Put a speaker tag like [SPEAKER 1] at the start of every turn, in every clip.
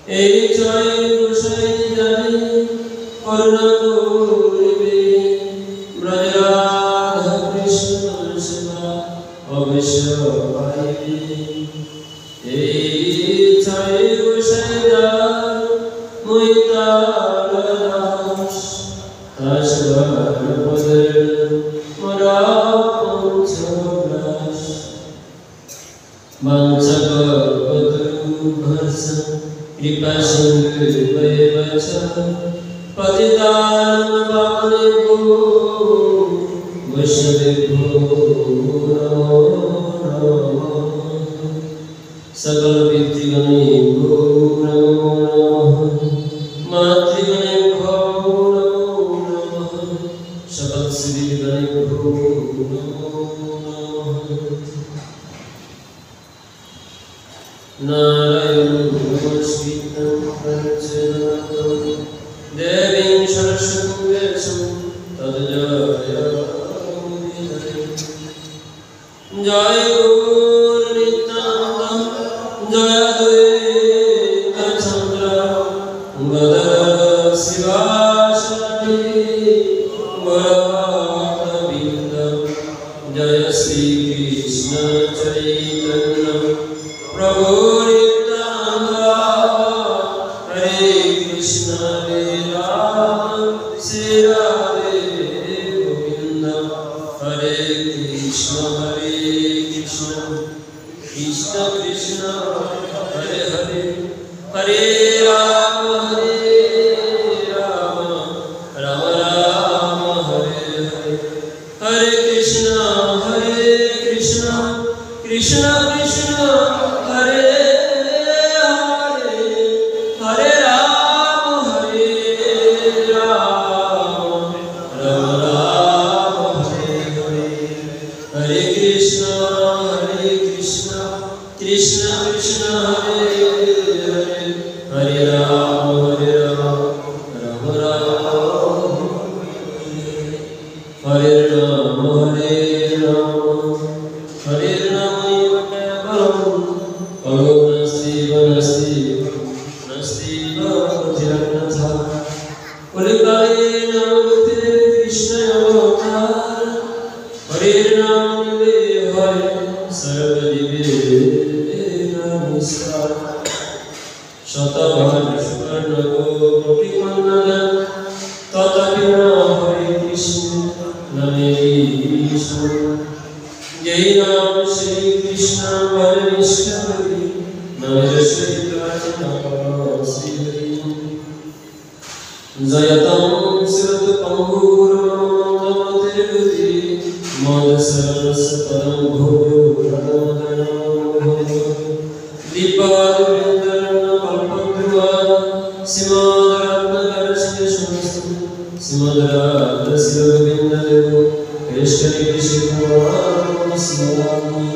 [SPEAKER 1] এই জয় গোসাই জানে করুণা করিবে ব্রজরাধা কৃষ্ণ সেবা অবশ্য পাইবে। এই জয় গোসাই জানে মই তার দাস তার পদের মোরা পঞ্চগ্রাস বাঞ্ছাকল্পতরুভ্যশ্চ কৃপা সিন্ধুভ্যেব চ পতিতানাং পাবনেভ্যো বৈষ্ণবেভ্যো নমো নমঃ। সকল পিতৃগণেভ্যো নমো নমঃ, মাতৃগণেভ্যো নমো নমঃ, সকল শ্রীগণেভ্যো নমো নমঃ। নারায়ণং নমস্কৃত্যং পঞ্চনাথং দেবীং সরস্বতীং ব্যাসং তদ্জয়মুদীরয়ে। জয় গৌর নিত্যানন্দ জয় দ্বৈত চন্দ্র গদাধর শিবাসাদি গৌরভক্তবৃন্দ। জয় শ্রীকৃষ্ণ চৈতন্য প্রভু নিত্যানন্দ। হরে কৃষ্ণ হরে রাম শ্রী রাধে গোবিন্দ। হরে কৃষ্ণ কৃষ্ণ কৃষ্ণ হরে হরে, হরে রাম রাম রাম হরে হরে। হরে কৃষ্ণ কৃষ্ণ কৃষ্ণ হরে হরে, হরে রাম রাম রাম হরে হরে। হরে কৃষ্ণ কৃষ্ণ কৃষ্ণ হরে হরে, হরে রাম রাম রাম হরে রাম। হরে নামৈব কেবলম কলো নাস্তিব চিরন্নথ। কলিকালে নামতে কৃষ্ণ অবতার। হরির নাম নিলে হয় সর্বজীবের নিস্তার। শতভাগ সুবর্ণ কোটি কন্যা তথাপি না হরে কৃষ্ণ নামে বিষ্ণু। যেই নাম শ্রী কৃষ্ণ বলে নিষ্ঠুরি নামের সহিত রচনা শ্রী হরি। জয়তম শ্রুত পঙ্গুরমন্ত্রমতির্গতি মদ সরস পদম ভূয়ো দীপবাদ বৃন্দরণ কল্পদ্রুবা শ্রীমদ্রত্নদর্শনে সমস্ত শ্রীমদ্রাধ শিরোবিন্দদেব কৃষ্ণে কৃষ্ণ স্মরামি।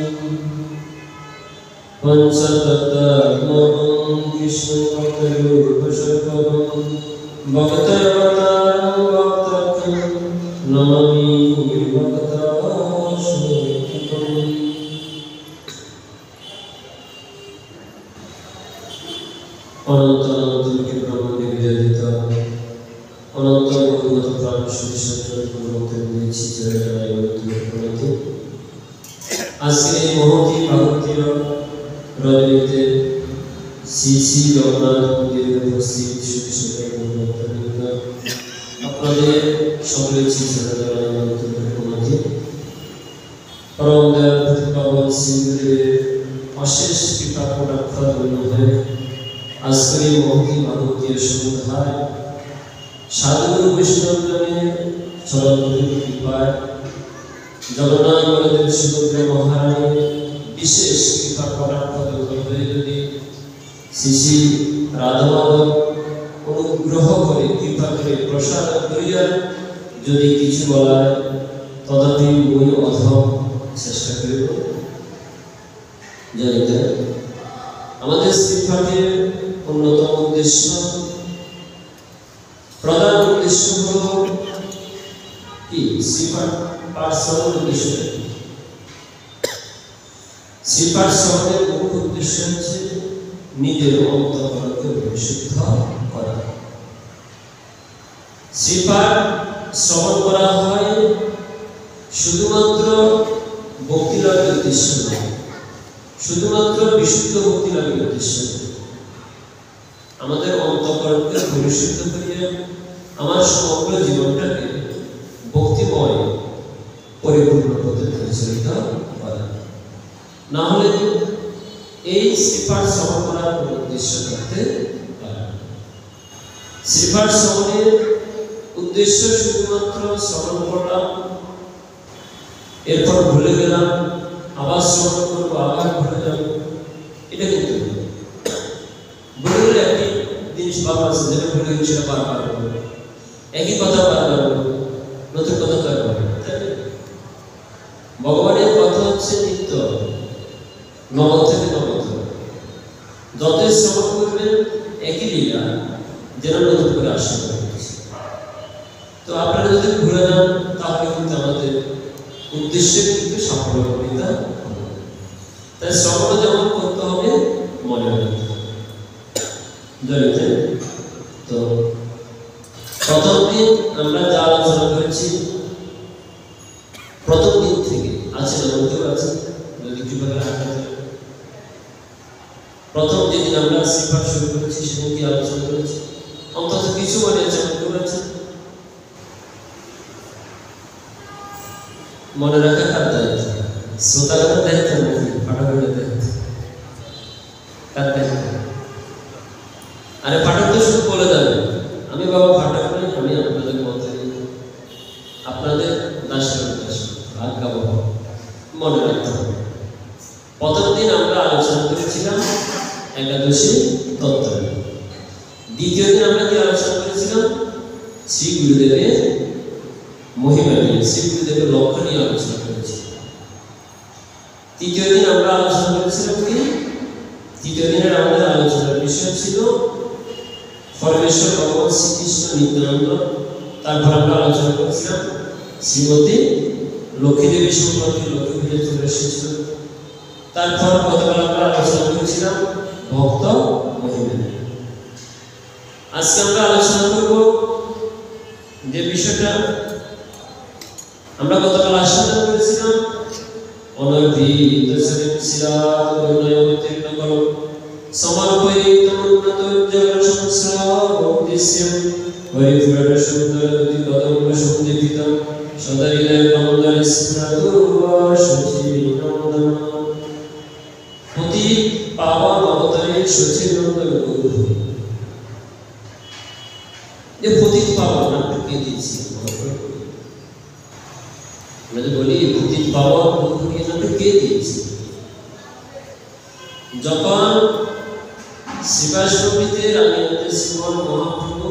[SPEAKER 1] পঞ্চতত্ত্বাত্মকং কৃষ্ণ ভক্তরূপস্বরূপং ভক্তাবতারং ভক্তাখ্যং নমামি ভক্তাশ্রয়ং। অনন্ত অনন্তকে ব্রহ্মাণ্ডে বিরাজিত অনন্ত বহুগত প্রাণ সুবিশ্বরূপে দিয়েছি জয়নারায়ণী। আজকে এই মহতী ভারতীয় রজনীতে শ্রী শ্রী জগন্নাথ মন্দিরে উপস্থিত সুবিশ্বরূপে আপনাদের সকলের শ্রী জয়নারায়ণী পরম দয়াল প্রতিপাবন সিন্ধুদেবের অশেষ কৃপা কটাক্ষ ধন্য হয়ে আজকের এই মহতী ভারতীয় সন্ধ্যায় সাধু বৈষ্ণবজনের চরণধুলি কৃপায় জগন্নাথ বলদেব সুভদ্রা মহারানীর বিশেষ কৃপা কটাক্ষ হয়ে যদি শ্রী শ্রী রাধা মাধব অনুগ্রহ করে কৃপা করে প্রসাদ করিয়া যদি কিছু বলায় তথাপি মই অধম চেষ্টা করিব। জানিতে আমাদের শ্রীপাঠের অন্যতম উদ্দেশ্য প্রধান উদ্দেশ্য হল কি শ্রীপাঠ পাঠ শ্রবণ উদ্দেশ্য। শ্রীপাঠ শ্রবণের মুখ্য উদ্দেশ্য হচ্ছে নিজের অন্তঃকরণকে পরিশুদ্ধ করা। শ্রীপাঠ শ্রবণ করা হয় শুধুমাত্র ভক্তি লাভের উদ্দেশ্য নয়, শুধুমাত্র বিশুদ্ধ ভক্তি লাভের উদ্দেশ্য নয়, আমাদের অন্তঃকরণকে পরিশুদ্ধ করিয়া আমার সমগ্র জীবনটাকে ভক্তিময় পরিপূর্ণ পথে পরিচালিত করা। না হলে এই শ্রীপাঠ শ্রবণ করার কোনো উদ্দেশ্য থাকতে পারে। শ্রীপাঠ শ্রবণের উদ্দেশ্য শুধুমাত্র শ্রবণ করলাম, এরপর ভুলে গেলাম, আবার শ্রবণ করবো, আবার ভুলে যাব, এটা কিন্তু ভুলে গেলে একটি জিনিস বারবার আছে, যেটা ভুলে গেলে সেটা বারবার বলবো, একই কথা বারবার বলবো, নতুন কথা তো আর বলবো। ভগবানের কথা হচ্ছে নিত্য, নগদ থেকে নগদ, যতই শ্রবণ করবেন একই লীলা, যেন নতুন করে আসতে পারে। তো আপনারা যদি ভুলে যান তাহলে কিন্তু আমাদের উদ্দেশ্যে কিন্তু সাফল্য করিতে হবে। তাই শ্রবণ যেমন করতে হবে, মনে রাখতে হবে। জানেন তো প্রথম দিন আমরা যা আলোচনা করেছি, প্রথম দিন থেকে আছে না, বলতেও আছে যদি কিভাবে রাখা যায়। প্রথম যেদিন আমরা শ্রীপাঠ শুরু করেছি সেদিন কি আলোচনা করেছি, অন্তত কিছু মনে আছে, মনে রাখা কার দায়িত্ব? শ্রোতাগণের দায়িত্ব নাকি পাঠকের দায়িত্ব? কার দায়িত্ব? আরে পাঠক তো শুধু বলে যাবে, আমি বাবা পাঠক নই, আমি আপনাদের মতে আপনাদের দাসের আজ্ঞা বাবা। মনে রাখতে হবে। প্রথম দিন আমরা আলোচনা করেছিলাম একাদশী তত্ত্ব। দ্বিতীয় দিন আমরা কি আলোচনা করেছিলাম? শ্রী গুরুদেবের মহিমা নিয়ে, শ্রী গুরুদেবের লক্ষ্য নিয়ে আলোচনা করেছি। তৃতীয় দিন আমরা আলোচনা করেছিলাম কি? তৃতীয় দিনের আমাদের আলোচনার বিষয় ছিল পরমেশ্বর ভগবান শ্রীকৃষ্ণ নিত্যানন্দ। তারপর আমরা আলোচনা করেছিলাম শ্রীমতী লক্ষ্মীদেবী সম্পর্কে, লক্ষ্মী পুজো চলে এসেছিল। তারপর গতকাল আমরা আলোচনা করেছিলাম ভক্ত মহিমা। আজকে আমরা আলোচনা করব যে বিষয়টা আমরা গতকাল আলোচনা করেছিলাম, অনর্বিত শিরাত গুণয়তীর্ণ করো সমর্পয়িত উন্নত উজ্জ্বল সংস্রাব ভক্তিস্যম হরিপুরাণ সুন্দরতি কদম সন্দীপিতম সদরিদয় কমলায় স্নাতু সচিনন্দন অতি পাবন অবতারে সচিনন্দন গুরু। যে পতিত পাবন নামটা কে দিয়েছি? আমরা যে বলি পতিত পাবন নামটা কে দিয়েছি? যখন শিবাশ্রমীতে রানীনাথ শ্রীমন মহাপ্রভু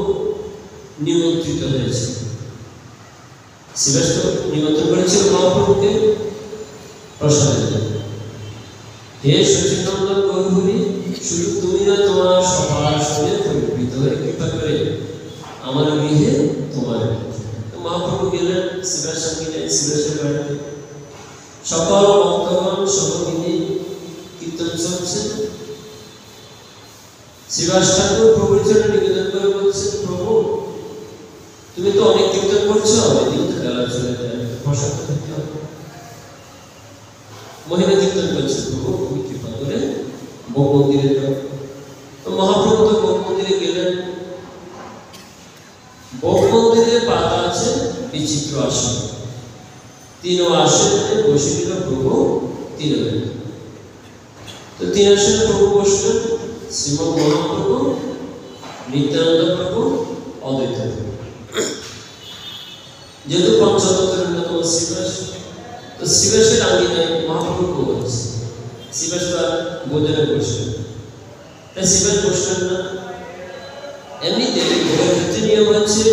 [SPEAKER 1] নিমন্ত্রিত হয়েছে, শিবাশ্রম নিমন্ত্রণ করেছিল মহাপ্রভুকে প্রসাদের জন্য। হে সচিনন্দন গৌরহরি, শুধু তুমি না, তোমার সবার সঙ্গে পরিবৃত হয়ে কৃপা করে আমার গৃহে তোমার। মহাপ্রভু গেলেন শিবের সঙ্গে, শিবের বাড়িতে সকল ভক্তগণ সহগিনী কীর্তন চলছে। শিবাস ঠাকুর প্রভুর জন্য নিবেদন করে বলছেন, প্রভু তুমি তো অনেক কীর্তন করছো, এদিন বেলা চলে যায়, প্রসাদ খেতে হবে। মহিলা কীর্তন করছে, প্রভু তুমি কৃপা করে ভোগ মন্দিরে যাও। তো মহাপ্রভু তো ভোগ মন্দিরে গেলেন। ভোগ মন্দিরে পাতা আছে বিচিত্র আসন, তিন আসনে বসে গেল প্রভু তিনজনে। তো তিন আসনে প্রভু বসলেন, শ্রীমৎ মহাপ্রভু, নিত্যানন্দ প্রভু, অদ্বৈত প্রভু। যেহেতু পঞ্চতত্ত্বের অন্যতম শিবাস, তো শিবাসের আঙ্গিনায় মহাপ্রভু ভোগ আছে। শিবাস ভোজনে বসলেন, তাই শিবাস বসলেন না। এমনিতে ভোগের ক্ষেত্রে নিয়ম হচ্ছে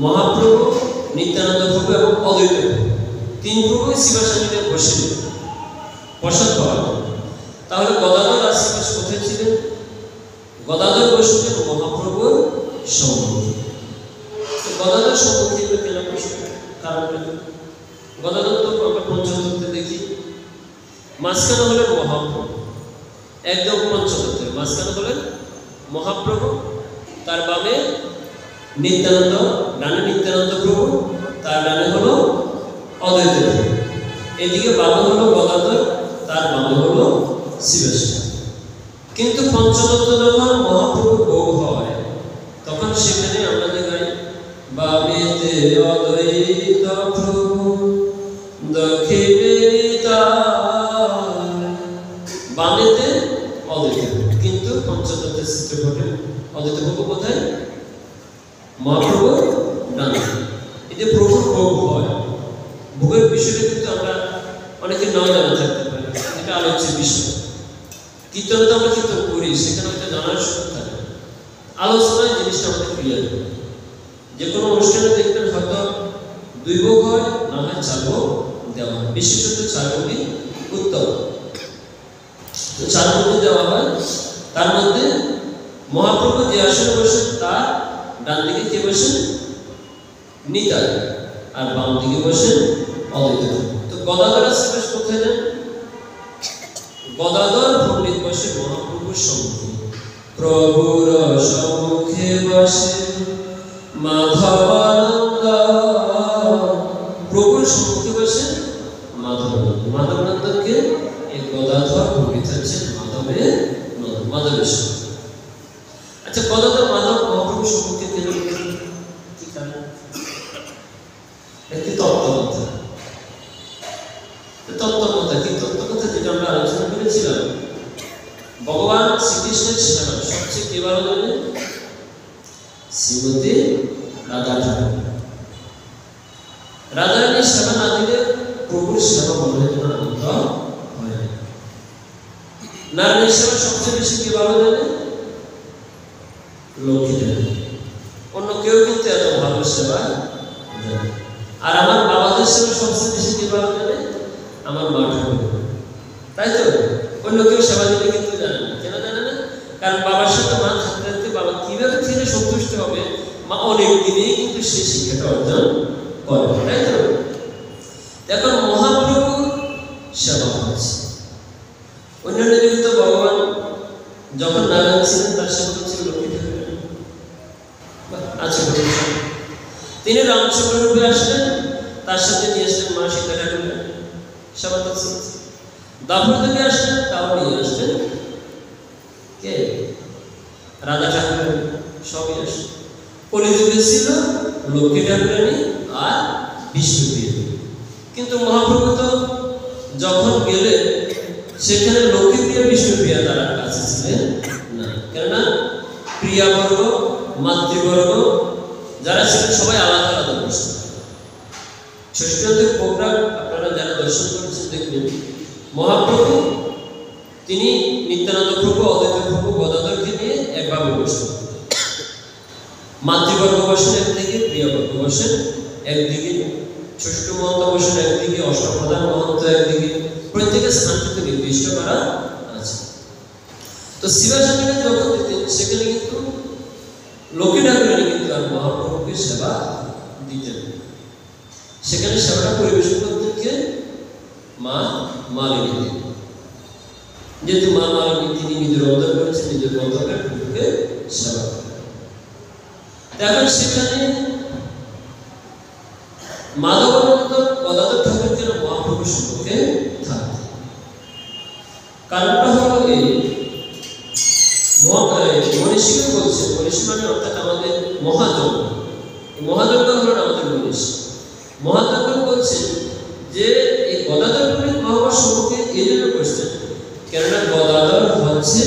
[SPEAKER 1] মহাপ্রভু, নিত্যানন্দ প্রভু এবং অদ্বৈত প্রভু, তিন প্রভুই শিবাস আঙ্গিনায় বসলেন প্রসাদ পাওয়ার জন্য। তাহলে গদাধর আর শিবাস কোথায় ছিলেন? গদাধর বসলেন মহাপ্রভুর সম্মুখে। গদাধর সম্মুখে কেন বসলেন? কারণ গদাধর তো আমরা পঞ্চতত্ত্বে দেখি, মাঝখানে হলেন মহাপ্রভু, একদম পঞ্চতত্ত্বের মাঝখানে হলেন মহাপ্রভু, তার বামে নিত্যানন্দ, ডানে নিত্যানন্দ প্রভু, তার ডানে হলো অদ্বৈত প্রভু। এদিকে বামে হলো গদাধর, তার বামে হলো শিবেশ্বর। কিন্তু পঞ্চতত্ত্ব যখন মহাপ্রভু ভোগ হয় তখন সেখানে আমরা দেখাই বামেতে অদ্বৈত প্রভু দক্ষিণে বামেতে অদ্বৈত, কিন্তু পঞ্চতত্ত্বের চিত্রপটে অদ্বৈত প্রভু কোথায়? মহাপ্রভু ডানে। এই যে প্রভুর ভোগ হয়, ভোগের বিষয়টা কিন্তু আমরা অনেকে নাও জানা থাকতে পারি, এটা আলোচ্য বিষয়। কীর্তন তো আমরা কীর্তন করি, সেখানে হয়তো জানার সুযোগ থাকে, আলোচনায় জিনিসটা আমাদের ক্লিয়ার হয়। যে কোনো অনুষ্ঠানে দেখবেন হয়তো 2 ভোগ হয়, না হয় 4 ভোগ দেওয়া হয়, বিশেষত 4 ভোগই উত্তম। তো 4 ভোগ দেওয়া হয়, তার মধ্যে মহাপ্রভু যে আসনে বসেন তার ডান দিকে কে বসেন? নিতাই, আর বাম দিকে বসেন অদ্বৈত। তো গদাধর শ্রীবাস কোথায় যান? গদাধর পণ্ডিত বসে মহাপ্রভুর সম্মুখে, প্রভুর সম্মুখে বসে মাধবানন্দ, প্রভুর সম্মুখে বসে মাধবানন্দ। মাধবানন্দকে এই গদাধর পণ্ডিত হচ্ছেন মাধবেশ্বর। আচ্ছা, গদাধর মাধব মহাপ্রভুর সম্মুখে কেন? কি কারণ? একটি তত্ত্বকথা। তত্ত্বকথা কি? তত্ত্বকথা যেটা আমরা আলোচনা করেছিলাম, ভগবান শ্রীকৃষ্ণের সেবা সবচেয়ে কে ভালো জানে? শ্রীমতী রাধা ঠাকুর। রাধারানীর সেবা না দিলে প্রভুর সেবা মনে হয় যেন আনন্দ হয়। নারায়ণের সেবা সবচেয়ে বেশি কে ভালো জানে? লক্ষ্মী জানে। অন্য কেউ কিন্তু এত ভালো সেবা জানে। আর আমার বাবাদের সেবা সবচেয়ে বেশি কে ভালো জানে? আমার মা ঠাকুর। তাই তো? অন্য কেউ সেবা দিতে কিন্তু জানে না। কেন জানে না? কারণ বাবার সাথে মা থাকতে থাকতে বাবা কিভাবে খেলে সন্তুষ্ট হবে, মা অনেক দিনেই কিন্তু সেই শিক্ষাটা অর্জন করে। তাই তো? এখন মহাপ্রভু সেবা হচ্ছে। অন্যান্য দিকে তো ভগবান যখন নারায়ণ ছিলেন তার সেবা করছিল লক্ষ্মী ঠাকুর। আচ্ছা, তিনি রামচন্দ্র রূপে আসলেন, তার সাথে নিয়ে আসলেন মা সীতা ঠাকুরের সেবা করছেন। দাপর থেকে আসলেন, তাও নিয়ে আসলেন কে? রাধা ঠাকুরের। সবই আসলেন। কলিযুগে ছিল লক্ষ্মী ঠাকুরানী আর বিষ্ণুপ্রিয়া। কিন্তু মহাপ্রভু তো যখন গেলেন সেখানে লক্ষ্মীপ্রিয়া বিষ্ণুপ্রিয়া তার কাছে ছিলেন না। কেননা প্রিয়াবর্গ মাতৃবর্গ যারা ছিলেন সবাই আলাদা আলাদা বসতেন। ষষ্ঠীর প্রোগ্রাম আপনারা যারা দর্শন করেছেন দেখবেন, মহাপ্রভু তিনি নিত্যানন্দ প্রভু, অদ্বৈত প্রভু, গদাধরকে নিয়ে একভাবে বসতেন। মাতৃবর্গ বসেন একদিকে, প্রিয়বর্গ বসেন একদিকে, ষষ্ঠ মহন্ত বসেন একদিকে, অষ্টপ্রধান মহন্ত একদিকে। প্রত্যেকের স্থান কিন্তু নির্দিষ্ট করা আছে। তো শিবাসানে যখন দিতেন সেখানে কিন্তু লক্ষ্মী ঠাকুরানী কিন্তু আর মহাপ্রভুকে সেবা দিতেন। সেখানে সেবাটা পরিবেশন করতেন কে? মা মালিনী। যেহেতু মা মালিনী তিনি নিজের অবদান করেছেন, নিজের অবদানের প্রভুকে সেবা করেন। এখন সেখানে মাধবানন্দ গদাধর ঠাকুর যেন মহাপ্রভুর সম্মুখে থাকতেন। কারণটা হলো এই, মনীষীও বলছেন, মনীষী মানে অর্থাৎ আমাদের মহাযজ্ঞ। মহাযজ্ঞ হলেন আমাদের মনীষী। মহাযজ্ঞ বলছেন যে এই গদাধর পণ্ডিত মহাপ্রভুর সম্মুখে এই জন্য বসতেন, কেননা গদাধর হচ্ছে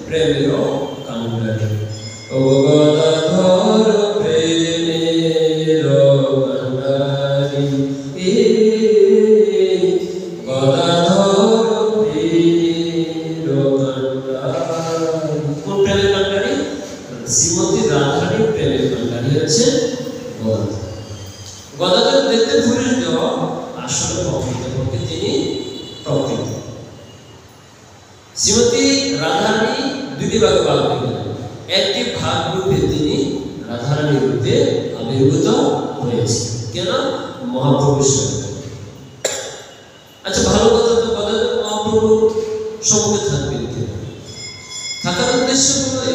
[SPEAKER 1] প্রেমের কাণ্ডারি। ও গদাধর প্রেমের কাণ্ডারি, গদাধর প্রেমের কাণ্ডারি। কোন প্রেমের কাণ্ডারি? শ্রীমতী রাধারানীর প্রেমের কাণ্ডারি হচ্ছে গদাধর। গদাধর দেখতে ভুলেন দেওয়া, আসলে প্রকৃতপক্ষে তিনি প্রকৃত। শ্রীমতী রাধারানী দুটি ভাগে ভাগ হয়ে গেলেন। একটি ভাগ রূপে তিনি রাধারানী রূপে আবির্ভূত হয়েছে। কেন? মহাপ্রভুর সঙ্গে। আচ্ছা, ভালো কথা। তো গদাধর মহাপ্রভুর সম্মুখে থাকবেন কেন? থাকার উদ্দেশ্য হলো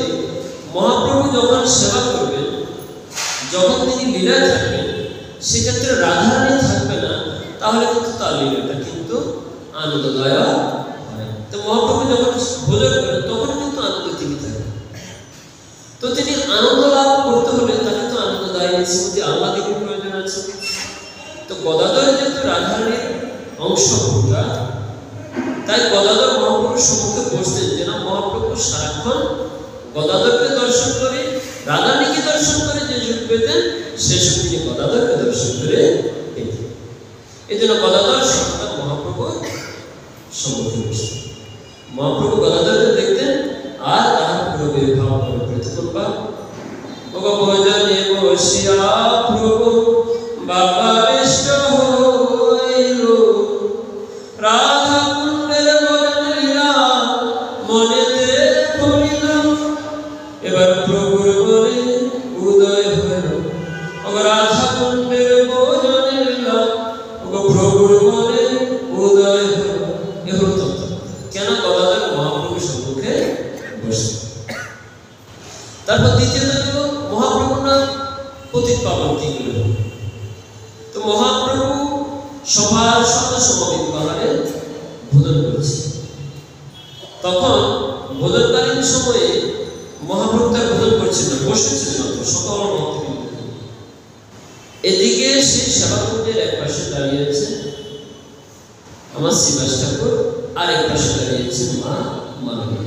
[SPEAKER 1] মহাপ্রভু যখন সেবা করবেন, যখন তিনি লীলায় থাকবেন, সেক্ষেত্রে রাধারানী থাকবে না, তাহলে কিন্তু তার লীলাটা কিন্তু আনন্দদায়ক হয়। তো মহাপ্রভু যখন ভোজন করেন তখন কিন্তু আনন্দ তিনি থাকেন। তো তিনি আনন্দ লাভ করতে হলে তাকে তো আনন্দদায়ী স্মৃতি আহ্লাদিকের প্রয়োজন আছে। তো গদাধর যেহেতু রাধারানীর অংশভূতা, তাই গদাধর মহাপ্রভুর সম্মুখে বসতেন যেন মহাপ্রভু সারাক্ষণ গদাধরকে দর্শন করে, রাধারানীকে দর্শন করে যে সুখ পেতেন, সে সুখ তিনি গদাধরকে দর্শন করে পেতেন। এই জন্য গদাধর সর্বদা মহাপ্রভুর সম্মুখে বসতেন। মহাপ্রভু গদাধরকে দেখতেন আর তাহার প্রভুর ভাব প্রকৃত করবা। ভোজনে বসিয়া প্রভু বাবারিষ্ট হইল, রাধা কুণ্ডের ভজন লীলা মনেতে পড়িল। এবার প্রভুর মনে উদয় হইল, রাধা কুণ্ডের ভজন লীলা প্রভুর মনে উদয় হইল। এ হল তত্ত্ব। কেন গদাধর মহাপ্রভুর সম্মুখে বসে। তারপর দ্বিতীয়ত হল মহাপ্রভুর নাম পতিত পাবন কি করল। তো মহাপ্রভু সবার সাথে সমবেত আহারে ভোজন করছে। তখন ভোজনকালীন সময়ে মহাপ্রভু তার ভোজন করছেন না, বসেছিলেন সকল ভক্তবৃন্দ। এদিকে সে সেবাকুণ্ডের এক পাশে দাঁড়িয়ে আছে আমার শ্রীবাস ঠাকুর, আর এক পাশে দাঁড়িয়েছে মা মানবী।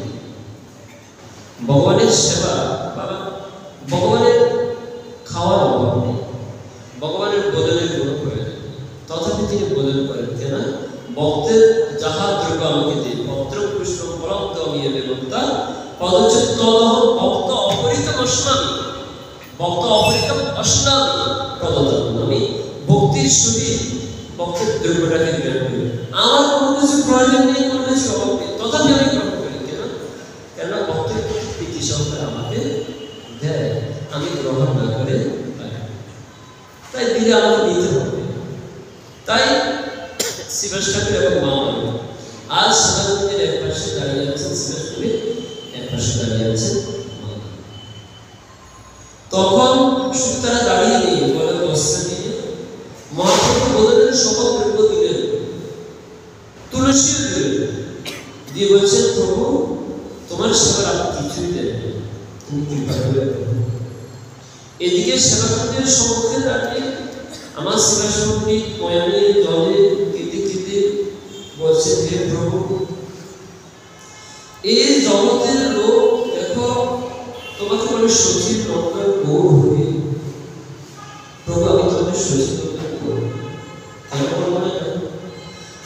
[SPEAKER 1] ভগবানের সেবা, বাবা ভগবানের খাওয়ার অভাব নেই, ভগবানের ভোজনের কোনো প্রয়োজন, তথাপি তিনি ভোজন করেন কেন? ভক্তের যাহা দ্রব্য আমাকে দিন, ভক্ত পুষ্প পরন্ত নিয়ে দেবতা পদচ্ছেদ তদহম ভক্ত অপরিতম অস্নামি, ভক্ত অপরিতম অস্নামি প্রদত্ত। আমি ভক্তির সহিত ভক্তের দ্রব্যটাকে গ্রহণ করি। আমার কোনো কিছু প্রয়োজন নেই, কোনো কিছু অভাব নেই, তথাপি আমি গ্রহণ করি কেন? কেননা ভক্তের প্রীতি সহকারে আমাকে দেয়, আমি গ্রহণ না করে তাই দিলে আমাকে নিতে হবে। তাই শ্রীবাস ঠাকুর এবং মা মানবী আজ সেবাকুণ্ডের এক পাশে দাঁড়িয়ে আছেন, শ্রীবাস ঠাকুরের এক পাশে দাঁড়িয়ে আছেন মা। তখন শুধু তারা দাঁড়িয়ে নিয়ে বলে বস্ত্র দিয়ে মহাপ্রভু ভোজনের সকল দ্রব্য দিলেন, তুলসীও দিলেন, দিয়ে বলছেন প্রভু তোমার সেবার আপনি কিছুই দেন, তুমি কৃপা করে। এদিকে সেবাকুণ্ডের সম্মুখে দাঁড়িয়ে আমার শ্রীবাস পণ্ডিত ময়ানে জলে কেঁদে কেঁদে বলছেন, হে প্রভু এই জগতের লোক দেখো তোমাকে বলে সচিব নন্দন গৌর হয়ে, প্রভু আমি তোমাদের সচিব নন্দন গৌর কেন বলবো না?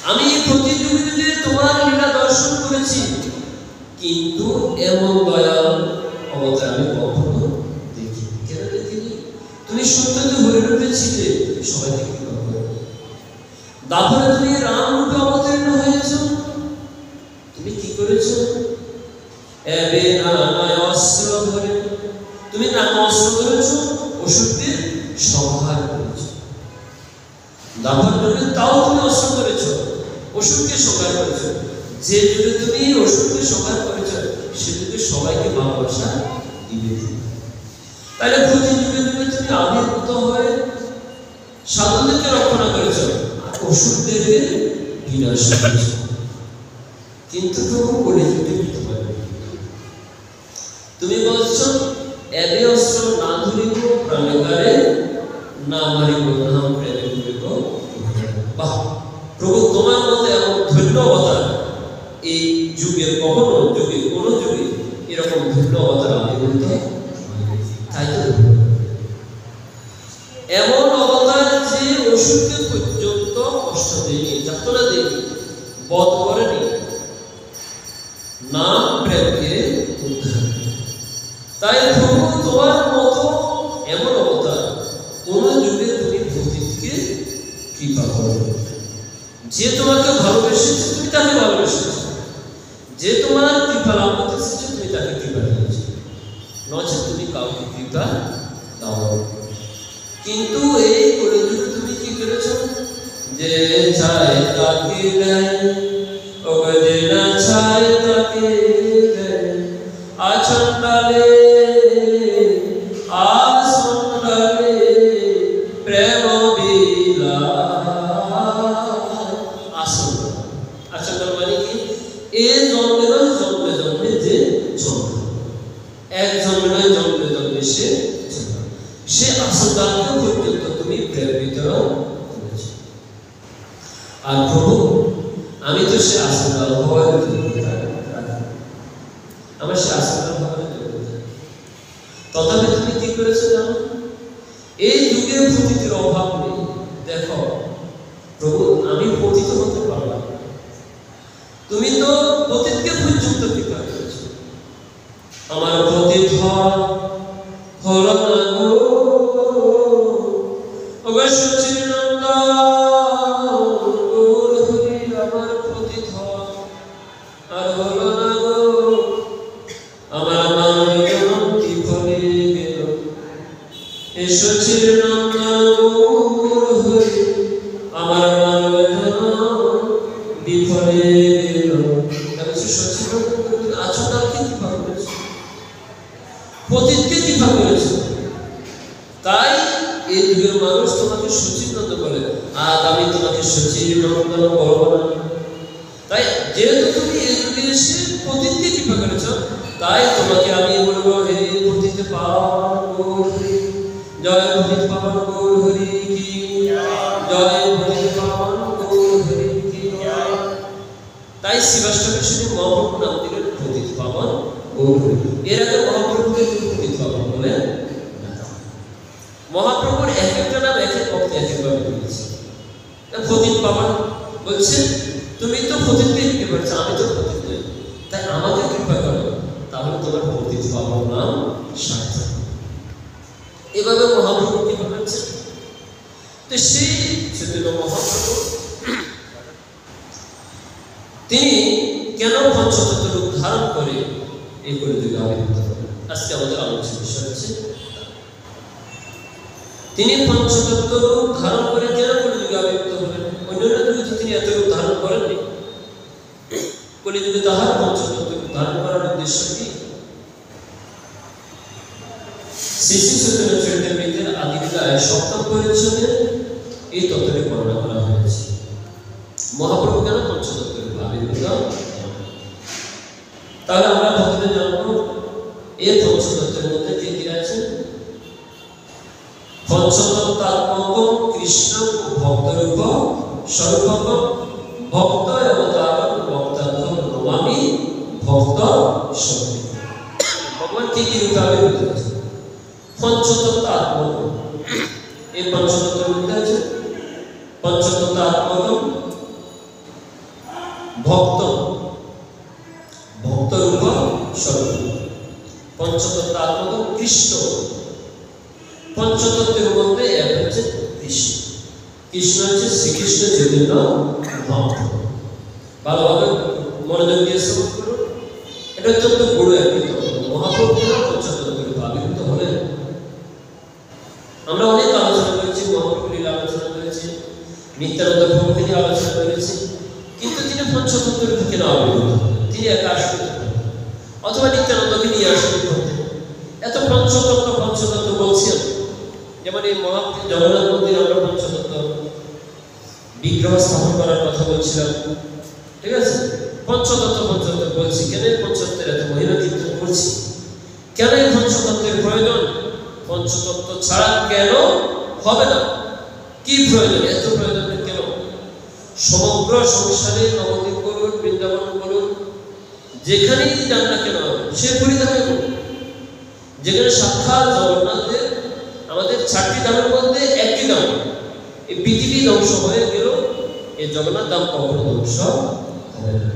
[SPEAKER 1] আমি প্রতিযোগিতাতে তোমার লীলা দর্শন করেছি, কিন্তু এমন দয়াল অবতার আমি কখনো দেখিনি। কেন দেখিনি? তুমি সত্যতে হরিরূপে ছিলে, সবাই দেখতে পাবো। দাপরে তুমি রাম রূপে অবতীর্ণ হয়েছ, তুমি কি করেছ? এবে নানায় অস্ত্র ধরে তুমি নানা অস্ত্র ধরেছ, অসুরকে সংহার করেছ। দাপর যুগে তাও তুমি অস্ত্র করেছ, অসুরকে সংহার করেছ। যে যুগে তুমি অসুরকে সংহার করেছ, সে যুগে সবাইকে ভালোবাসা দিবে। তাহলে প্রতি যুগে যুগে তুমি আবির্ভূত হয়ে সাধুদেরকে রক্ষণা করেছ, অসুরদেরকে বিনাশ করেছ। কিন্তু প্রভু কলিযুগে দিতে পারবে। তুমি বলছো এবে অস্ত্র না ধরিব প্রাণকারে, না মারিব নাম প্রেমে করিব। বাহ, প্রভু তোমার মতে এমন ধন্য অবতার এই যুগের কখনো যুগে কোনো যুগে এরকম ধন্য অবতার আবির্ভূত তাই তো। এমন অবতার যে অসুরকে পর্যন্ত কষ্ট দেয়নি, যাতনা দেয়নি, বধ করেনি, নাম প্রেমকে উদ্ধার। তাই প্রভু তোমার মতো এমন অবতার কোন যুগে তুমি পতিতকে কৃপা করো। যে তোমাকে ভালোবেসেছে তুমি তাকে ভালোবেসেছ, যে তোমার কৃপা লাভ করতে এসেছে তুমি তাকে কৃপা দিয়েছ, নচেত তুমি কাউকে কৃপা দাও। কিন্তু এই কলিযুগে তুমি কি করেছ? যে চায় তাকে দেয়, ওকে যে না চায় তাকে দেয়। আচণ্ডালে জন্মে নয় জন্মে জন্মে সে আসলদানকে পর্যন্ত তুমি প্রেম বিতরণ করেছো। আর প্রভু আমি তো সে আসলদান হওয়ার আমার সে আসলদান হওয়ার তথাপি তুমি কি করেছো জানো? এই যুগে পতিতের অভাব নেই। দেখো প্রভু আমি পতিত হতে পারলাম, তুমি তো পতিতকে পর্যন্ত কৃপা করেছো। আমার পতিত হলো না গো অবশ্যই নন্দন, আমার পতিত আর হলো না গো আমার মানব বিফলে গেল। এসেছিল নন্দন আমার মানব বিফলে গেল। আচরণকে কৃপা করেছে, পতিতকে কৃপা করেছে। তাই এই যুগের মানুষ তোমাকে সচিব নন্দ বলে, আজ আমি তোমাকে সচিব নন্দন বলবো না। তাই যেহেতু তুমি এই যুগে এসে পতিতকে কৃপা করেছ, তাই তোমাকে আমি বলবো হে পতিত পাবন গৌর হরি, জয় পতিত পাবন গৌর হরি কি জয়, পতিত পাবন গৌর হরি কি জয়। তাই শিবাষ্টমীর শুধু মহাপ্রভু নাম দিলেন পতিত পাবন গৌর হরি। এর আগে মহাপ্রভুকে পতিত পাবন বলে মহাপ্রভুর এক একটা নাম এক এক ভক্ত এক একভাবে বলেছে। পতিত পাবন বলছে তুমি তো পতিতকে কৃপা করেছো, আমি তো পতিত নই, তাই আমাকে কৃপা করো, তাহলে তোমার পতিত পাবন নাম সার্থক। এভাবে মহাপ্রভু কৃপা করছে। তো সেই চৈতন্য মহাপ্রভু তিনি কেন পঞ্চতত্ত্ব রূপ ধারণ করে এই কলিযুগে আবির্ভূত হলেন? আজকে আমাদের আলোচনার বিষয় হচ্ছে তিনি পঞ্চতত্ত্ব রূপ ধারণ করে কেন কলিযুগে আবির্ভূত হলেন? অন্যান্য যুগে তো তিনি এত রূপ ধারণ করেননি। কলিযুগে তাহার পঞ্চতত্ত্ব রূপ ধারণ করার উদ্দেশ্য কি? শ্রী শ্রী চৈতন্য চরিতামৃতের আদিকায় সপ্তম পরিচ্ছদে এই তত্ত্বটি বর্ণনা করা হয়েছে। মহাপ্রভু কেন পঞ্চতত্ত্ব রূপে আবির্ভূত? তাহলে আমরা প্রথমে জানবো এই পঞ্চতত্ত্বের মধ্যে কি কি আছে। পঞ্চতত্ত্বাত্মক কৃষ্ণ ভক্তরূপ স্বরূপক ভক্ত অবতারণ ভক্তার্থ নমামি ভক্ত শক্তি। ভগবান কি কি রূপে আবির্ভূত হয়েছে? পঞ্চতত্ত্বাত্মক। এই পঞ্চতত্ত্বের মধ্যে আছে পঞ্চতত্ত্বাত্মক ভক্ত ভক্তরূপ স্বরূপ। পঞ্চতত্ত্বাত্মক কৃষ্ণ। পঞ্চতত্ত্বের মধ্যে এক হচ্ছে কৃষ্ণ। কৃষ্ণ হচ্ছে শ্রীকৃষ্ণ চৈতন্য মহাপ্রভু। ভালোভাবে মনোযোগ দিয়ে শ্রবণ করুন, এটা অত্যন্ত বড় একটি তত্ত্ব। মহাপ্রভু পঞ্চতত্ত্বের আবির্ভূত হলেন। আমরা অনেক আলোচনা করেছি, মহাপ্রভু লীলা আলোচনা করেছি, নিত্যানন্দ প্রভুকে নিয়ে আলোচনা করেছি, কিন্তু তিনি পঞ্চতত্ত্বের কেন আবির্ভূত হলেন? তিনি একা আসতে অথবা নিত্যানন্দকে নিয়ে আসতে হতেন। এত পঞ্চতত্ত্ব বলছি। যেমন এই জগন্নাথ মন্দিরে আমরা পঞ্চতত্ত্ব বিগ্রহ স্থাপন করার কথা বলছিলাম, ঠিক আছে? পঞ্চতত্ত্ব বলছি। কেন এই পঞ্চতত্ত্বের এত মহিমা কীর্তন করছি? কেন এই পঞ্চতত্ত্বের প্রয়োজন? পঞ্চতত্ত্ব ছাড়া কেন হবে না? কি প্রয়োজন? এত প্রয়োজন কেন? সমগ্র সংসারে নবদ্বীপ বলুন, বৃন্দাবন বলুন, যেখানেই যান না কেন সে পরিধানে বলুন, যেখানে সাক্ষাৎ জগন্নাথের আমাদের 4টি ধামের মধ্যে একটি ধাম। এই পৃথিবী ধ্বংস হয়ে গেল, এই জগন্নাথ ধাম কখনো ধ্বংস হবে না।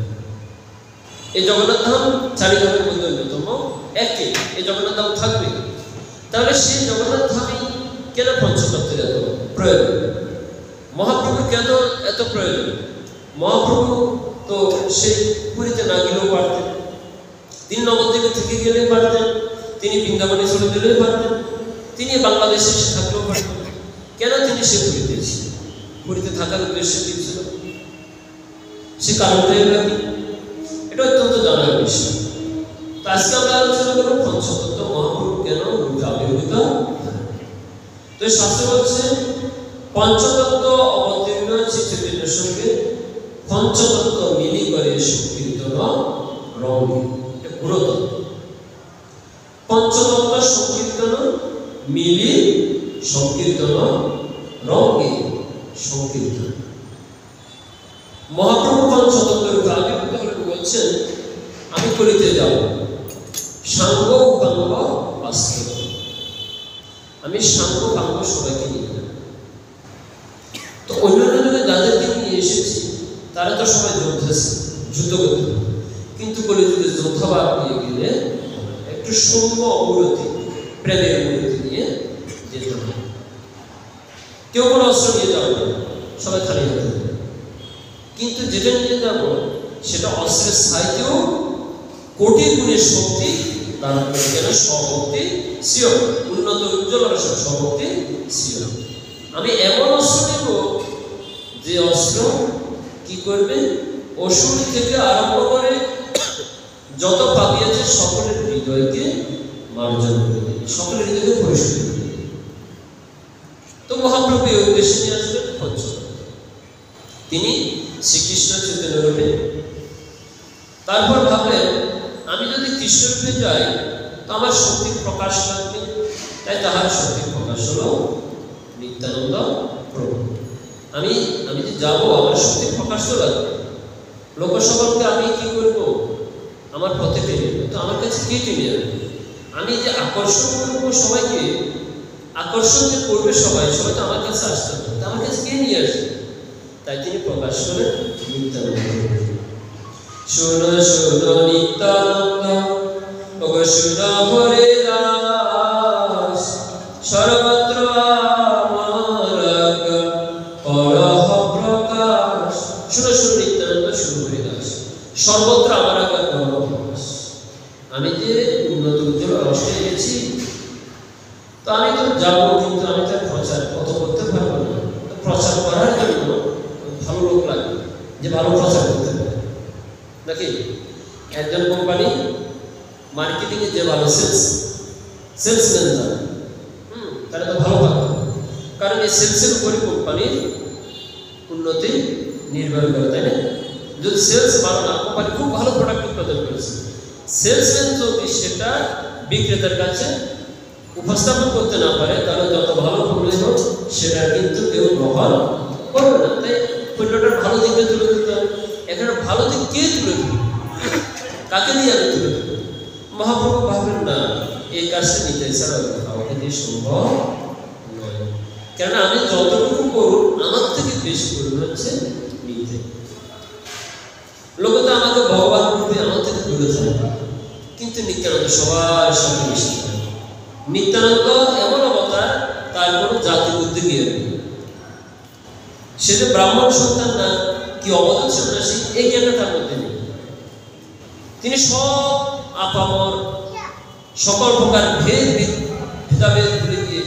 [SPEAKER 1] এই জগন্নাথ ধাম 4 ধামের মধ্যে অন্যতম একটি। এই জগন্নাথ ধাম থাকবে। তাহলে সেই জগন্নাথ ধামই কেন পঞ্চতত্ত্বের এত প্রয়োজন? মহাপ্রভুর কেন এত প্রয়োজন? মহাপ্রভু তো সেই পুরীতে না গেলেও পারতেন, তিনি নবদ্বীপে থেকে গেলে পারতেন, তিনি বৃন্দাবনে চলে গেলেও পারতেন, তিনি বাংলাদেশে এসে থাকলেও পারতেন। কেন তিনি সে পুরীতে ছিলেন? পুরীতে থাকার উদ্দেশ্য কি ছিল? সে কারণটাই নাকি এটা অত্যন্ত জানার বিষয়। তো আজকে আমরা আলোচনা করব পঞ্চতত্ত্ব মহাপ্রভু কেন রূপে আবির্ভূত। তো শাস্ত্র বলছে পঞ্চতত্ত্ব অবতীর্ণ শ্রী চৈতন্যের সঙ্গে পঞ্চতত্ত্ব মিলি করে সংকীর্তন রঙ্গি। এটা পুরো তত্ত্ব। পঞ্চতত্ত্ব সংকীর্তন মিলি সংকীর্তন রঙ্গে সংকীর্তন। মহাপ্রভু পঞ্চতত্ত্বের আবির্ভূত হলে বলছেন, আমি কলিতে যাব সাঙ্গ উপাঙ্গ বাস্তব। আমি সাঙ্গ পাঙ্গ সবাইকে নিয়ে যাব। তো অন্যান্য যুগে যাদেরকে নিয়ে এসেছি তারা তো সবাই যুদ্ধ করতে, কিন্তু কলিযুগে যোদ্ধাবাদ নিয়ে গেলে একটু সৌম্য অবরতি, প্রেমের অবরতি নিয়ে যেতে হবে। কেউ কোনো অস্ত্র নিয়ে যাবো না, সবাই খালি হাতে যাবে। কিন্তু যেটা নিয়ে যাব সেটা অস্ত্রের সাইতেও কোটি গুণের শক্তি দান করে, কেন স্বভক্তি সিও উন্নত উজ্জ্বল স্বভক্তি সিও। আমি এমন অস্ত্র নেব যে অস্ত্র কি করবে, অসুর থেকে আরম্ভ করে যত পাপি আছে সকলের হৃদয়কে মার্জন করে দেবে, সকলের হৃদয়কে পরিষ্কার করে দেবে। তো মহাপ্রভু এই উদ্দেশ্যে নিয়ে আসবেন পঞ্চতত্ত্ব। তিনি শ্রীকৃষ্ণ চৈতন্য রূপে। তারপর ভাবলেন, আমি যদি কৃষ্ণ রূপে যাই তো আমার শক্তির প্রকাশ লাগবে, তাই তাহার শক্তির প্রকাশ হলো নিত্যানন্দ প্রভু। আমি যে যাবো, আমার শক্তির প্রকাশ তো লাগবে। লোকসভাকে আমি কি করব, আমার পথে টেনে, তো আমার কাছে কে টেনে যাবে? আমি যে আকর্ষণ করবো সবাইকে, আকর্ষণ যে করবে সবাই তো আমার কাছে আসতে হবে, তো আমার কাছে কে নিয়ে আসবে? তাই তিনি প্রকাশ করেন নিত্যানন্দ। শোনো শোনো নিত্যানন্দ, ওগো শোনো হরে দাস, সর্বত্র আমার করহ প্রকাশ। শোনো শোনো নিত্যানন্দ, শোনো হরে দাস, সর্বত্র আমার আজ্ঞা করহ প্রকাশ। আমি যে উন্নত উজ্জ্বল রসে গেছি, তো আমি তো যাবো, কিন্তু আমি তার প্রচার কত করতে পারবো না। প্রচার করার জন্য ভালো লোক লাগবে, যে ভালো প্রচার করতে পারে নাকি। একজন কোম্পানি মার্কেটিংয়ে যে ভালো সেলসম্যান যাবে, তারা তো ভালো পাবে, কারণ এই সেলসের উপরে কোম্পানির উন্নতি নির্ভর করে, তাই না? যদি সেলস ভালো না, কোম্পানি খুব ভালো প্রোডাক্ট উৎপাদন করেছে, সেলসম্যান যদি সেটা বিক্রেতার কাছে উপস্থাপন করতে না পারে, তাহলে যত ভালো পণ্য হোক সেটা কিন্তু কেউ গ্রহণ করবে না। তাই পণ্যটার ভালো দিকটা তুলে ধরতে হবে। এখানে ভালো দিক কে তুলে ধরবে, কাকে দিয়ে আমি তুলে ধরবো? মহাপ্রভু ভাবেন না, এই কাজটা নিতে ছাড়া কাউকে দিয়ে সম্ভব নয়, কেননা আমি যতটুকু করুন আমার থেকে বেশি করুন হচ্ছে নিতে। লোক তো আমাকে ভগবান রূপে আমার থেকে দূরে থাকে, কিন্তু নিত্যানন্দ সবার সাথে মিশে থাকে। নিত্যানন্দ এমন অবতার, তার কোনো জাতি বুদ্ধি জ্ঞান নেই। সে যে ব্রাহ্মণ সন্তান না, কি অবদান সন্ন্যাসী, এই জ্ঞানটা তার মধ্যে নেই। তিনি সব আপামর সকল প্রকার ভেদাভেদ ভুলে গিয়ে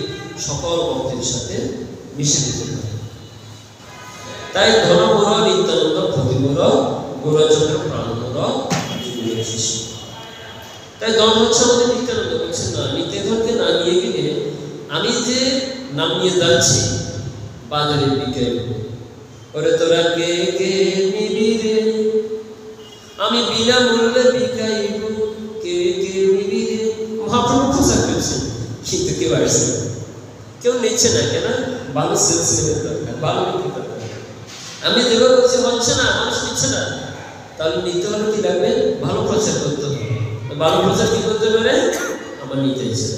[SPEAKER 1] সকল ভক্তের সাথে মিশে যেতে পারে। তাই ধনমুর নিত্যানন্দ ক্ষতিমুর গৌরচন্দ্র প্রাণমুর শিশু। তাই দল হচ্ছে আমাদের নিত্যানন্দ। বলছেন না, নিত্যানন্দকে না নিয়ে গেলে আমি যে নাম নিয়ে যাচ্ছি বাজারে বিকেল, ওরে তোরা কে কে নিবি রে, আমি বিনামূল্যে বিকাইব, কে কে নিবি রে। মহাপ্রভু প্রচার করছেন, কিন্তু কেউ আসছে, কেউ নিচ্ছে না। কেন? ভালো সেলসম্যানের দরকার, ভালো বিক্রেতার দরকার। আমি যেভাবে বলছি হচ্ছে না, মানুষ নিচ্ছে না, তাহলে নিতে হলে কি লাগবে? ভালো প্রচার করতে হবে। ভালো প্রচার কি করতে পারে? আমার নিতে ইচ্ছে।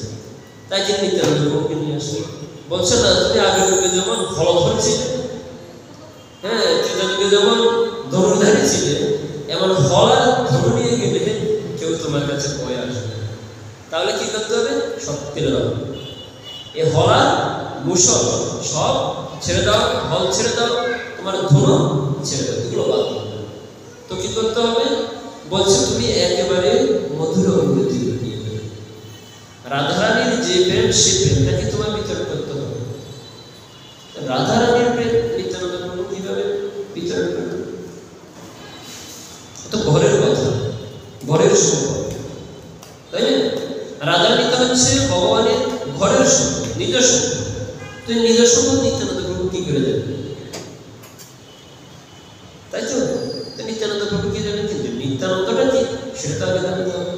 [SPEAKER 1] তাই যে নিত্যানন্দ প্রভুকে নিয়ে আসবে। বলছে না, তুমি আগের যুগে যেমন হলধর ছিলে, হ্যাঁ, ত্রেতা যুগে যেমন ধনুর্ধারী ছিলে, এমন হলার ধনু নিয়ে গেলে কেউ তোমার কাছে বয়ে আসবে। তাহলে কি করতে হবে? সব ফেলে দাও, এ হলা মুসল সব ছেড়ে দাও, হল ছেড়ে দাও, তোমার ধনু ছেড়ে দাও, এগুলো বাদ দাও। তো কি করতে হবে? বলছে তুমি একেবারে মধুর অনুভূতি নিয়ে নেবে। রাধারানীর যে প্রেম, সে প্রেমটাকে তোমার বিতরণ করতে হবে। রাধারানীর প্রেম নিত্যানন্দ প্রভু কিভাবে বিতরণ করবে? তো ঘরের কথা, ঘরের সম্পদ, তাই না? রাধারানীটা হচ্ছে ভগবানের ঘরের সম্পদ, নিজের সম্পদ। তো নিজের সম্পদ নিত্যানন্দ প্রভু কি করে দেবে? তাই তো নিত্যানন্দ প্রভু কি জানেন, কিন্তু নিত্যানন্দটা কি সেটা আগে জানতে হবে।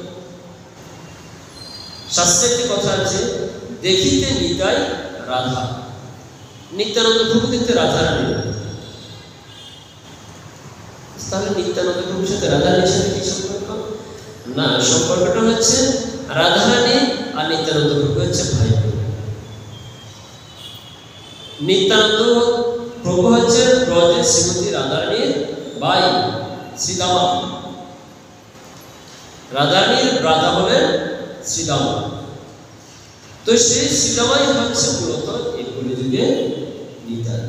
[SPEAKER 1] শাস্ত্রে একটি কথা আছে, দেখিতে নিতাই রাধা। নিত্যানন্দ প্রভু দেখতে রাধারানী। তাহলে নিত্যানন্দ প্রভুর সাথে রাধারানীর সাথে কি সম্পর্ক? না, সম্পর্কটা হচ্ছে রাধারানী আর নিত্যানন্দ প্রভু হচ্ছে ভাই বোন। নিত্যানন্দ প্রভু হচ্ছে ব্রজের শ্রীমতী রাধারানীর ভাই শ্রীদামা। রাধারানীর ভ্রাতা হলেন শ্রীদামা। তো সেই শ্রীদামাই হচ্ছে মূলত এই কলিযুগে নিতাই।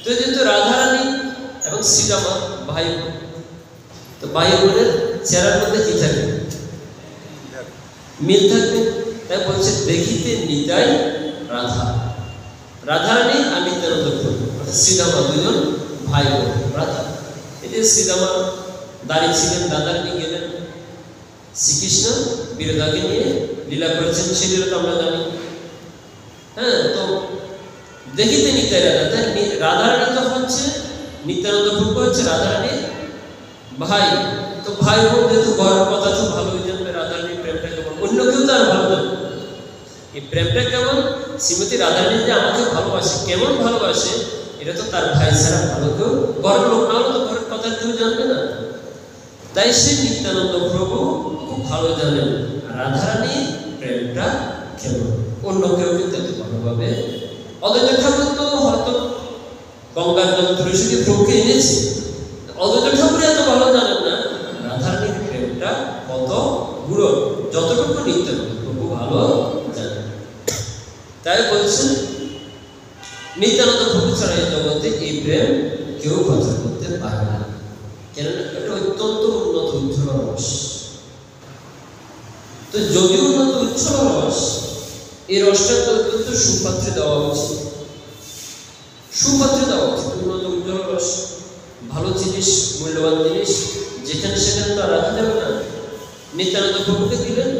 [SPEAKER 1] তো যেহেতু রাধারানী এবং শ্রীদামা ভাই বোন, তো ভাই বোনের চেহারার মধ্যে কি থাকবে? মিল থাকবে। তাই বলছে দেখিতে নিতাই রাধা। রাধারানী আর নিত্যানন্দ প্রভু শ্রীদামা দুজন ভাই বোন রাধা। এই যে শ্রীদামা দাঁড়িয়ে ছিলেন, রাধারানী গেলেন, শ্রীকৃষ্ণ বিরোধাকে নিয়ে লীলা করেছেন, সেই লীলা তো আমরা জানি। হ্যাঁ, তো দেখিতে নিতাই রাধা। রাধারানী তো হচ্ছে নিত্যানন্দ প্রভু হচ্ছে রাধারানীর ভাই। তো ভাই বোন যেহেতু ঘরের কথা তো ভালোই জানবে রাধারানীর প্রেমটা কেমন, অন্য কেউ তো আর ভালো জানবে এই প্রেমটা কেমন। শ্রীমতী রাধারানী যে আমাকে ভালোবাসে, কেমন ভালোবাসে, এটা তো তার ভাই ছাড়া ভালো কেউ, ঘরের লোক না হলে তো ঘরের কথা কেউ জানবে না। তাই সে নিত্যানন্দ প্রভু খুব ভালো জানেন রাধারানীর প্রেমটা কেমন, অন্য কেউ কিন্তু এত ভালোভাবে। অদ্বৈত ঠাকুর তো হয়তো গঙ্গার জল তুলসীকে প্রভুকে এনেছে, অদ্বৈত ঠাকুর এত ভালো জানেন না রাধারানীর প্রেমটা কত গুরু, যতটুকু নিত্যানন্দ প্রভু ভালো জানেন। তাই বলছেন নিত্যানন্দ প্রভু ছাড়া এই জগতে এই প্রেম কেউ কথা করতে পারে না, কেননা এটা অত্যন্ত উন্নত উজ্জ্বল রস। তো যদি উন্নত উজ্জ্বল রস, এই রসটা তো অত্যন্ত সুপাত্রে দেওয়া উচিত, সুপাত্রে দেওয়া উচিত। উন্নত উজ্জ্বল রস ভালো জিনিস, মূল্যবান জিনিস, যেখানে সেখানে তো রাখা যাবে না। নিত্যানন্দ প্রভুকে দিলেন,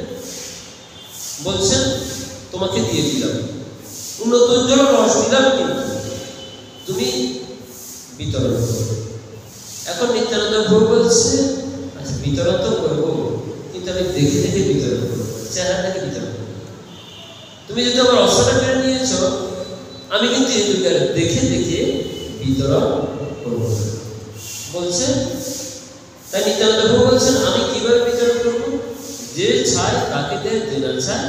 [SPEAKER 1] বলছেন তোমাকে দিয়ে দিলাম, উন্নত উজ্জ্বল রস দিলাম, কিন্তু তুমি বিতরণ করো। এখন নিত্যানন্দ প্রভু বলছে আচ্ছা বিতরণ তো করবো, কিন্তু আমি দেখে দেখে বিতরণ করবো, চেহারা দেখে বিতরণ করবো। তুমি যদি আমার অস্ত্রটা কেড়ে নিয়েছ, আমি কিন্তু এই দুর্গার দেখে দেখে বিতরণ করবো বলছে। তাই নিত্যানন্দ প্রভু বলছেন আমি কিভাবে বিতরণ করবো? যে ছায় তাকে দেয়, যে না ছায়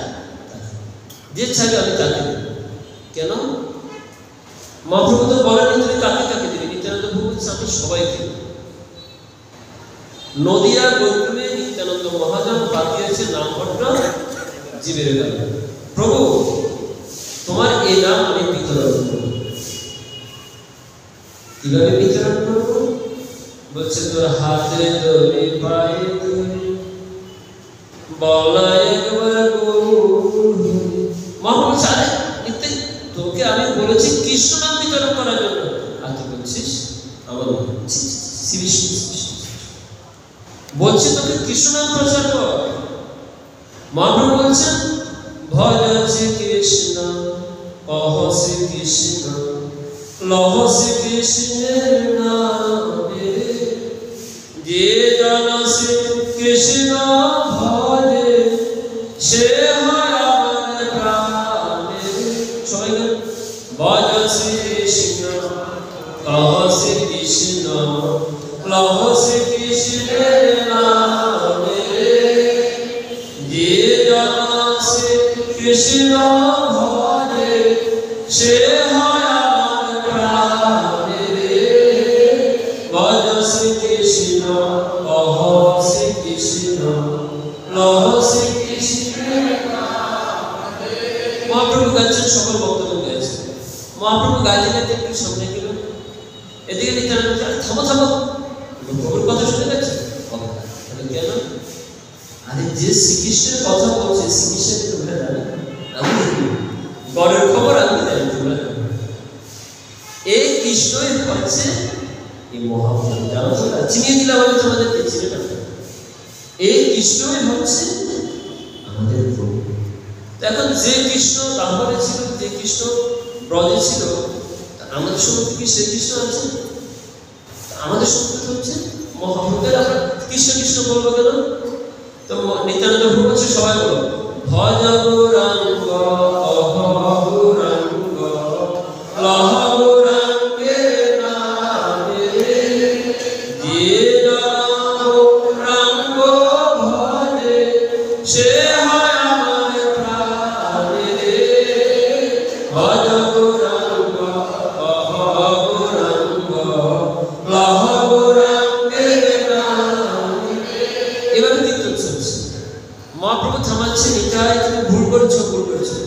[SPEAKER 1] যে ছাড়বে আমি তাকে দেব। কেন? মহাপ্রভু তো বলেনি তুমি কাকে কাকে দিবি। নিত্যানন্দ প্রভু বলছে আমি সবাইকে। নদিয়া গোকুলে নিত্যানন্দ মহাজন পাঠিয়েছে নামভট্ট জীবের গান। প্রভু তোমার এই নাম আমি বিতরণ করব। কিভাবে বিতরণ করব? বলছে তোর হাতে ধরে পায়ে ধরে বলা একবার মহাপ্রভু সারে নিতে তোকে আমি বলেছি কৃষ্ণ নাম বিতরণ করার জন্য, আর তুই বলছিস আমার বলছি তোকে কৃষ্ণ নাম প্রচার কর। মহাপ্রভু বলছেন ভজ শ্রী কৃষ্ণ কহ শ্রী কৃষ্ণ লহ শ্রী কৃষ্ণের নামে, যে জন শ্রী কৃষ্ণ ভজে সে হয় আমার প্রাণে। সবাই ভজ শ্রী কৃষ্ণ কহ শ্রী কৃষ্ণ লহ শ্রী কৃষ্ণের নামে, যে জন শ্রী কৃষ্ণ ভজে সে হয় আমার প্রাণে। ভজ শ্রী কৃষ্ণ কহ শ্রী কৃষ্ণ লহ শ্রী কৃষ্ণের নামে। মহাপ্রভু গাইছেন, সকল ভক্তগণ গাইছেন। মহাপ্রভু গাইতে গাইতে একটু সামনে গেল, এদিকে নিত্যানন্দ থামো থামো, প্রভুর কথা শুনে গেছে কেন? আরে যে শ্রীকৃষ্ণের কথা বলছে শ্রীকৃষ্ণের তোমরা জানো, আমি বরের খবর আমি জানি, তোমরা জানো। এই কৃষ্ণই হচ্ছে এই মহাপ্রভু, জানো তোমরা? চিনিয়ে দিলাম আমি তোমাদেরকে, চিনে না? এই কৃষ্ণই হচ্ছে আমাদের প্রভু। এখন যে কৃষ্ণ তাহলে ছিল, যে কৃষ্ণ ব্রজে ছিল, আমাদের সম্মুখে কি সেই কৃষ্ণ আছে? আমাদের সম্মুখে হচ্ছে মহাপ্রভুদের। আমরা কৃষ্ণ কৃষ্ণ বলবো কেন? তো নিত্যানন্দ প্রভু বলছে সবাই বলো ভজ গৌরাঙ্গ অহ গৌরাঙ্গ লহ গৌরাঙ্গের নামে যে গৌরাঙ্গ ভজে সে হয় আমার প্রাণে রে। ভজ গৌরাঙ্গ অহ গৌরাঙ্গ লহ গৌরাঙ্গের নামে। এবার কীর্তন চলছে, মহাপ্রভু থামাচ্ছে, নিতাই তুমি ভুল করছো, ভুল করছো।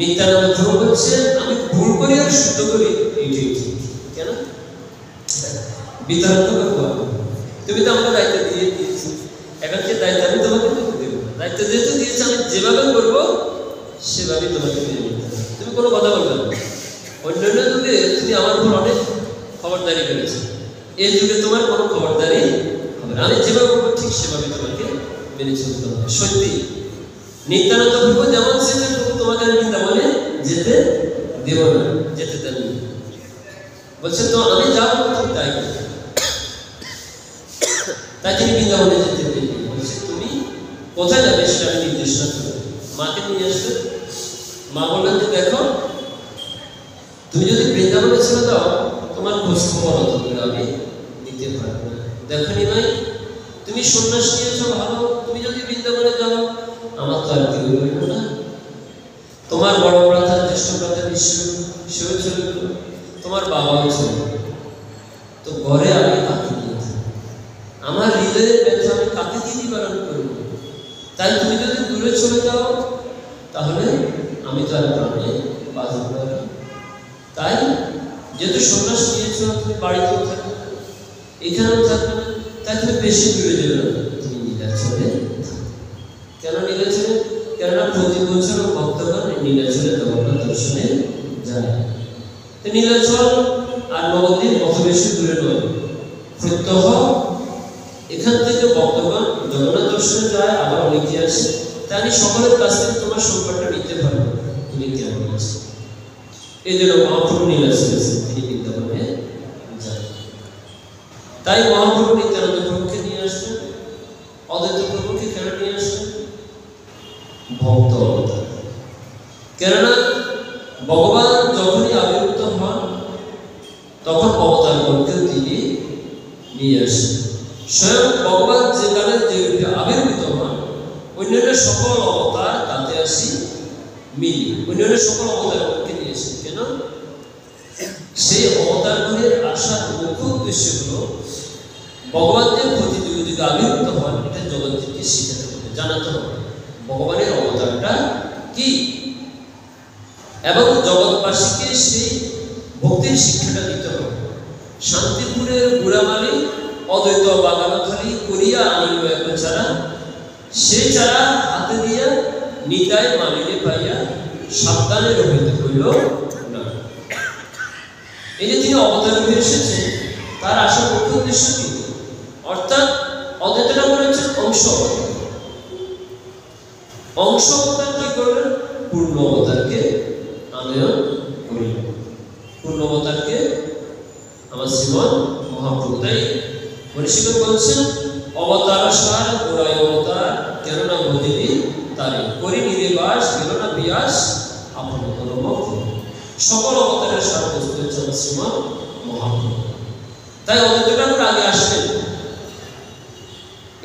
[SPEAKER 1] নিত্যানন্দ প্রভু বলছেন আমি ভুল করি আর শুদ্ধ করি এইটাই ঠিক। কেন বিতরণ করবো? তুমি তো আমাকে দায়িত্ব দিয়ে দিয়েছি, এখন যে দায়িত্ব আমি তোমাকে দেবো, দায়িত্ব যেহেতু দিয়েছি আমি যেভাবে করবো সেভাবেই তোমাকে মেনে নিতে হবে। তুমি কোনো কথা বলবে না। অন্যান্য যুগে তুমি আমার উপর অনেক খবরদারি করেছো, এই যুগে তোমার কোনো খবরদারি হবে না। আমি যেভাবে করবো ঠিক সেভাবে তোমাকে মেনে চলতে হবে। সত্যি নিত্যানন্দ প্রভু যেমন সেটা প্রভু তোমাকে আমি বৃন্দাবনে যেতে দেব না, যেতে দেন। বলছেন তো আমি যাবো ঠিক তাই, তাই তিনি বৃন্দাবনে যেতে দেন। বলছে তুমি কোথায় যাবে সেটা আমি নির্দেশ না করবো। মাকে নিয়ে আসবে, মা বললেন যে দেখো তুমি যদি বৃন্দাবনে ছেড়ে দাও তোমার খোঁজ খবর অত করে আমি নিতে পারবো না। দেখো নি ভাই তুমি সন্ন্যাস নিয়েছো ভালো, তুমি যদি বৃন্দাবনে যাও আমার তো আর কেউ রইল না। তোমার বড় ভ্রাতা জ্যেষ্ঠ ভ্রাতা বিশ্ব সেও চলে গেল, তোমার বাবাও চলে গেল, তো ঘরে আমি কাকে নিয়ে থাকবো? আমার হৃদয়ের ব্যথা আমি কাকে দিয়ে নিবারণ করবো? তাই তুমি যদি দূরে চলে যাও তাহলে আমি তো আর প্রাণে বাঁচব না। তাই যেহেতু সন্ন্যাস নিয়েছো তুমি বাড়িতেও থাকবে না, এখানেও থাকবে না, তাই তুমি বেশি দূরে যাবে না, তুমি নীলাচলে থাকবে। কেন নীলাচলে? কেননা প্রতি বছর ভক্তগণ নীলাচলে জগন্নাথ দর্শনে যায়। তো নীলাচল আর নবদ্বীপ অত বেশি দূরে নয়, প্রত্যহ এখান থেকে ভক্তগণ জগন্নাথ দর্শনে যায়, আবার অনেকে আসে। তাই আমি সকলের কাছ থেকে তোমার সংকটটা নিতে পারবো তুমি কেমন আছো। এই জন্য মহাপ্রভু নীলাচলে তিনি বৃন্দাবনে যান। তাই মহাপ্রভু নিত্যানন্দ প্রভুকে নিয়ে আসলেন, অদ্বৈত প্রভুকে কেন নিয়ে আসলেন? ভক্ত অবতার। কেননা ভগবান যখনই আবির্ভূত হন তখন অবতারগণকে তিনি নিয়ে আসেন। স্বয়ং ভগবান যেখানে যে আবির্ভূত হন অন্যান্য সকল অবতার তাতে আসি মিলি, অন্যান্য সকল অবতারগণকে নিয়ে আসেন। কেন? সেই অবতারগণের আসার মুখ্য উদ্দেশ্য হলো ভগবান যে প্রতি যুগে যুগে আবির্ভূত হন এটা জগৎকে শিখাতে হবে, জানাতে হবে ভগবানের অবতারটা কি, এবং জগৎবাসীকে সেই ভক্তির শিক্ষাটা দিতে হবে। শান্তিপুরের বুড়ামালি অদ্বৈত বাগানখালি করিয়া আনিল এক চারা, সেই চারা হাতে দিয়া নিতাই মালিনে পাইয়া সাবধানে রহিতে হইল না। এই যে তিনি অবতার হয়ে এসেছেন তার আসার মুখ্য উদ্দেশ্য কি? অর্থাৎ অদ্বৈত ঠাকুর হচ্ছেন অংশ অবতার। অংশ অবতার কি করলেন? পূর্ণ অবতারকে আনয়ন করিলেন। পূর্ণ অবতারকে আমার শ্রীমন মহাপ্রভু। তাই মনীষীগণ বলছেন অবতার সার গোড়ায় অবতার কেননা ভজিনি তারে করি নিরেবাস গেল না বিয়াস আপন কর্ম। সকল অবতারের সার বস্তু হচ্ছে আমার শ্রীমন মহাপ্রভু। তাই অদ্বৈত ঠাকুর আগে আসলেন,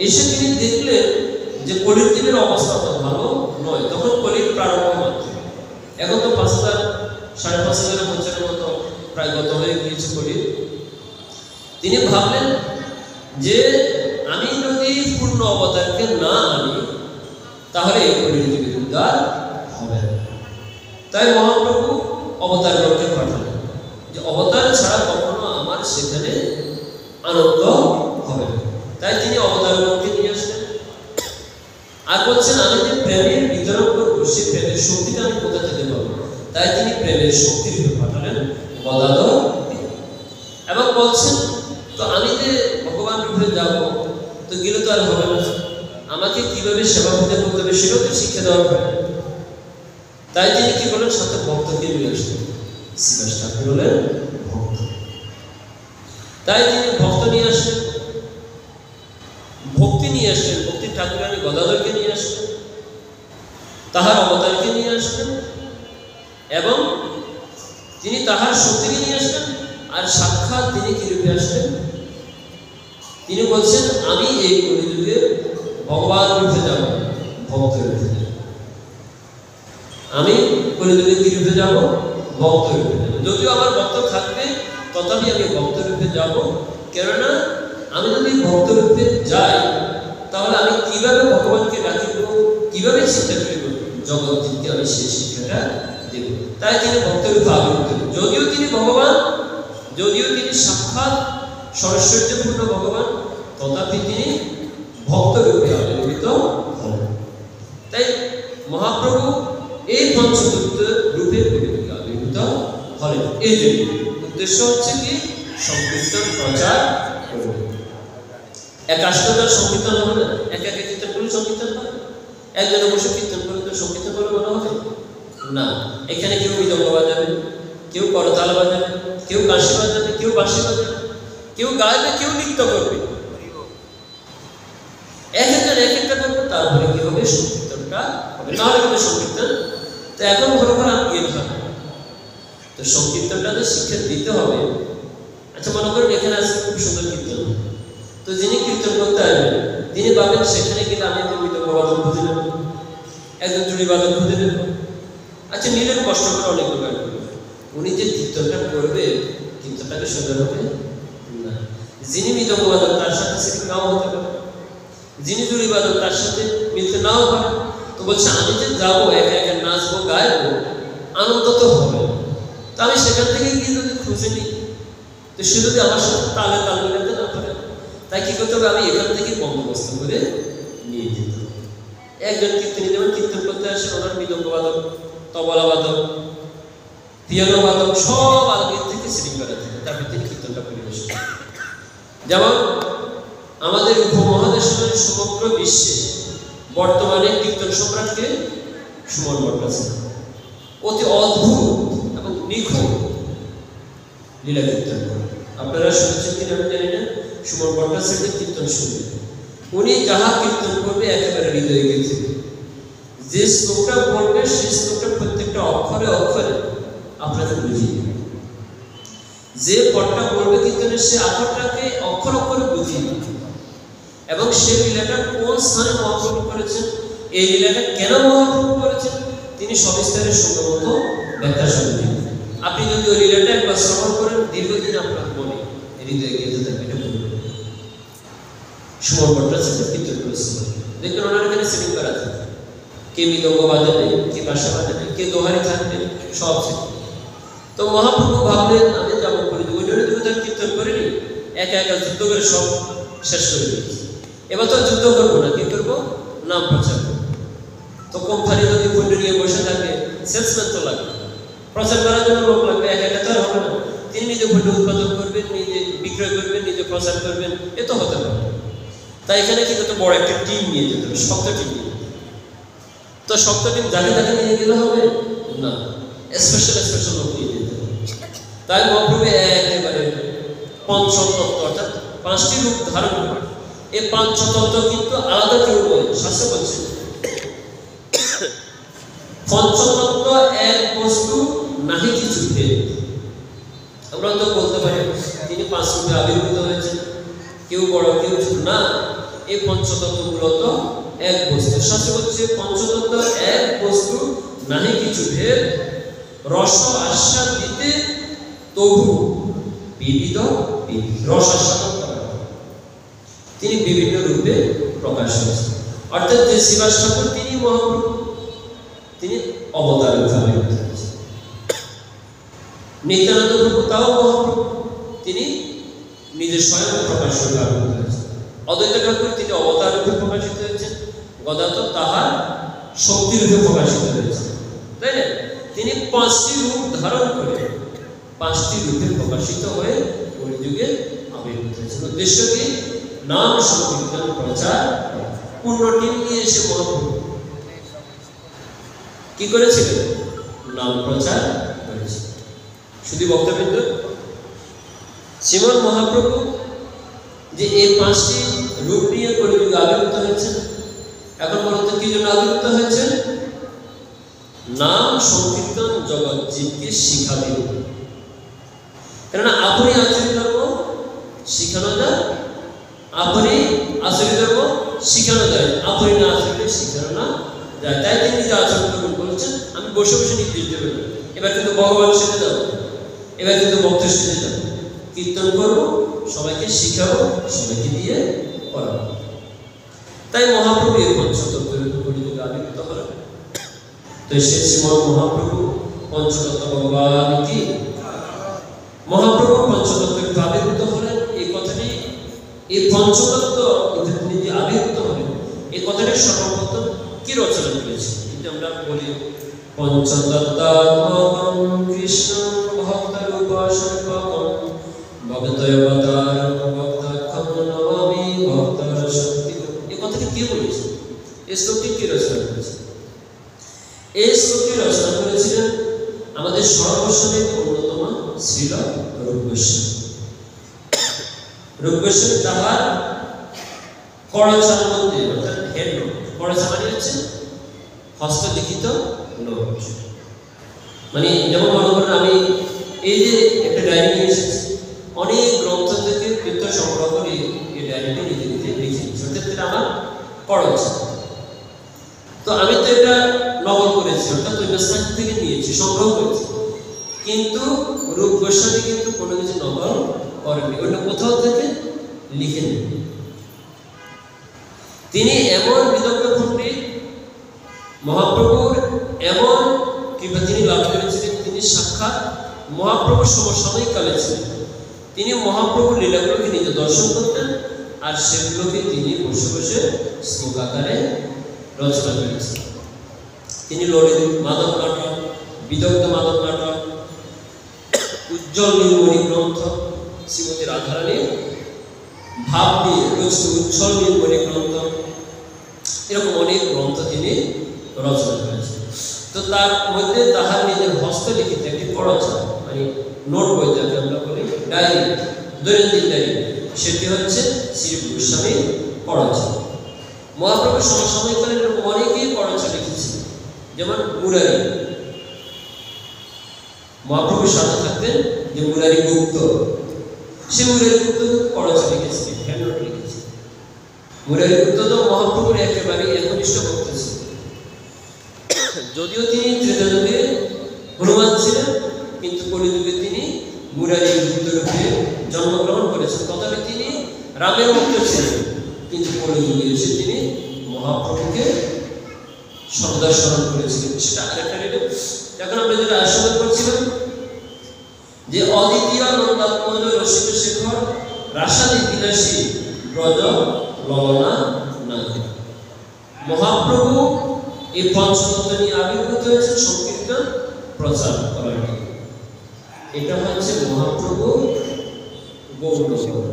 [SPEAKER 1] এসে তিনি দেখলেন যে কলির দিনের অবস্থা তো ভালো নয়। তখন কলির প্রারম্ভ মাত্র, এখন তো 5,000 5,500 বছরের মতো প্রায় গত হয়ে গিয়েছে কলির। তিনি ভাবলেন যে আমি যদি পূর্ণ অবতারকে না আনি তাহলে এই কলির যুগের উদ্ধার হবে না। তাই মহাপ্রভু অবতারগণকে পাঠালেন যে অবতার ছাড়া কখনো আমার সেখানে আনন্দ হবে না। তাই তিনি অবতারগণকে নিয়ে আসলেন। আর বলছেন আমি যে প্রেমের বিতরণ করবো সেই প্রেমের শক্তিটা আমি কোথা থেকে পাবো? তাই তিনি প্রেমের শক্তির রূপে পাঠালেন গদাধর। এবং বলছেন তো আমি যে ভগবান রূপে যাব তো গেলে তো আর হবে না, আমাকে কিভাবে সেবা পূজা করতে হবে সেটাও তো শিক্ষা দেওয়া হয়। তাই তিনি কি বলেন? সাথে ভক্তকে নিয়ে আসলেন। শ্রীবাস ঠাকুর হলেন ভক্ত। তাই তিনি ভক্ত নিয়ে আসলেন, ভক্তি নিয়ে আসলেন, ভক্তির ঠাকুরানী গদাধরকে নিয়ে আসলেন। তাহার অবতারকে নিয়ে আসবেন এবং তিনি তাহার শক্তিকে নিয়ে আসবেন। আর সাক্ষাৎ তিনি কি রূপে আসবেন? তিনি বলছেন আমি এই কলিযুগে ভগবান রূপে যাব, ভক্ত রূপে যাব। আমি কলিযুগে কি রূপে যাব? ভক্ত রূপে যাব। যদিও আমার ভক্ত থাকবে তথাপি আমি ভক্ত রূপে যাব। কেননা আমি যদি ভক্ত রূপে যাই তাহলে আমি কিভাবে ভগবানকে রাখিব, কিভাবে চিন্তা করিব, জগৎকে আমি সেই শিক্ষাটা দেব। তাই তিনি ভক্ত রূপে আবির্ভূত। যদিও তিনি ভগবান, যদিও তিনি সাক্ষাৎ সরস্বতীপূর্ণ ভগবান, তথাপি তিনি ভক্ত রূপে আবির্ভূত হন। তাই মহাপ্রভু এই পঞ্চতত্ত্ব রূপে কলিযুগে আবির্ভূত হলেন। এই জন্য উদ্দেশ্য হচ্ছে কি? সংকীর্তন প্রচার করবে। এক আষ্টতার সংকীর্তন হবে না, একা কীর্তন করে সংকীর্তন হবে? একজনে বসে কীর্তন করে তো সংকীর্তন করে মনে হবে না। এখানে কেউ মৃদঙ্গ বাজাবে, কেউ করতাল বাজাবে, কেউ কাশি বাজাবে, কেউ বাঁশি বাজাবে, কেউ গাইবে, কেউ নৃত্য করবে, এক একটা করবে। তারপরে কি হবে? সংকীর্তনটা হবে। তাহলে কিন্তু সংকীর্তন তো এখন ঘরে ঘরে আমি গিয়ে হবে। তো সংকীর্তনটা তো শিক্ষা দিতে হবে। আচ্ছা মনে করেন এখানে আজকে খুব সুন্দর কীর্তন, তো যিনি কীর্তন করতে আসবেন তিনি পাবেন সেখানে গেলে আমি একজন মৃদঙ্গ বাদক খুঁজে নেব, একজন চুড়ি বাদক খুঁজে নেব। আচ্ছা নিলেন, কষ্ট করে অনেক প্রকার করবে। উনি যে কীর্তনটা করবে কীর্তনটাকে সুন্দর হবে না। যিনি মৃদঙ্গ বাদক তার সাথে সেটি নাও হতে পারে, যিনি চুড়ি বাদক তার সাথে মিলতে নাও পারে। তো বলছে আমি যে যাবো, একা একা নাচবো, গাইবো, আনন্দ তো হবে। তো আমি সেখান থেকে গিয়ে যদি খুঁজে নিই তো সে যদি আমার সাথে তালে তাল মিলাতে না পারে, তাই কি করতে হবে? আমি এখান থেকে বন্দোবস্ত করে নিয়ে যেতে হবে। একজন কীর্তনী যেমন কীর্তন করতে আসে, ওনার মৃদঙ্গ বাদক, তবলা বাদক, পিয়ানো বাদক সব আগের থেকে সেটিং করা থাকে, তারপর তিনি কীর্তনটা পরিবেশন করেন। যেমন আমাদের উপমহাদেশের সমগ্র বিশ্বে বর্তমানে কীর্তন সম্রাটকে সুমন ভট্টাচার্য, অতি অদ্ভুত এবং নিখুঁত লীলা কীর্তন করেন। আপনারা শুনেছেন কিনা আমি জানি না, সুমন ভট্টাচার্যের কীর্তন শুনবেন, উনি যাহা কীর্তন করবে একেবারে হৃদয়ে গেছে। যে শ্লোকটা বলবে সেই শ্লোকটা প্রত্যেকটা অক্ষরে অক্ষরে আপনাদের বুঝিয়ে দেবে। যে পদটা বলবে কীর্তনের সে আক্ষরটাকে অক্ষর অক্ষরে বুঝিয়ে দেবে। এবং সেই লীলাটা কোন স্থানে মহাপ্রভু করেছেন, এই লীলাটা কেন মহাপ্রভু করেছেন, তিনি সবিস্তারে সুন্দর ব্যাখ্যা শুনবেন। আপনি যদি ওই লীলাটা একবার শ্রবণ করেন দীর্ঘদিন আপনার মনে হৃদয়ে গেঁথে থাকবে। এটা বলবেন সুমন ভট্টাচার্য কীর্তন করেছিল, দেখবেন ওনার এখানে সেটিং করা থাকে, কে মৃদঙ্গ বাজাবে, কে বাঁশি বাজাবে, কে দোহারি থাকবে, সব সেটিং। তো মহাপ্রভু ভাবলেন আমি যাবো করে ওই জন্য তার কীর্তন করিনি, একা একা যুদ্ধ করে সব শেষ করে দিয়েছি। এবার তো যুদ্ধ করবো না, কি করবো? নাম প্রচার করবো। তো কোম্পানি যদি পণ্য নিয়ে বসে থাকে, সেলসম্যান তো লাগবে, প্রচার করার জন্য লোক লাগবে, একা একা তো আর হবে না। তিনি নিজে পণ্য উৎপাদন করবেন, নিজে বিক্রয় করবেন, নিজে প্রচার করবেন, এ তো হতে পারে। তাই এখানে কি করতে? বড় একটা টিম নিয়ে যেতে হবে, শক্ত টিম নিয়ে। তো শক্ত টিম যাকে তাকে নিয়ে গেলে হবে না, স্পেশাল লোক নিয়ে যেতে হবে। তাই মহাপ্রভু একেবারে পঞ্চতত্ত্ব অর্থাৎ 5টি রূপ ধারণ করে। এই পঞ্চতত্ত্ব কিন্তু আলাদা কেউ নয়, শাস্ত্র বলছে পঞ্চতত্ত্ব এক বস্তু নাহি কিছু ভেদ। আমরা তো বলতে পারি তিনি 5 রূপে আবির্ভূত হয়েছেন, কেউ বড় কেউ ছোট না। এই পঞ্চতত্ত্ব মূলত এক বস্তু। শাস্ত্র বলছে পঞ্চতত্ত্ব এক বস্তু নাহি কিছু ভেদ, রস আস্বাদ দিতে তবু বিবিধ রস আস্বাদন করা। তিনি বিভিন্ন রূপে প্রকাশ হয়েছেন। অর্থাৎ যে শ্রীবাস ঠাকুর তিনি মহাপ্রভু, তিনি অবতার রূপে আবির্ভূত হয়েছেন। নিত্যানন্দ প্রভু তাও মহাপ্রভু, তিনি নিজের স্বয়ং প্রকাশ রূপে আবির্ভূত হয়েছেন। অদ্বৈত ঠাকুর তিনি অবতার রূপে প্রকাশিত হয়েছেন, গদাধর তাহার শক্তি রূপে প্রকাশিত হয়েছে, তাই না? তিনি 5টি রূপ ধারণ করে 5টি রূপে প্রকাশিত হয়ে কলিযুগে আবির্ভূত হয়েছেন। উদ্দেশ্য কি? নাম সংকীর্তন প্রচার। পূর্ণ টিম নিয়ে এসে মহাপ্রভু কি করেছিলেন? নাম প্রচার করেছেন। শুধু বক্তবৃন্দ, শ্রীমন মহাপ্রভু যে এই 5টি রূপ নিয়ে কলিযুগে আবির্ভূত হয়েছেন, এখন বলতে কি জন্য আবির্ভূত হয়েছেন? নাম সংকীর্তন জগৎ জীবকে শিখাবে। কেননা আপনি আচরিত ধর্ম শিখানো যায়, আপনি আচরিত ধর্ম শিখানো যায়, আপনি না আচরিত শিখানো না যায়। তাই তিনি নিজে আচরণ করবেন বলছেন, আমি বসে বসে নির্দেশ দেবেন, এবার কিন্তু ভগবান সেজে যাবো, এবার কিন্তু ভক্ত সেজে যাবো, কীর্তন করবো, সবাইকে শিখাবো, সবাইকে দিয়ে পড়াবো। তাই মহাপ্রভু এই পঞ্চতত্ত্বের কলিযুগে আবির্ভূত হলেন। তো সেই শ্রীমৎ মহাপ্রভু পঞ্চতত্ত্ব ভগবান কি, মহাপ্রভু পঞ্চতত্ত্বের আবির্ভূত হলেন। এই কথাটি, এই পঞ্চতত্ত্ব তিনি যে আবির্ভূত হলেন, এই কথাটি সর্বপ্রথম কি রচনা করেছে? কিন্তু আমরা বলি পঞ্চতত্ত্বাত্মকং কৃষ্ণ ভক্তরূপসর্বকং ভক্তয়বতারং ভক্তাখ্যং নমামি ভক্তরশক্তি। এই কথাটি কে বলেছে? এই শ্লোকটি কে রচনা করেছে? এই শ্লোকটি রচনা করেছিলেন আমাদের সর্বস্বদেব অন্যতম শ্রীল রূপ গোস্বামী। রূপ গোস্বামী তাহার করচার মধ্যে, অর্থাৎ হেড নোট, করচা মানে হচ্ছে হস্তলিখিত নোট। মানে যেমন মনে করেন আমি এই যে একটা ডায়েরি নিয়ে এসেছি, অনেক গ্রন্থ থেকে তথ্য সংগ্রহ করে এই ডায়েরিটি নিজে নিজে লিখে নিয়েছি, অর্থাৎ এটা আমার করচা। তো আমি তো এটা নকল করেছি, অর্থাৎ ওয়েবসাইট থেকে নিয়েছি, সংগ্রহ করেছি। কিন্তু রূপ গোস্বামী কিন্তু কোনো কিছু নকল করেননি, অন্য কোথাও থেকে লিখে নেন। তিনি এমন বিদগ্ধ পণ্ডিত, মহাপ্রভুর এমন কৃপা তিনি লাভ করেছিলেন, তিনি সাক্ষাৎ মহাপ্রভুর সমসাময়িক কালে ছিলেন। তিনি মহাপ্রভুর লীলাগুলোকে নিজে দর্শন করতেন, আর সেগুলোকে তিনি বসে বসে শ্লোক আকারে রচনা করেছেন। তিনি ললিত মাধব নাটক, বিদগ্ধ মাধব নাটক, উজ্জ্বল নীলমণি গ্রন্থ, শ্রীমতী রাধারানীর ভাব নিয়ে রচিত উজ্জ্বল নীলমণি গ্রন্থ, এরকম অনেক গ্রন্থ তিনি রচনা করেছেন। তো তার মধ্যে তাহার নিজের হস্তলিখিত একটি করচা, মানে নোট বই যাকে আমরা বলি, ডায়েরি, দৈনন্দিন ডায়েরি, সেটি হচ্ছে শ্রী গোস্বামীর করচা। মহাপ্রভুর সমসাময়িককালে এরকম অনেকেই করচা লিখেছেন, যেমন মুরারি। মহাপ্রভুর সাথে থাকতেন যে মুরারি গুপ্ত, সে মুরারি গুপ্ত করচা লিখেছিলেন, হ্যান্ড নোট লিখেছেন। মুরারি গুপ্ত তো মহাপ্রভুর একেবারে একনিষ্ঠ ভক্ত ছিলেন। যদিও তিনি ত্রেতাযুগে হনুমান ছিলেন, কিন্তু কলিযুগে তিনি মুরারি গুপ্ত রূপে জন্মগ্রহণ করেছেন। তথাপি তিনি রামের ভক্ত ছিলেন, কিন্তু কলিযুগে এসে তিনি মহাপ্রভুকে সর্বদা স্মরণ করেছিলেন। সেটা আরেকটা রেটে। এখন আমরা যেটা আশীর্বাদ করছিলাম যে অদ্বিতীয় নন্দাত্মজ রসিক শেখর রাসাদি বিলাসী ব্রজ ললনা নাহি। মহাপ্রভু এই পঞ্চতত্ত্ব নিয়ে আবির্ভূত হয়েছে সংকীর্তন প্রচার করার জন্য। এটা হচ্ছে মহাপ্রভু গৌর।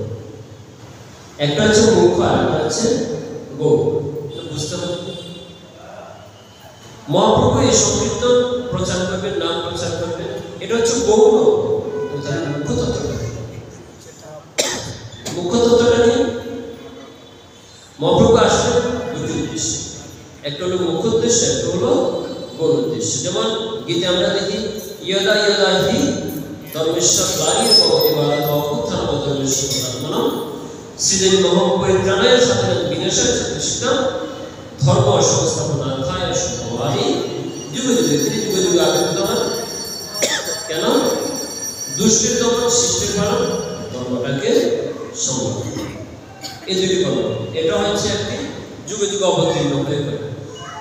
[SPEAKER 1] একটা হচ্ছে মুখ আর একটা হচ্ছে গৌর, বুঝতে হবে। মহাপ্রভু এই সংকীর্তন প্রচার করবেন, নাম প্রচার করবেন, এটা হচ্ছে গৌর। মুখ্য তত্ত্বটা, মুখ্য তত্ত্বটা নিয়ে মহাপ্রভু আসলে দুটি উদ্দেশ্য, একটা হলো মুখ্য উদ্দেশ্য, একটা হলো গৌর উদ্দেশ্য। যেমন গীতে আমরা দেখি ইয়দা ইয়দা হি ধর্মেশ্বর বাড়ির ভগবতী বালা অভ্যুত্থান ধর্মেশ্বর আত্মনম শ্রীদেবী মহাপরিত্রাণায় সাথে বিনাশায় চতুষ্কৃতম ধর্ম সংস্থাপনার্থায় শুভবাদী যুগে যুগে। তিনি যুগে যুগে আবির্ভূত হন কেন? দুষ্টের দমন, সৃষ্টির পালন, ধর্মটাকে সংরক্ষণ, এই দুটি কলম। এটা হচ্ছে একটি যুগে যুগে অবতীর্ণ হয়ে গেল।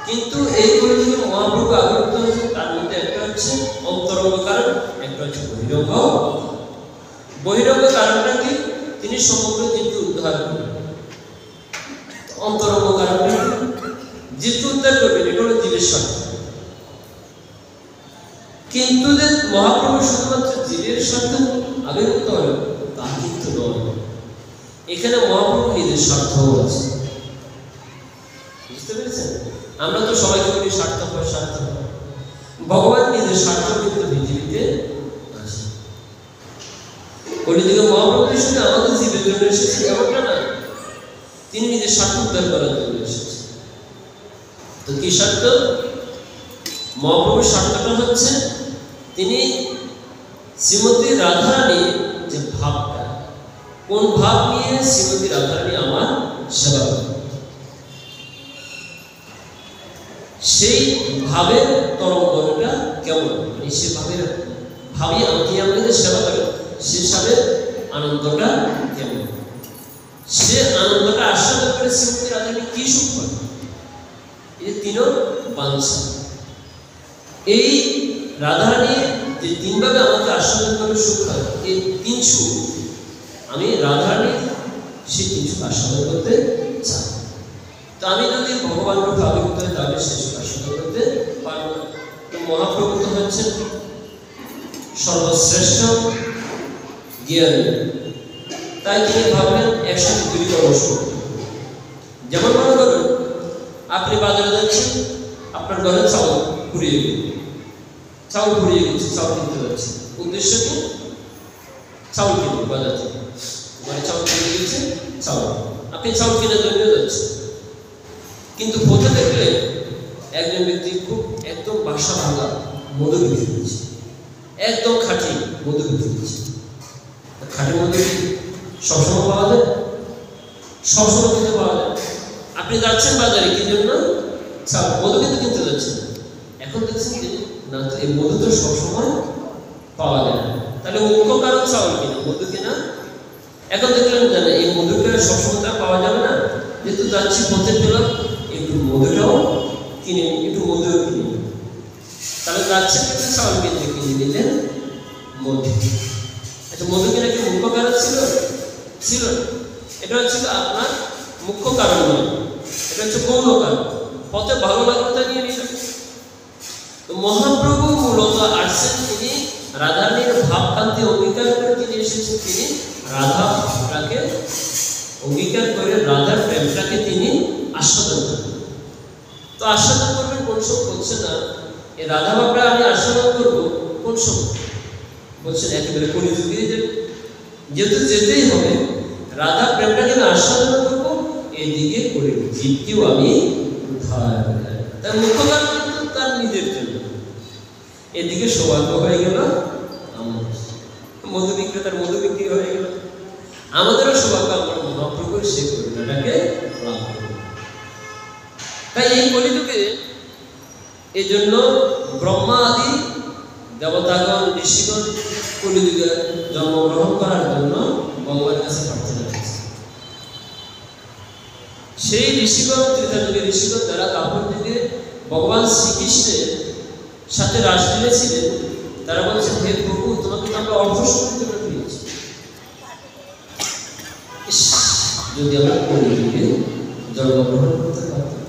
[SPEAKER 1] কিন্তু এই কলিযুগে মহাপ্রভু আবির্ভূত হয়েছে, তার মধ্যে একটা হচ্ছে অন্তরঙ্গ কারণ, একটা হচ্ছে বহিরঙ্গ। বহিরঙ্গ কারণটা কি? তিনি সমগ্র জীবকে উদ্ধার করবেন। অন্তরঙ্গ কারণটা জীবকে উদ্ধার করবেন, এটা হলো জীবের স্বার্থ। কিন্তু যে মহাপ্রভু শুধুমাত্র জীবের স্বার্থে আবির্ভূত হলেন তা কিন্তু নয়, এখানে মহাপ্রভু নিজের স্বার্থও আছে। বুঝতে পেরেছেন? আমরা তো সবাইকে বলি স্বার্থপর স্বার্থপর, ভগবান নিজের স্বার্থ কিন্তু পৃথিবীতে আছে। কলিযুগে মহাপ্রভু শুধু আমাদের জীবের জন্য এসেছে এমনটা নয়, তিনি নিজের স্বার্থ উদ্ধার করার জন্য এসেছেন। তো কি স্বার্থ? মহাপ্রভুর স্বার্থটা হচ্ছে তিনি শ্রীমতী রাধারানীর যে ভাবটা, কোন ভাব নিয়ে শ্রীমতী রাধারানী আমার সেবা করে, সেই ভাবের তরঙ্গটা কেমন, মানে সে ভাবের ভাবি আমাকে সেবা করে সে ভাবের আনন্দটা কেমন, সে আনন্দটা আস্বাদন করে শ্রীমতী রাধারানী কি সুখ পায়। এই তিনও বাঞ্ছা, এই রাধারানী যে তিনভাবে আমাকে আস্বাদন করে সুখ হয়, এই তিন সুখ আমি রাধারানী সেই তিন সুখ আস্বাদন করতে চাই। তো আমি যদি ভগবান রূপে আবির্ভূত হয় তাহলে সেই সুখ আস্বাদন করতে পারবো না। তো মহাপ্রভু তো হচ্ছেন সর্বশ্রেষ্ঠ জ্ঞানী, তাই তিনি ভাবলেন একসাথে দুই কর্ম। যেমন মনে করুন আপনি বাজারে যাচ্ছেন, আপনার ঘরে চাউল ফুরিয়ে গেছে, চাউল কিনতে যাচ্ছে, উদ্দেশ্য কি? চাউল কিনবো বাজার থেকে, মানে চাউল কিনে গেছে, আপনি চাউল কেনার জন্য যাচ্ছেন, কিন্তু পথে দেখলে একজন ব্যক্তি খুব একদম বাসা ভাঙা মধু বিক্রি করছে, একদম খাঁটি মধু বিক্রি করছে। খাঁটি মধু সবসময় পাওয়া যায়? সবসময় কিন্তু পাওয়া যায়। আপনি যাচ্ছেন বাজারে কি জন্য? চাউল, মধু কিন্তু কিনতে যাচ্ছেন। এখন দেখছেন কি না, এই মধু তো সবসময় পাওয়া যায় না, তাহলে মুখ্য কারণ চাউল কিনা, মধু কিনা। এখন দেখলেন জানে এই মধুটা সবসময় তো পাওয়া যাবে না, যেহেতু যাচ্ছি পথে পেলাম একটু মধুটাও কিনে, একটু মধুও কিনে, তাহলে যাচ্ছে কিন্তু চাউল কিনতে কিনে নিলেন মধু। আচ্ছা, মধু কিনা কি মুখ্য কারণ ছিল? এটা হচ্ছিল আপনার মুখ্য কারণ নয়, এটা হচ্ছে গৌণ কারণ। পথে ভালো লাগলো তাই নিয়ে নিলেন। তো মহাপ্রভু মূলত আসছেন, তিনি রাধারানীর ভাবকান্তি অঙ্গীকার করে তিনি এসেছেন, তিনি রাধা ভাবটাকে অঙ্গীকার করে রাধার প্রেমটাকে তিনি আস্বাদন করবেন। তো আস্বাদন করবেন কোন সময়? বলছে না এই রাধা ভাবটা আমি আস্বাদন করবো কোন সময়? বলছেন একেবারে কলিযুগে যেহেতু যেতেই হবে, রাধা প্রেমটাকে আমি আস্বাদন করবো, এদিকে কলিযুগকেও আমি উদ্ধার করে। তার মুখ্য কারণ কিন্তু তার নিজের জন্য, এদিকে সৌভাগ্য হয়ে গেল আমার, মধু বিক্রেতার মধু বিক্রি হয়ে গেল, আমাদেরও সৌভাগ্য আমরা মহাপ্রভুর সেই করুণাটাকে লাভ করব। তাই এই কলিযুগে এই জন্য ব্রহ্মা আদি দেবতাগণ ঋষিগণ কলিযুগে জন্মগ্রহণ করার জন্য ভগবানের কাছে প্রার্থনা করেছে। সেই ঋষিগণ, ত্রেতাযুগের ঋষিগণ যারা তারপর যুগে ভগবান শ্রীকৃষ্ণের সাথে রাসলীলা ছিলেন, তারা বলছেন হে প্রভু, তোমাকে তো আমরা অল্প সময়ের জন্য পেয়েছি, যদি আমরা কলিযুগে জন্মগ্রহণ করতে পারতাম,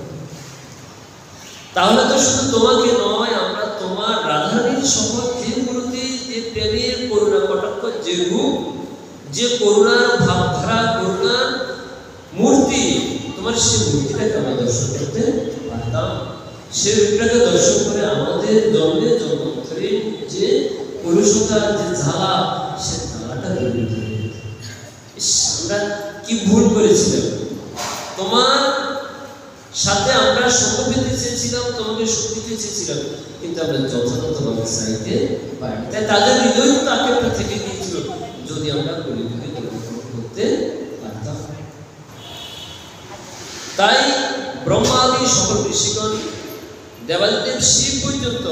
[SPEAKER 1] তাহলে তো শুধু তোমাকে নয়, আমরা তোমার রাধারানীর সম্পর্কে প্রতি যে প্রেমের করুণা কটাক্ষ, যে রূপ, যে করুণার ভাবধারা, করুণার মূর্তি, তোমার সেই মূর্তিটাকে আমরা দর্শন করতে পারতাম। সেই রূপটাকে দর্শন করে আমাদের জন্মে জন্মান্তরে যে কলুষতা, যে জ্বালা, সে জ্বালাটা দূরীভূত হয়ে যেত। আমরা কি ভুল করেছিলাম? তোমার সাথে আমরা সঙ্গ পেতে চেয়েছিলাম, তোমাকে সুখ দিতে চেয়েছিলাম, কিন্তু আমরা যথাযথভাবে চাইতে পারি। তাই তাদের হৃদয় তো আক্ষেপটা থেকে গিয়েছিল, যদি আমরা কলিযুগে জন্মগ্রহণ করতে পারতাম। তাই ব্রহ্মা আদি সকল ঋষিগণ, দেবাদিদেব শিব পর্যন্ত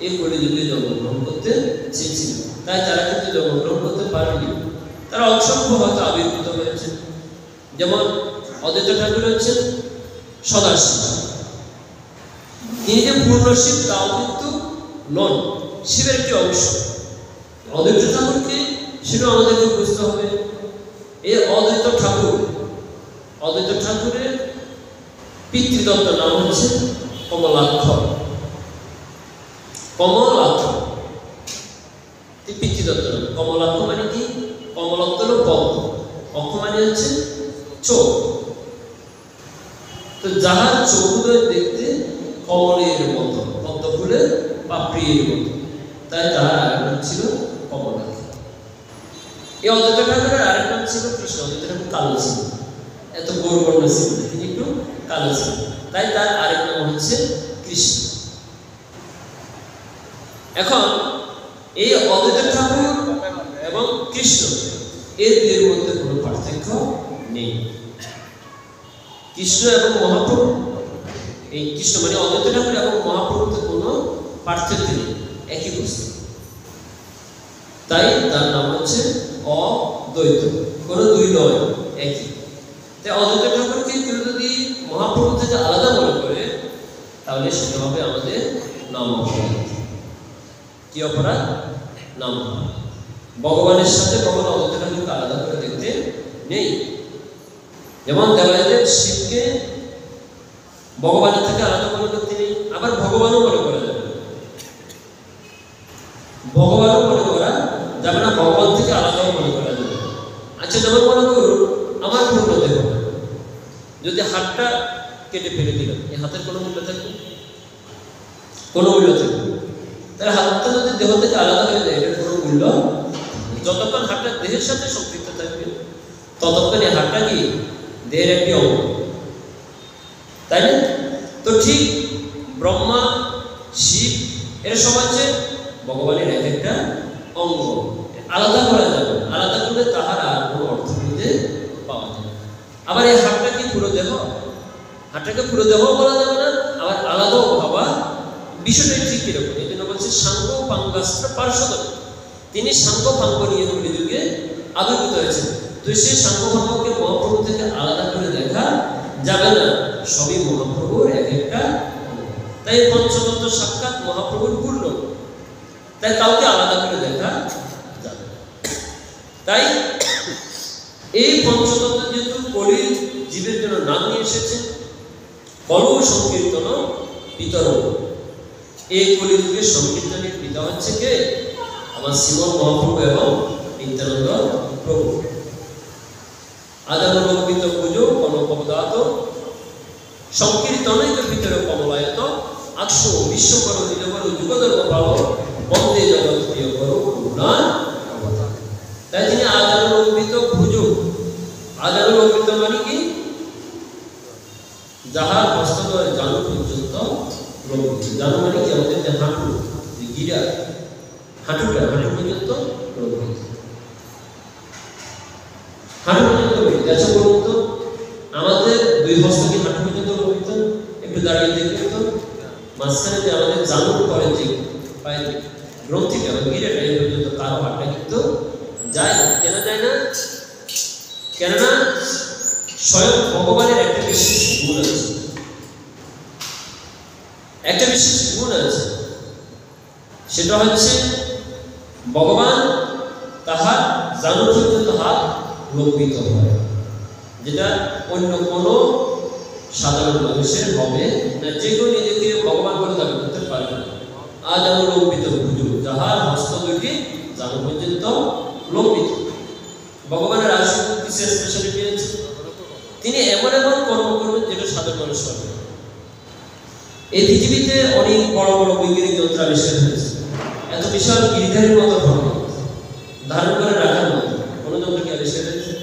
[SPEAKER 1] এই কলিযুগে জন্মগ্রহণ করতে চেয়েছিল, তাই তারা কিন্তু জন্মগ্রহণ করতে পারেনি। তারা অসংখ্য হয়তো আবির্ভূত হয়েছে। যেমন অদ্বৈত ঠাকুর হচ্ছেন সদাশিব, তিনি যে পূর্ণ শিব তাও কিন্তু নন, শিবের একটি অংশ। অদ্বৈত ঠাকুরকে সেটা আমাদেরকে বুঝতে হবে। এই অদ্বৈত ঠাকুরের পিতৃদত্ত নাম হচ্ছে কমলাক্ষ। পিতৃদত্ত নাম কমলাক্ষ মানে কি? কমলত্ব হলো পদ্ম, অক্ষ মানে হচ্ছে চোখ। তো যাহার চোখগুলো দেখতে কমলের মতো, পদ্ম ফুলের পাপড়ির মতো, তাই তার আরেক নাম ছিল কমলাক্ষ। এই অদ্বৈত ঠাকুরের আরেক নাম ছিল কৃষ্ণ। অদ্বৈত ঠাকুর কালো ছিল, এত গৌরবর্ণ ছিল, তিনি একটু কালো ছিল, তাই তার আরেক নাম হচ্ছে কৃষ্ণ। এখন এই অদ্বৈত ঠাকুর এবং কৃষ্ণ এর দুয়ের মধ্যে কোনো পার্থক্য নেই। কৃষ্ণ এবং মহাপ্রভু, এই কৃষ্ণ মানে অদ্বৈত ঠাকুর এবং মহাপ্রভুতে কোনো পার্থক্য নেই, একই বস্তু। তাই তার নাম হচ্ছে অদ্বৈত, কোনো দুই নয়, একই। তাই অদ্বৈত ঠাকুরকে কেউ যদি মহাপ্রভু থেকে আলাদা মনে করে তাহলে সেটা হবে আমাদের নাম অপরাধ। কি অপরাধ? নাম অপরাধ। ভগবানের সাথে কখনো অদ্বৈত ঠাকুরকে আলাদা করে দেখতে নেই। যেমন দেবাদেব শিবকে ভগবানের থেকে আলাদা মনে করতে নেই, আবার ভগবানও মনে করা যাবে না। ভগবানও মনে করা যাবে না, ভগবান থেকে আলাদাও মনে করা যাবে না। আচ্ছা, যেমন মনে করুন আমার পূর্ণ দেহ, যদি হাতটা কেটে ফেলে দিলাম, এই হাতের কোনো মূল্য থাকবে? কোনো মূল্য থাকবে। তাহলে হাতটা যদি দেহ থেকে আলাদা হয়ে যায় এটার কোনো মূল্য, যতক্ষণ হাতটা দেহের সাথে সম্পৃক্ত থাকবে ততক্ষণ এই হাতটা কি দেহের একটি অঙ্গ, তাই না? তো ঠিক ব্রহ্মা, শিব এর সব হচ্ছে ভগবানের এক একটা অঙ্গ, আলাদা করা যাবে। আলাদা করলে তাহার আর কোনো অর্থ খুঁজে পাওয়া যাবে। আবার এই হাতটা কি পুরো দেহ? হাতটাকে পুরো দেহ বলা যাবে না, আবার আলাদাও ভাবা বিষয়টাই ঠিক এরকম। এই জন্য বলছে সাঙ্গ পাঙ্গাস্ত্র পার্শ্বদ, তিনি সাঙ্গ পাঙ্গ নিয়ে কলিযুগে আবির্ভূত হয়েছেন। তো সেই সাঙ্গ পাঙ্গকে মহাপ্রভু থেকে আলাদা করে দেখা যাবে না, সবই মহাপ্রভুর এক একটা। তাই পঞ্চতত্ত্ব সাক্ষাৎ মহাপ্রভুর পূর্ণ, তাই কাউকে আলাদা করে দেখা যাবে। তাই এই পঞ্চতত্ত্ব যেহেতু কলির জীবের জন্য নাম নিয়ে এসেছে, কল সংকীর্তন বিতরণ, এই কলিযুগের সংকীর্তনের পিতা হচ্ছে কে? আমার শ্রীমন মহাপ্রভু এবং নিত্যানন্দ প্রভু। আদানুরোপিত পুজো কনকবদাত সংকীর্তনের ভিতরে কমলায়ত আকশো বিশ্বকর নিজকর যুগধর্ম পালো বন্দে জগৎ প্রিয় করো করুণা অবতার। তাই তিনি আদানুরোপিত পুজো, আদানুরোপিত মানে কি? যাহার হস্তদ্বয় জানু পর্যন্ত প্রভৃত। জানু মানে কি? আমাদের যে হাঁটু, যে গিরা, হাঁটুটা হাঁটু পর্যন্ত প্রভৃত, হাঁটু পর্যন্ত প্রভৃত। আচ্ছা বলুন তো, আমাদের দুই হস্ত কি হাঁটু পর্যন্ত প্রভৃত? একটু দাঁড়িয়ে দেখবেন তো, মাঝখানে যে আমাদের জানুর পরে যে পায়ের গ্রন্থিটা বা গিরাটা এই পর্যন্ত কারো হাঁটটা কিন্তু যায় না। কেন যায় না? কেননা স্বয়ং ভগবানের একটা বিশেষ গুণ আছে, একটা বিশেষ গুণ আছে, সেটা হচ্ছে ভগবান তাহার জানু পর্যন্ত হাত লম্বিত হয়, যেটা অন্য কোনো সাধারণ মানুষের হবে না। যে কেউ নিজেকে ভগবান বলে দাবি করতে পারবে না। আজ আমি লম্বিত বুঝু, যাহার হস্ত দুটি জানু পর্যন্ত লম্বিত। ভগবানের আসল কিছু স্পেশালিটি আছে, তিনি এমন এমন কর্ম করবেন যেটা সাধারণ মানুষ করবে। এই পৃথিবীতে অনেক বড় বড় বৈজ্ঞানিক যন্ত্র আবিষ্কার হয়েছে, এত বিশাল গিরিধারীর মতো ধর্ম ধারণ করে রাখার মতো কোনো যন্ত্র কি আবিষ্কার হয়েছে?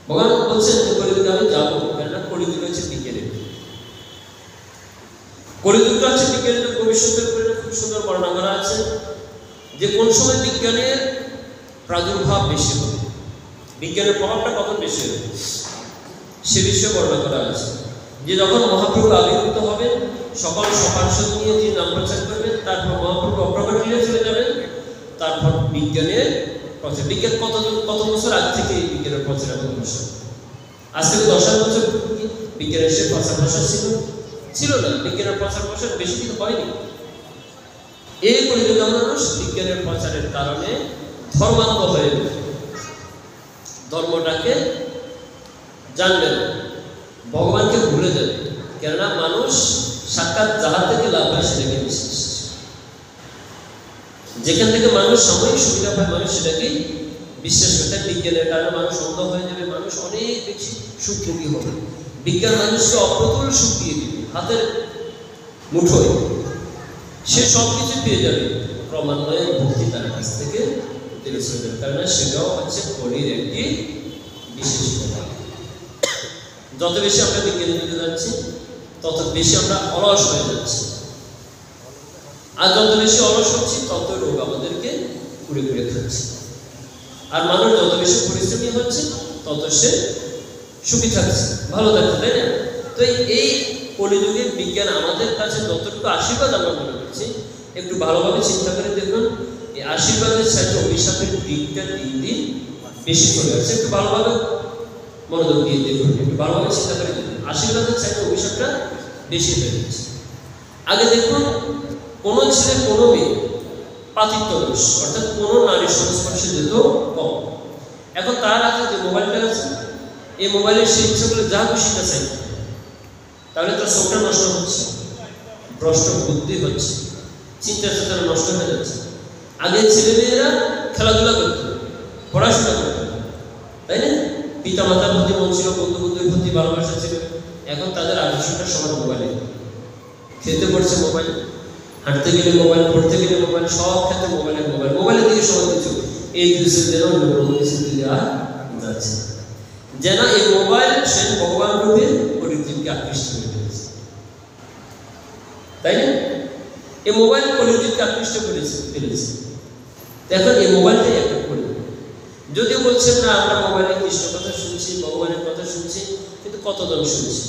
[SPEAKER 1] ভগবান বলছেন যে কলিযুগে আমি যাবো, কেননা কলিযুগ হচ্ছে বিজ্ঞানের, কলিযুগটা হচ্ছে বিজ্ঞানের ভবিষ্যতের উপরে খুব সুন্দর বর্ণনা করা আছে যে কোন সময় বিজ্ঞানের প্রাদুর্ভাব বেশি হবে, বিজ্ঞানের প্রভাবটা কখন বেশি হবে সে বিষয়ে বর্ণনা করা আছে। যে যখন মহাপ্রভু আবির্ভূত হবেন, সকল সপার্ষদ নিয়ে তিনি নাম প্রচার করবেন, তারপর মহাপ্রভু অপ্রকট হয়ে চলে যাবেন, তারপর বিজ্ঞানের প্রচার। বিজ্ঞান কত বছর আগে থেকে বিজ্ঞানের প্রচার এবং প্রসার? আজ থেকে 10,000 বছর বিজ্ঞানের সে প্রচার প্রসার ছিল না। বিজ্ঞানের প্রচার প্রসার বেশি দিন হয়নি। এই কলিযুগে মানুষ বিজ্ঞানের প্রচারের কারণে ধর্মান্ধ হয়ে গেল, ধর্মটাকে জানবে না, ভগবানকে ভুলে যাবে। কেননা মানুষ সাক্ষাৎ যাহার থেকে লাভ হয় সেটাকে বিশ্বাস, যেখান থেকে মানুষ সাময়িক সুবিধা পায় মানুষ সেটাকেই বিশ্বাস করে। তাই বিজ্ঞানের কারণে মানুষ অন্ধ হয়ে যাবে, মানুষ অনেক বেশি সুখী হবে। বিজ্ঞান মানুষকে অপ্রতুল সুখ দিয়ে দিবে, হাতের মুঠোয় সে সব কিছু পেয়ে যাবে, ক্রমান্বয়ে ভক্তি তার কাছ থেকে তিরস্কৃত হবে। কারণ সেটাও হচ্ছে কলির একটি বিশেষ কথা। যত বেশি আমরা বিজ্ঞানের দিকে যাচ্ছি তত বেশি আমরা অলস হয়ে যাচ্ছি। আর যত বেশি অলস হচ্ছি তত রোগ আমাদেরকে কুড়ে কুড়ে খাচ্ছে। আর মানুষ যত বেশি পরিশ্রমী হচ্ছে তত সে সুখী থাকছে, ভালো থাকছে, তাই না? তো এই কলিযুগের বিজ্ঞান আমাদের কাছে যতটুকু আশীর্বাদ আমরা মনে করছি, একটু ভালোভাবে চিন্তা করে দেখুন এই আশীর্বাদের সাথে অভিশাপের দিকটা দিন দিন বেশি চলে আসছে। একটু ভালোভাবে মনোযোগ দিয়ে দেখুন, একটু ভালোভাবে চিন্তা করে দেখুন, আশীর্বাদের সাথে অভিশাপটা বেশি হয়ে যাচ্ছে। আগে দেখুন, কোনো ছেলে কোনো মেয়ে পাতিত্ব দোষ, অর্থাৎ কোনো নারীর সংস্পর্শে যেত কম। এখন তার হাতে যে মোবাইলটা আছে, এই মোবাইলের সে ইচ্ছা করলে যা খুশি তা চাই, তাহলে তার চোখটা নষ্ট হচ্ছে, ভ্রষ্ট বুদ্ধি হচ্ছে, চিন্তা চেতনা নষ্ট হয়ে যাচ্ছে। আগে ছেলেমেয়েরা খেলাধুলা করত, পড়াশোনা করত, তাই না? পিতা মাতার প্রতি মন ছিল, বন্ধু বন্ধুর প্রতি ভালোবাসা ছিল। এখন তাদের আকর্ষণটা সবার মোবাইলে, খেতে পড়ছে মোবাইল, হাঁটতে গেলে মোবাইল, পড়তে গেলে মোবাইল, সব ক্ষেত্রে মোবাইলে মোবাইল, মোবাইলের দিকে সবাই কিছু এই দুই যেন অন্য কোনো কিছু দেওয়া যাচ্ছে, যেন এই মোবাইল সে ভগবান রূপে কলিযুগকে আকৃষ্ট করে ফেলেছে, তাই না? এই মোবাইল কলিযুগকে আকৃষ্ট করেছে ফেলেছে। এখন এই মোবাইলটাই একটা কলি। যদিও বলছেন না আমরা মোবাইলে কৃষ্ণ কথা শুনছি, ভগবানের কথা শুনছি, কিন্তু কতজন শুনছি,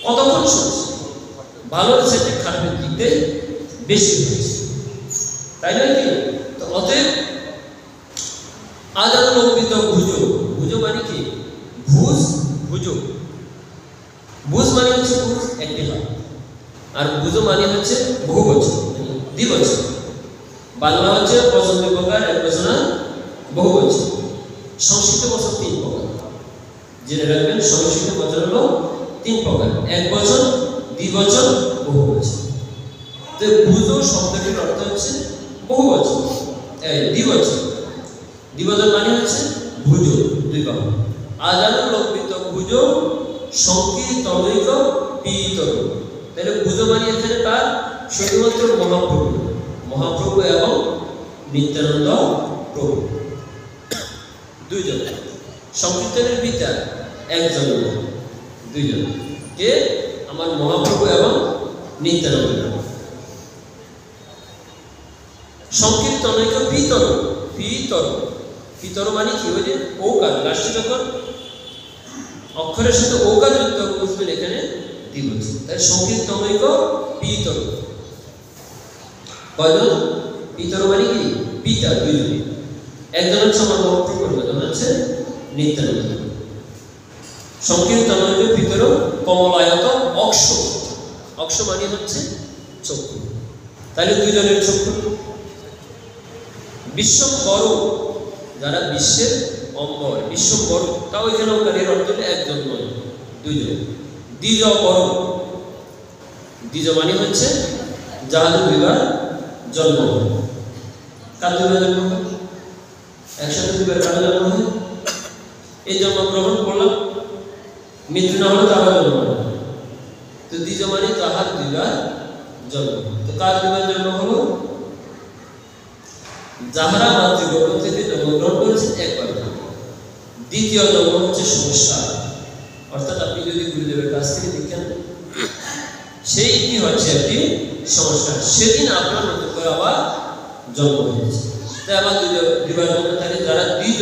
[SPEAKER 1] কতক্ষণ শুনছি? ভালোর সাথে খারাপের দিকটাই বেশি হয়েছে, তাই নয় কি? তো অতএব আজানুলম্বিত ভুজো, ভুজো মানে কি? ভুজ, ভুজো, ভুজ মানে হচ্ছে ভুজ একটি হাত, আর ভুজো মানে হচ্ছে বহু বচন, দ্বিবচন। বাংলা হচ্ছে বচন দুই প্রকার, এক বচন বহু বচন। সংস্কৃত বচন তিন প্রকার, জেনে রাখবেন। সংস্কৃত বচন হলো তিন প্রকার, এক বচন, দ্বিবচন, বহু বচন। তো ভুজো শব্দটির অর্থ হচ্ছে বহু বচন, দ্বিবচন। দ্বিবচন মানে হচ্ছে ভুজো, দুই বাহু। আজানুলম্বিত ভুজো সংকীর্তনৈক পীতর। তাহলে ভুজো মানে এখানে তার শুধুমাত্র মহাপ্রভু, মহাপ্রভু এবং নিত্যানন্দ প্রভু দুইজন। সংকীর্তনের পিতা একজন, দুইজন, কে? আমার মহাপ্রভু এবং নিত্যানন্দ। সংকীর্তনৈক পীতর, পীতর, পীতর মানে কি? ওই যে ওকার, লাস্টে যখন অক্ষরের সাথে ওকার যুক্ত বুঝবেন এখানে দ্বিবচন। তাই সংকীর্তনৈক পীতর। কয়জন? পীতর মানে কি? পিতা, দুইজন। একজন হচ্ছে আমার মহাপ্রভু, একজন হচ্ছে নিত্যানন্দ। সংকীর্তনৈক পীতর কমলায়ত অক্ষ, অক্ষ মানে হচ্ছে চক্ষু, তাহলে দুইজনের চক্ষু। বিশ্বম্বর, যারা বিশ্বের অম্বর, বিশ্বম্বর, তাও এখানে এর অর্থ একজন নয়, দুইজন। দ্বিজবর, দ্বিজ মানে হচ্ছে যাহাদের দুইবার জন্ম হয়। কার দুইবার জন্ম হয়? একসাথে দুইবার কারো জন্ম হয়? এই জন্মগ্রহণ করলাম, মৃত্যু না হলে তাহার জন্ম হয়। তো দ্বিজ মানে তাহার দুইবার জন্ম। তো কার দুইবার জন্ম হলো? যাহারা মাতৃগর্ভ থেকে জন্মগ্রহণ করেছেন একবার। দ্বিতীয় জন্ম হচ্ছে সংস্কার, অর্থাৎ আপনি যদি গুরুদেবের কাছ থেকে দীক্ষা নেন, সেই কি হচ্ছে একটি সংস্কার, সেদিন আপনার নতুন করে আবার জন্ম হয়েছে। তাই আমার দুইবার জন্ম থাকে। যারা দ্বিজ,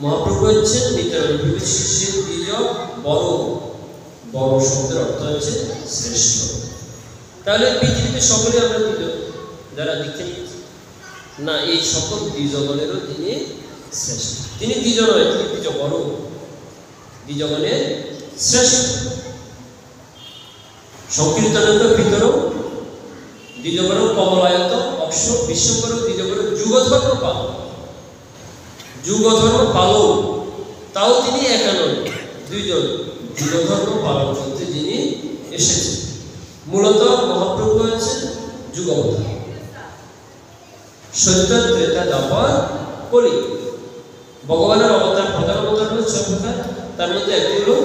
[SPEAKER 1] মহাপ্রভু হচ্ছেন নিত্যানন্দ প্রভুর শিষ্য, দ্বিজ বড়, বড় শব্দের অর্থ হচ্ছে শ্রেষ্ঠ। তাহলে পৃথিবীতে সকলে আমরা দ্বিজ, যারা দীক্ষা নিয়েছি না, এই সকল দ্বিজগণেরও তিনি শ্রেষ্ঠ। তিনি দ্বিজ নয়, তিনি দ্বিজ বড়, দ্বিজগণের শ্রেষ্ঠ। সংকীর্তনৈক পীতর, দ্বিজগণ কমলায়ত অক্ষ, বিশ্বম্বর, দ্বিজগণ যুগধর্ম পাল, যুগধর্ম পালক, তাও তিনি একা নন, দুইজন। যুগধর্ম পালন করতে যিনি এসেছেন, মূলত মহাপ্রভু হচ্ছেন যুগ অবতার। সত্য, ত্রেতা, দ্বাপর, কলি। ভগবানের অবতার, প্রধান অবতার হলো 6 প্রকার, তার মধ্যে একটি হলো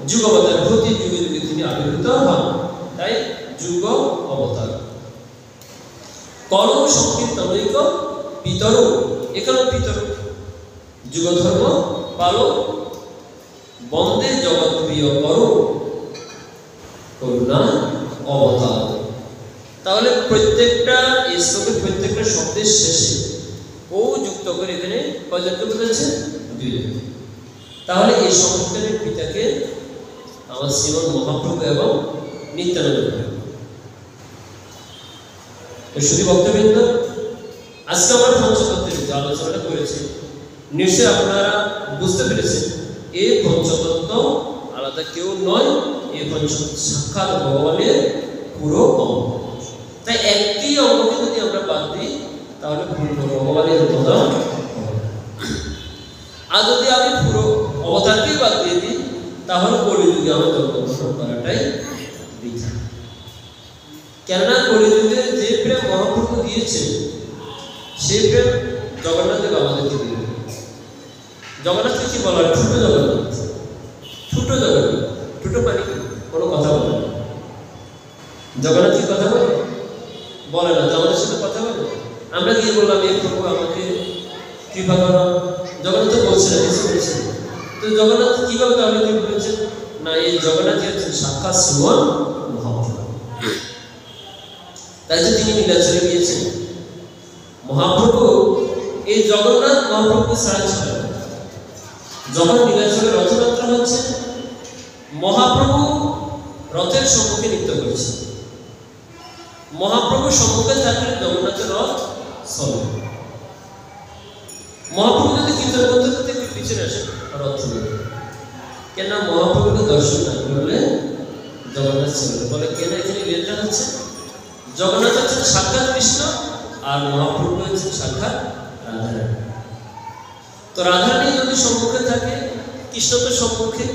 [SPEAKER 1] যুগ অবতার। প্রতি যুগে যুগে তিনি আবির্ভূত হন, তাই যুগ অবতার। কর্ম সংকীর্তনৈক পিতর, এখানেও পিতর। যুগধর্ম পালক, বন্দে জগৎ প্রিয় করো, করুণা অবতার। তাহলে প্রত্যেকটা শ্লোকের প্রত্যেকটা শব্দের শেষে ও যুক্ত করে এখানে কয়জনকে বলেছে? দুইজন। তাহলে এই সংকীর্তনের পিতাকে আমার শ্রীমন মহাপ্রভু এবং নিত্যানন্দ। শুধু বক্তবৃন্দ, আজকে আমরা পঞ্চতত্ত্বের যে আলোচনাটা করেছি, নিশ্চয়ই আপনারা বুঝতে পেরেছেন এই পঞ্চতত্ত্ব আলাদা কেউ নয়, এই পঞ্চতত্ত্ব সাক্ষাৎ ভগবানের পুরো অঙ্গ। তাই একটি অঙ্গকে যদি আমরা বাদ দিই তাহলে পূর্ণ ভগবানের অবদান। আর যদি আমি পুরো অবতারকেই বাদ দিয়ে দিই তাহলে কলিযুগে আমার জন্মগ্রহণ করাটাই বৃথা। কেননা কলিযুগে যে প্রেম মহাপ্রভু দিয়েছেন সেই প্রেম জগন্নাথদেব আমাদেরকে দিলেন। জগন্নাথকে কি বলা হয়? ছোট জগন্নাথ। ছোট জগন্নাথ, ছোট মানে কি? কোনো কথা বলে না। জগন্নাথ কি কথা বলে? বলে না। তো আমাদের সাথে কথা বলে? আমরা গিয়ে বললাম এই প্রভু আমাকে কৃপা করো, জগন্নাথ তো বলছে না, কিছু বলছে। তো জগন্নাথ কিভাবে তাহলে কি বলেছেন? না, এই জগন্নাথ হচ্ছেন সাক্ষাৎ শ্রীমন মহাপ্রভু। তাই তো তিনি নীলাচলে গিয়েছেন। মহাপ্রভু এই জগন্নাথ মহাপ্রভুকে ছাড়া ছিল। যখন নীলাচলে রথযাত্রা হচ্ছে, মহাপ্রভু রথের সম্মুখে নৃত্য করেছে। মহাপ্রভু সম্মুখে থাকলে জগন্নাথের রথ চলে। মহাপ্রভু যদি কীর্তন করতে করতে একটু পিছনে আসে, রথ চলে। কেন? মহাপ্রভুকে দর্শন না করলে জগন্নাথ চলে। বলে কেন? এখানে লীলাটা হচ্ছে জগন্নাথ হচ্ছেন সাক্ষাৎ কৃষ্ণ আর মহাপ্রভু হচ্ছেন সাক্ষাৎ রাধারানী। তো রাধারানী যদি সম্মুখে থাকে, কৃষ্ণ তো সম্মুখে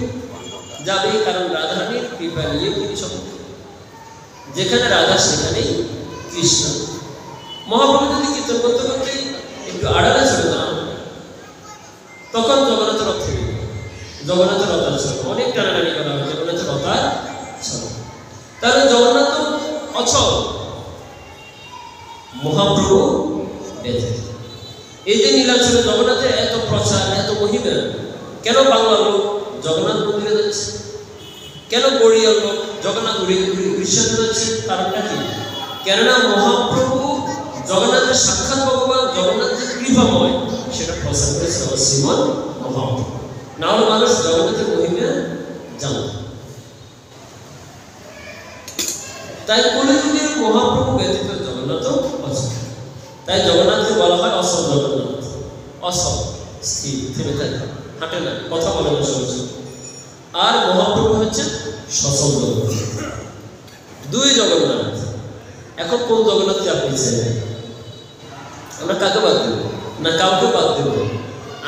[SPEAKER 1] যাবে, কারণ রাধারানীর কৃপা নিয়ে তিনি সম্মুখে। যেখানে রাধা সেখানেই কৃষ্ণ। মহাপ্রভু যদি কীর্তন করতে করতে একটু আড়ালে চলে যান, তখন জগন্নাথের রথ থেকে জগন্নাথের রথ আছে, অনেক টানাটানি করা হয়, জগন্নাথের রথ আর চলে। তাহলে জগন্নাথ অচল, মহাপ্রভু বেঁচে। এই যে নীলাচলে জগন্নাথের এত প্রচার, এত মহিমা, কেন বাংলার লোক জগন্নাথ মন্দিরে যাচ্ছে? কেন গড়িয়ার লোক জগন্নাথ উড়িষ্যাতে যাচ্ছে? কারণটা কি? কেননা মহাপ্রভু জগন্নাথের সাক্ষাৎ ভগবান, জগন্নাথের কৃপাময়, সেটা প্রচার করেছে আমার শ্রীমন মহাপ্রভু। না হলে মানুষ জগন্নাথের মহিমা জানত। তাই কলিযুগের মহাপ্রভু ব্যতীত জগন্নাথ অচল। তাই জগন্নাথকে বলা হয় অচল জগন্নাথ। অচল, স্থির, থেমে থাকে, হাঁটে না, কথা বলে না সহজ। আর মহাপ্রভু হচ্ছেন সচল জগন্নাথ। দুই জগন্নাথ। এখন কোন জগন্নাথকে আপনি চেনেন? আমরা কাকে বাদ দেব? না কাউকে বাদ দেব?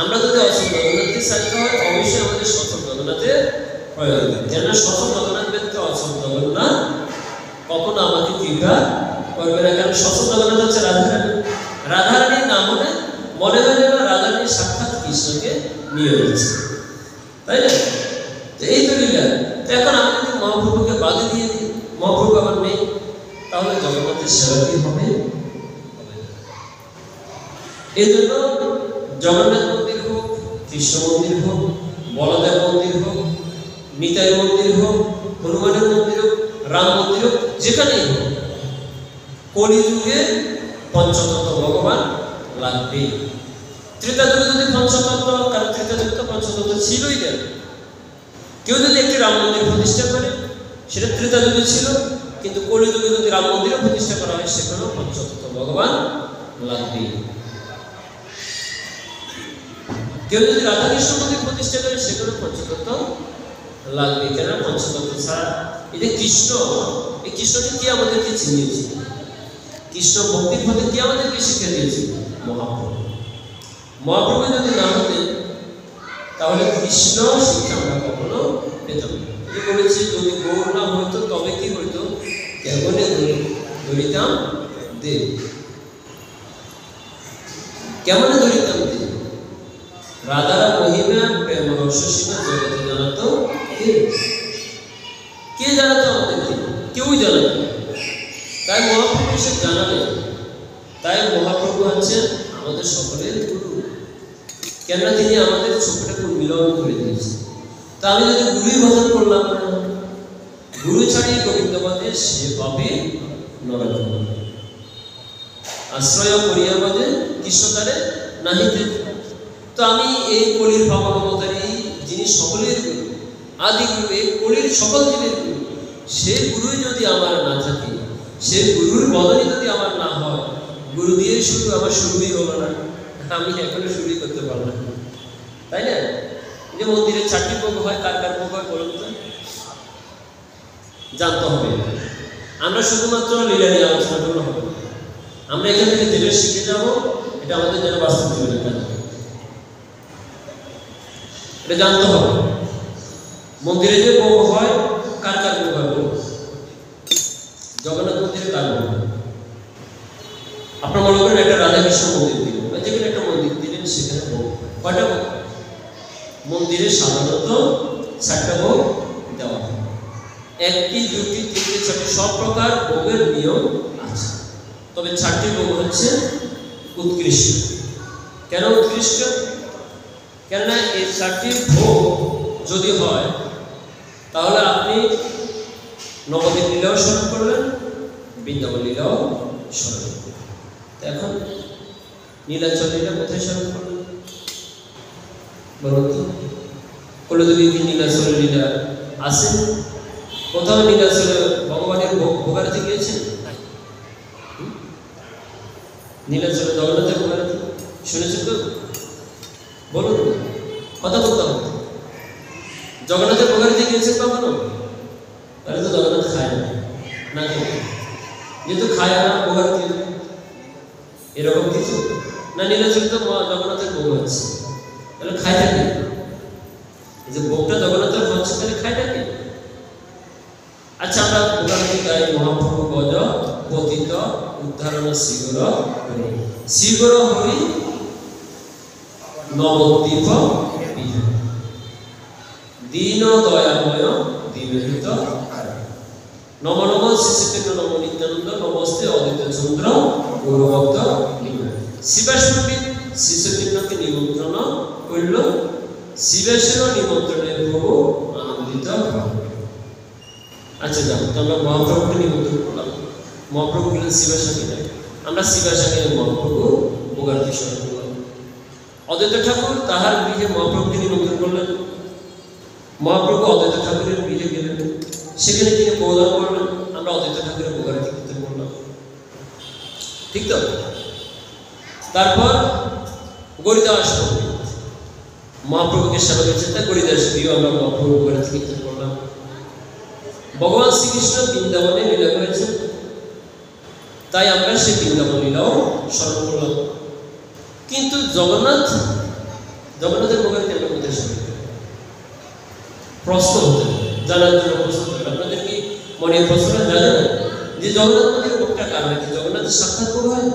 [SPEAKER 1] আমরা যদি অচল জগন্নাথকে চাইতে হয়, অবশ্যই আমাদের সচল জগন্নাথের প্রয়োজন। কেননা সচল জগন্নাথ ব্যতীত অচল জগন্নাথ কখনো আমাকে কৃপা করবে না। কারণ সচল জগন্নাথ হচ্ছে রাধারানী। রাধারানীর নাম হলে মনে হয় যেন রাধারানীর সাক্ষাৎ কৃষ্ণকে নিয়ে রয়েছে, তাই না? তো এই তো লীলা। তো এখন আমি যদি মহাপ্রভুকে বাদে দিয়ে দিই, মহাপ্রভু আমার নেই, তাহলে জগন্নাথের সেবা কি হবে? এই জন্য জগন্নাথ মন্দির হোক, কৃষ্ণ মন্দির হোক, বলদেব মন্দির হোক, নিতাই মন্দির হোক, হনুমানের মন্দির হোক, রাম মন্দির হোক, যেখানেই হোক, কলিযুগে পঞ্চতত্ত্ব ভগবান লাগবে। ত্রেতা যুগে যদি পঞ্চতত্ত্ব, কারণ ত্রেতা যুগে তো পঞ্চতত্ত্ব ছিলই না। কেউ যদি একটি রাম মন্দির প্রতিষ্ঠা করে, সেটা ত্রেতা যুগে ছিল, কিন্তু কলিযুগে যদি রাম মন্দিরও প্রতিষ্ঠা করা হয়, সেখানেও পঞ্চতত্ত্ব ভগবান লাগবে। কেউ যদি রাধাকৃষ্ণ মন্দির প্রতিষ্ঠা করে, সেখানেও পঞ্চতত্ত্ব লাগবে। কেন? পঞ্চতত্ত্ব ছাড়া এই যে কৃষ্ণ, এই কৃষ্ণকে কি আমাদেরকে চিনিয়েছে? কৃষ্ণ ভক্তির পথে কি আমাদেরকে শিক্ষা দিয়েছে? মহাপ্রভু। মহাপ্রভু যদি না হতেন তাহলে কৃষ্ণ শিক্ষা আমরা কখনো পেতাম না। বলেছি যদি গৌর না হইতো তবে কি হইতো? কেমনে ধরিতাম দেব, কেমনে ধরিতাম দেব। রাধারা মহিমা প্রেম রহস্য সীমা জগতে জানাতো কে জানাতো? আমাদেরকে কেউই জানাতো। তাই মহাপ্রভু সে জানালেন। তাই মহাপ্রভু হচ্ছেন আমাদের সকলের গুরু। কেননা তিনি আমাদের চোখটাকে মিলন করে দিয়েছেন। তা আমি যদি গুরুই ভজন করলাম না, গুরু ছাড়িয়ে গোবিন্দ পদে সে পাবে নরক আশ্রয় করিয়া বলে কৃষ্ণ তারে নাহিতে। তো আমি এই কলির ভাবাবতারী যিনি সকলের গুরু, আদি গুরু, এই কলির সকল জীবের গুরু, সে গুরুই যদি আমার না থাকে, সে গুরুর বদলে যদি আমার না হয়, গুরু দিয়ে শুরু, আমার শুরুই হলো না, আমি এখনো শুরুই করতে পারলাম না, তাই না? যে মন্দিরে 4টি ভোগ হয়, কার কার ভোগ হয় বলুন তো? জানতে হবে। আমরা শুধুমাত্র লীলা নিয়ে আলোচনা করলে হবে, আমরা এখান থেকে যেটা শিখে যাব এটা আমাদের যেন বাস্তব জীবনে কাজ হবে, এটা জানতে হবে। মন্দিরে যে ভোগ হয়, কার কার ভোগ হয় বলুন? জগন্নাথ মন্দিরে কার ভোগ হয়? আপনার মনে করেন একটা রাধাকৃষ্ণ মন্দির দিলেন, বা যেখানে একটা মন্দির দিলেন, সেখানে ভোগ কয়টা ভোগ? মন্দিরে সাধারণত 4টা ভোগ দেওয়া হয়। 1টি, 2টি, 3টি, 4টি সব প্রকার ভোগের নিয়ম আছে, তবে 4টি ভোগ হচ্ছে উৎকৃষ্ট। কেন উৎকৃষ্ট? কেননা এই 4টি ভোগ যদি হয়, তাহলে আপনি নবদ্বীপ লীলাও স্মরণ করলেন, বৃন্দাবন লীলাও স্মরণ করলেন। এখন নীলাচল লীলা কোথায় স্মরণ করলেন বলুন তো? কলদেবী নীলাচল লীলা আসেন কোথাও? নীলাচলে ভগবানের ভোগারতি গিয়েছেন? নীলাচলে জগন্নাথের ভোগারতি শুনেছেন তো? বলুন, কথা বলতে হবে। জগন্নাথের ভোগারতি গিয়েছেন কখনো? তাহলে তো জগন্নাথ খায় না, না যেহেতু খায় না ভোগারতি এরকম কিছু না। নীলাচলে তো জগন্নাথের ভোগ হচ্ছে, তাহলে খায় থাকে। এই যে ভোগটা জগন্নাথের হচ্ছে, তাহলে খায় থাকে। আচ্ছা, আমরা ভোগারতি গাই মহাপ্রভু গজ পতিত উদ্ধারণ শীঘ্র হরি, শীঘ্র হরি নবদ্বীপ দীন দয়াময় দীনহিত নম নম শ্রীচৈতন্য নম নিত্যানন্দ নমস্তে অদ্বৈত চন্দ্র গৌরভক্ত শিবাশ্বরী শ্রীচৈতন্যকে নিমন্ত্রণ করল। শিবেশ্বর নিমন্ত্রণে প্রভু আনন্দিত। আচ্ছা যাও, তো আমরা মহাপ্রভুকে নিমন্ত্রণ করলাম। মহাপ্রভু গেলেন শিবের সঙ্গে, আমরা শিবের সঙ্গে মহাপ্রভু ভোগারতি স্মরণ করলাম। অদ্বৈত ঠাকুর তাহার গৃহে মহাপ্রভুকে নিমন্ত্রণ করলেন। মহাপ্রভু অদ্বৈত ঠাকুরের গৃহে গেলেন, সেখানে তিনি প্রদান করলেন, আমরা অদ্বৈত ঠাকুরের ভোগারতি কীর্তন করলাম, ঠিক তো? তারপর গরিদাস পণ্ডিত মহাপ্রভুকে সেবা করেছেন, তাই গরিদাস দিয়েও আমরা মহাপ্রভু ভোগারতি কীর্তন করলাম। ভগবান শ্রীকৃষ্ণ বৃন্দাবনে লীলা করেছেন, তাই আমরা সেই বৃন্দাবন লীলাও স্মরণ করলাম। কিন্তু জগন্নাথের ভোগারতি আমরা কোথায় স্মরণ করি? প্রশ্ন হতে জানার জন্য প্রশ্ন করেন। আপনাদের কি মনে প্রশ্নটা জানেন যে জগন্নাথ মন্দিরের ভোগটা কার হয়? জগন্নাথের সাক্ষাৎ ভোগ হয়?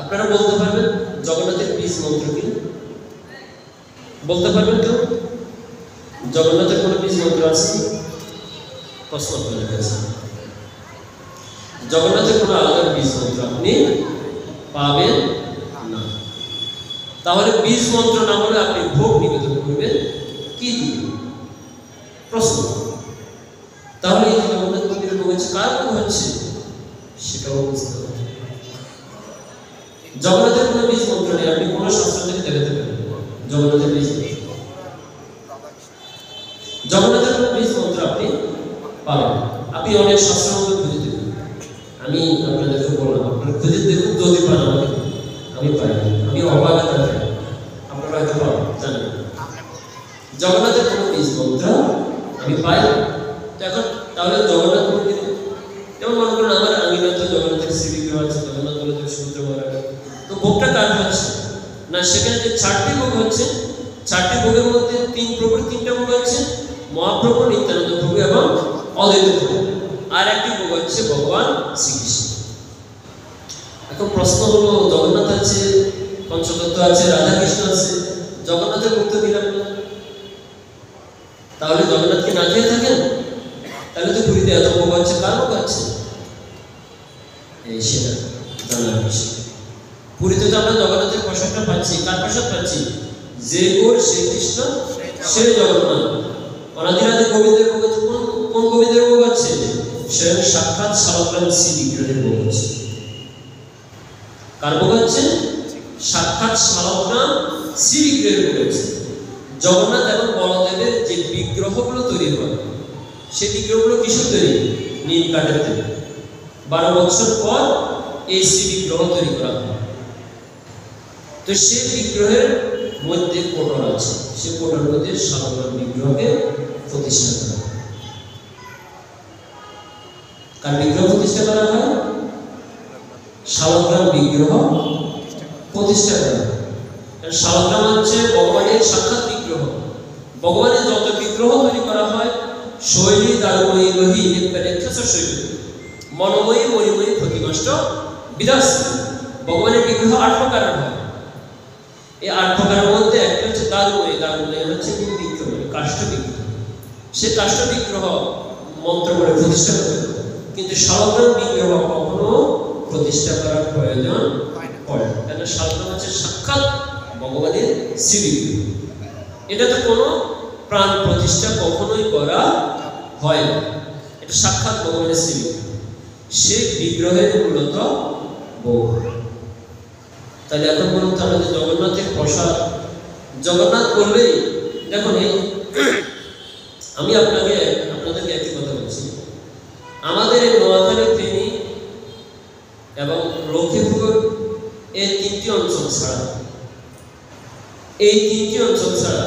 [SPEAKER 1] আপনারা বলতে পারবেন জগন্নাথের বীজ মন্ত্র কি? বলতে পারবেন কেউ? জগন্নাথের কোনো বীজ মন্ত্র আছে? প্রশ্ন আপনাদের কাছে, জগন্নাথের কোনো আলাদা বীজ মন্ত্র আপনি পাবেন না। তাহলে বীজ মন্ত্র না হলে আপনি ভোগ নিবেদন করবেন কি দিয়ে? প্রশ্ন। তাহলে এই জগন্নাথ মন্দিরের ভোগ হচ্ছে কার ভোগ হচ্ছে সেটাও বুঝতে হবে। জগন্নাথের কোনো বীজ মন্ত্র নেই, আপনি কোনো শাস্ত্র থেকে দেখাতে পারেন জগন্নাথের বীজ মন্ত্র। জগন্নাথের কোনো বীজ মন্ত্র আপনি পাবেন। আপনি অনেক শাস্ত্রের মধ্যে খুঁজে দেখুন, আমি আপনাদেরকে বললাম, আপনারা খুঁজে দেখুন, যদি পান আমাকে, আমি পাই, আমি অবাক থাকি, আপনারা হয়তো পাবেন, জানেন। জগন্নাথের কোনো বীজ মন্ত্র আমি পাই। এখন তাহলে জগন্নাথ মন্দির, যেমন মনে করেন আমার আঙিনাতে জগন্নাথের শ্রীবিগ্রহ আছে, জগন্নাথ বলতে সমুদ্র মহারাজ, তো ভোগটা কার হচ্ছে না? সেখানে যে 4টি ভোগ হচ্ছে, 4টি ভোগের মধ্যে 3 প্রভুর 3টা ভোগ হচ্ছে মহাপ্রভু, নিত্যানন্দ প্রভু এবং অদ্বৈত প্রভু, আর একটি ভোগ হচ্ছে ভগবান শ্রীকৃষ্ণ। এখন প্রশ্ন হলো, জগন্নাথ আছে, পঞ্চতত্ত্ব আছে, রাধাকৃষ্ণ আছে, জগন্নাথের ভোগ তো দিলাম না, তাহলে জগন্নাথকে না খেয়ে থাকেন? তাহলে তো পুরীতে এত ভোগ হচ্ছে, কার ভোগ আছে? এই সেটা জানার বিষয়। পুরীতে তো আমরা জগন্নাথের প্রসাদটা পাচ্ছি, কার প্রসাদ পাচ্ছি? যে গোর শ্রীকৃষ্ণ সে জগন্নাথ। অনাদিরাদি গোবিন্দের ভোগ আছে, কোন গোবিন্দের ভোগ আছে? সে স্বয়ং সাক্ষাৎ শালগ্রাম শ্রী বিগ্রহের ভোগ হচ্ছে। কার ভোগ হচ্ছে? সাক্ষাৎ শালগ্রাম শ্রী বিগ্রহের ভোগ হচ্ছে। জগন্নাথ এবং বলদেবের যে বিগ্রহগুলো তৈরি হয়, সেই বিগ্রহগুলো কিসের তৈরি? নীল কাঠের তৈরি। 12 বছর পর এই শ্রী বিগ্রহ তৈরি করা হয়। তো সেই বিগ্রহের মধ্যে কোটর আছে, সেই কোটর মধ্যে শালগ্রাম বিগ্রহকে প্রতিষ্ঠা করা হয়। কার বিগ্রহ প্রতিষ্ঠা করা হয়? শালগ্রাম বিগ্রহ প্রতিষ্ঠা করা হয়। শালগ্রাম হচ্ছে ভগবানের সাক্ষাৎ বিগ্রহ। ভগবানের যত বিগ্রহ তৈরি করা হয়, শৈলী দারুময়ী লোহী শৈলী মনোময়ী মণিময়ী প্রতিমাষ্ট বিরাজ। ভগবানের বিগ্রহ 8 প্রকারের হয়। এই 8 প্রকারের মধ্যে একটা হচ্ছে দারুময়ী। দারুময়ী হচ্ছে বিগ্রহ, কাষ্ঠ বিগ্রহ। সে কাষ্ঠ বিগ্রহ মন্ত্র করে প্রতিষ্ঠা করতে, কিন্তু শালগ্রাম বিগ্রহ কখনো প্রতিষ্ঠা করার প্রয়োজন পড়ে না। কেন? শালগ্রাম হচ্ছে সাক্ষাৎ ভগবানের শ্রী বিগ্রহ। এটাতে কোনো প্রাণ প্রতিষ্ঠা কখনোই করা হয় না, এটা সাক্ষাৎ ভগবানের শ্রী বিগ্রহ। সেই বিগ্রহের মূলত ভোগ। তাহলে এখন বলুন তো, আমাদের জগন্নাথের প্রসাদ, জগন্নাথ বললেই দেখুন, আমি আপনাদেরকে একটি কথা বলছি। আমাদের এই নোয়াখালী, ফেনী এবং লক্ষ্মীপুর এই 3টি অঞ্চল ছাড়া, এই 3টি অঞ্চল ছাড়া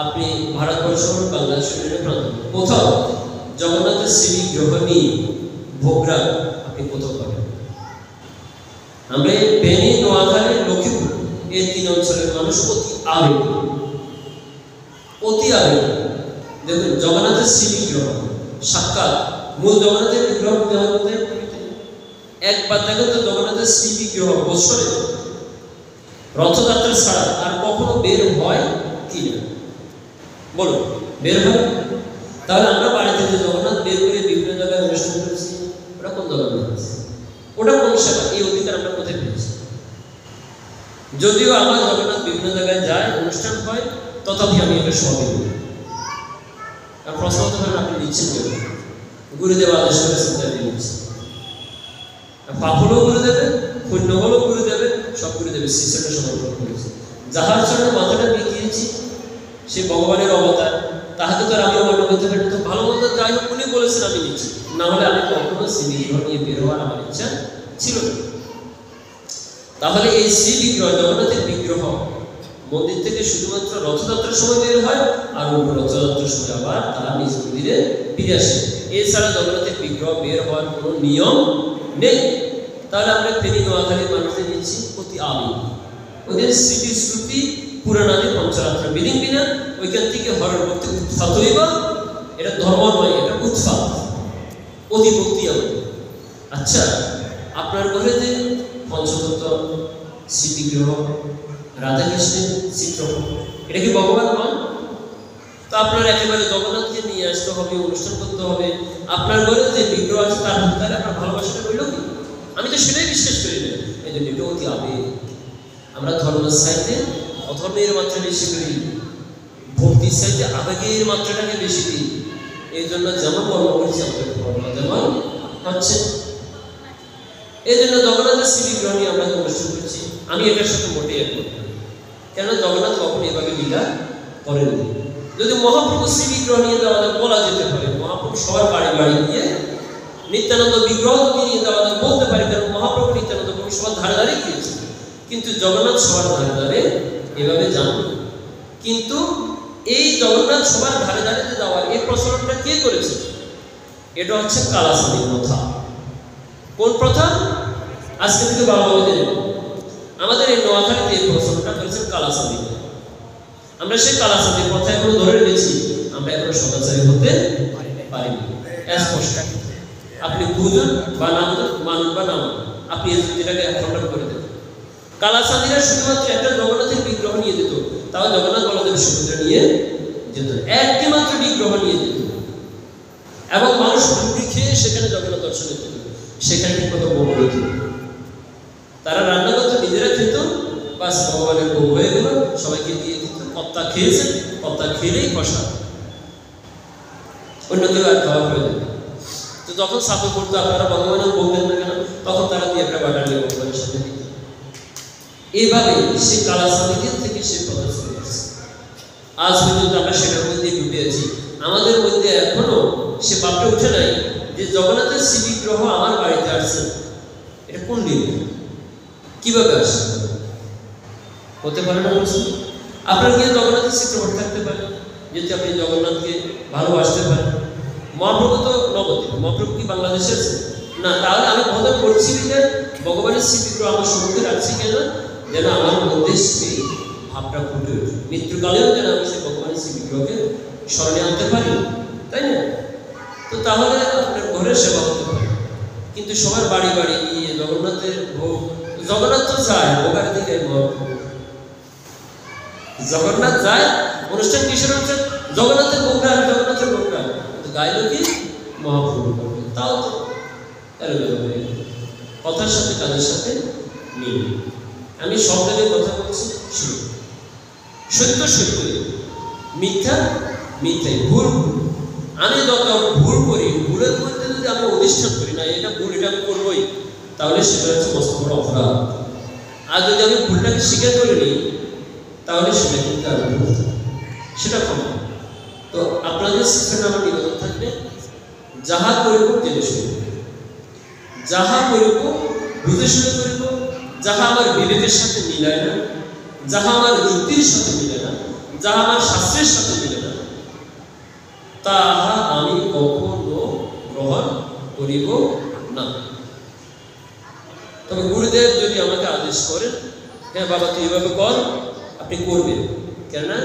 [SPEAKER 1] আপনি ভারতবর্ষ বাংলাদেশের প্রান্ত কোথাও জগন্নাথের শ্রী বিগ্রহ নিয়ে ভোগরাগ আপনি কোথাও পাবেন। আমরা ফেনী, নোয়াখালী, লক্ষ্মীপুর এই 3 অঞ্চলের মানুষ অতি আবেগ। দেখুন, জগন্নাথের শ্রী বিগ্রহ সাক্ষাৎ মূল জগন্নাথের বিগ্রহ একবার দেখেন তো, জগন্নাথের শ্রী বিগ্রহ বছরে রথযাত্রা ছাড়া আর কখনো বের হয় কি না? বলুন, বের হয়? তাহলে আমরা বাড়িতে যে জগন্নাথ বের করে বিভিন্ন জায়গায় অনুষ্ঠান করছি, ওটা কোন জগন্নাথ? ওটা কোন সেবা? এই অধিকার আমরা কোথায় পেয়েছি? যদিও আমার জগন্নাথ বিভিন্ন জায়গায় যায়, অনুষ্ঠান হয়, তথাপি আমি এটা সবই বলি। আর প্রশ্ন হতে পারেন, আপনি নিচ্ছেন কেন? গুরুদেব আদেশ করেছেন, তাই নিচ্ছেন। পাপড়ও গুরু দেবে, পুণ্য হলেও গুরু দেবে, সব গুরু দেবে শিষ্যকে সমর্পণ করেছে। যাহার জন্য মাথাটা বিকিয়েছি সে ভগবানের অবতার, তাহাকে তো আর আমি অমান্য করতে পারি। তো ভালো মন্দ যাই হোক, উনি বলেছেন আমি নিচ্ছি, না হলে আমি কখনো শ্রী বিগ্রহ নিয়ে বের হওয়ার আমার ইচ্ছা ছিল না। তাহলে এই শ্রী বিগ্রহ, জগন্নাথের বিগ্রহ মন্দির থেকে শুধুমাত্র রথযাত্রার সময় বের হয়, আর অন্য রথযাত্রার সময় আবার তারা নিজ মন্দিরে ফিরে আসে। এছাড়া জগন্নাথের বিগ্রহ বের হওয়ার কোনো নিয়ম নেই। তাহলে আমরা ফেনী, নোয়াখালীর মানুষদের নিচ্ছি অতি আবেগ। ওদের স্মৃতি শ্রুতি পুরাণাদি পঞ্চরাত্র বিধিন বিনা ওইখান থেকে হরণ করতে উৎপাত হইবা। এটা ধর্ম নয়, এটা উৎপাত, অতি ভক্তি আমাদের। আচ্ছা, আপনার ঘরে যে পঞ্চতত্ত্ব শ্রী বিগ্রহ, রাধাকৃষ্ণের চিত্র, এটা কি ভগবান নয়? তো আপনার একেবারে জগন্নাথকে নিয়ে আসতে হবে, অনুষ্ঠান করতে হবে। আপনার ঘরে যে বিগ্রহ আছে তার ভিতরে আপনার ভালোবাসাটা রইল কি? আমি তো সেটাই বিশ্বাস করি না। এই জন্য এটা অতি আবেগ। আমরা ধর্মের সাইতে অধর্মের মাত্রা বেশি করি, ভক্তির সাইতে আবেগের মাত্রাটাকে বেশি দিই। এই জন্য যেমন কর্ম করছি আমাদের কর্ম তেমন হচ্ছে। এই জন্য জগন্নাথের শ্রী বিগ্রহ নিয়ে আমরা অনুষ্ঠান করছি, আমি এটার সাথে মোটেই একমত না। কেন? জগন্নাথ কখন এভাবে লীলা করেননি। যদি মহাপ্রভু শ্রী বিগ্রহ নিয়ে যাওয়া যায়, বলা যেতে পারে মহাপ্রভু সবার বাড়ি বাড়ি গিয়ে নিত্যানন্দ বিগ্রহ যদি নিয়ে যাওয়া যায় বলতে পারি, কারণ মহাপ্রভু নিত্যানন্দ প্রভু সবার ধারে ধারে গিয়েছে। কিন্তু জগন্নাথ সবার ধারে ধারে এভাবে যান। কিন্তু এই জগন্নাথ সবার ধারে ধারে যে যাওয়ার এই প্রচলনটা কে করেছে? এটা হচ্ছে কালাচাঁদের প্রথা। কোন প্রথা? আজকে থেকে 12 দিন আমাদের এই নোয়াখালীতে এই প্রচলনটা করেছেন কালাচাঁদ। আমরা সেই কালাচাঁদের প্রথা এখনো ধরে রেখেছি, আমরা এখনো সদাচারী হতে পারিনি। স্পষ্ট আপনি বুঝুন বা না বুঝুন, মানুন বা না মানুন, আপনি এই যুক্তিটাকে খণ্ডন করে দেন। কালাচাঁদিরা শুধুমাত্র একটা জগন্নাথের বিগ্রহ নিয়ে যেত, তাও জগন্নাথ বলদেব সুভদ্রা নিয়ে যেত, একটি মাত্র বিগ্রহ নিয়ে যেত। এবং মানুষ মুড়ি খেয়ে সেখানে জগন্নাথ দর্শনে যেত, সেখানে কত ভোগ হইত। তারা রান্না করতো, নিজেরা খেত, বাস ভগবানের ভোগ হয়ে গেল, সবাইকে দিয়ে দিত। কর্তা খেয়েছেন, কর্তা খেলেই প্রসাদ, অন্য কেউ আর খাওয়া প্রয়োজন। তো যখন সাপে পড়তো আপনারা ভগবানের বলতেন না কেন, তখন তারা দিয়ে একটা বাটা নিয়ে ভগবানের সাথে দিত। এইভাবে সে কালা সামিকের থেকে সে পথে চলে আসছে। আজ পর্যন্ত আমরা সেটার মধ্যে ডুবে আছি। আমাদের মধ্যে এখনো সে ভাবটা উঠে নাই যে জগন্নাথের শ্রী বিগ্রহ আমার বাড়িতে আসছে, এটা কোন দিন, কিভাবে আসছে, হতে পারে না। বলছেন আপনার গিয়ে জগন্নাথের চিত্রপট থাকতে পারে, যদি আপনি জগন্নাথকে ভালোবাসতে পারেন। মহাপ্রভু তো নবদ্বীপ, মহাপ্রভু কি বাংলাদেশে আছে না? তাহলে আমি বোধ করছি যে ভগবানের শ্রী বিগ্রহ আমার সম্মুখে রাখছি কেন, যেন আমার মধ্যে সেই ভাবটা ফুটে ওঠে, মৃত্যুকালেও যেন আমি সেই ভগবানের শ্রী বিগ্রহকে স্মরণে আনতে পারি, তাই না? তো তাহলে আপনার ঘরের সেবা হতে পারে। কিন্তু সবার বাড়ি বাড়ি গিয়ে জগন্নাথের ভোগ, জগন্নাথ তো যায় ভোগার দিকে, জগন্নাথ যায় অনুষ্ঠান, কিশোর অনুষ্ঠান, জগন্নাথের ভোগরাগ, জগন্নাথের ভোগরাগ, কিন্তু গাইল কি মহাপ্রভু করবে, তাও তো কথার সাথে কাজের সাথে মিল। আমি সব জায়গায় কথা বলছি, সত্য সত্য, মিথ্যা মিথ্যাই, ভুল। আমি যত ভুল করি, ভুলের মধ্যে যদি আমি অধিষ্ঠান করি না এটা ভুল, এটা আমি করবোই, তাহলে সেটা হচ্ছে মস্ত বড় অপরাধ। আর যদি আমি ভুলটাকে স্বীকার করে নিই, তাহলে সেটা কিন্তু আর ভুল, সেটা ক্ষমা। তো আপনাদের শিক্ষাটা আমার নিবেদন থাকবে, যাহা করিব জেনে শুনে, যাহা করিব বুঝে শুনে করিব, যাহা আমার বিবেকের সাথে মিলায় না, যাহা আমার যুক্তির সাথে মিলে না, যাহা আমার শাস্ত্রের সাথে মিলে না, তাহা আমি কখনো গ্রহণ করিব না। তবে গুরুদেব যদি আমাকে আদেশ করেন, হ্যাঁ বাবা তুই এভাবে কর, আপনি করবেন, কেননা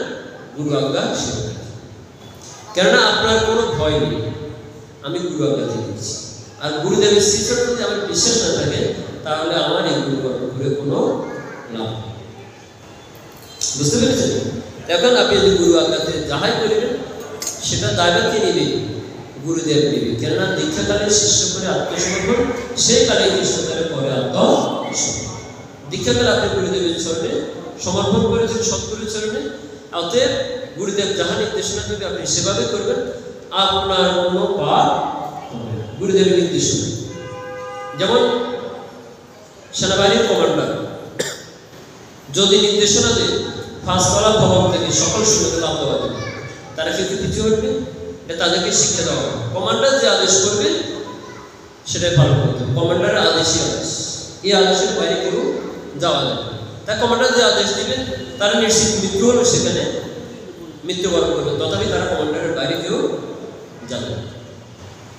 [SPEAKER 1] গুরু আজ্ঞা সেবা, কেননা আপনার কোনো ভয় নেই, আমি গুরু আজ্ঞা দিয়ে দিচ্ছি। আর গুরুদেবের শিষ্যের যদি আমার বিশ্বাস না থাকে, তাহলে আমার এই গুরু কর্ম করে কোনো লাভ, বুঝতে পেরেছেন? এখন আপনি যদি গুরু আজ্ঞাতে যাহাই করবেন, সেটা দায়ভার কে নেবে? গুরুদেব নেবে, কেননা দীক্ষাকালে শিষ্য করে আত্মসমর্পণ, সেই কালে কৃষ্ণকালে পরে আত্মসমর্পণ। দীক্ষাকালে আপনি গুরুদেবের চরণে সমর্পণ করেছেন, সৎগুরুর চরণে, অতএব গুরুদেব যাহা নির্দেশনা দেবে আপনি সেভাবে করবেন, আপনার কোনো পাপ হবে না। গুরুদেবের নির্দেশনা, যেমন সেনাবাহিনীর কমান্ডার যদি নির্দেশনা দেয় ফাঁসওয়ালা ভবন থেকে সকল সৈন্যদের লাভ দেওয়া যাবে, তারা কিন্তু পিছু হটবে, এটা তাদেরকে শিক্ষা দেওয়া হবে। কমান্ডার যে আদেশ করবে সেটাই পালন করতে হবে, কমান্ডারের আদেশই আদেশ, এই আদেশের বাইরে কেউ যাওয়া যাবে। তাই কমান্ডার যে আদেশ দিবেন তারা নিশ্চিত মৃত্যু হলো সেখানে মৃত্যুবরণ করবে, তথাপি তারা কমান্ডারের বাইরে কেউ যাবে।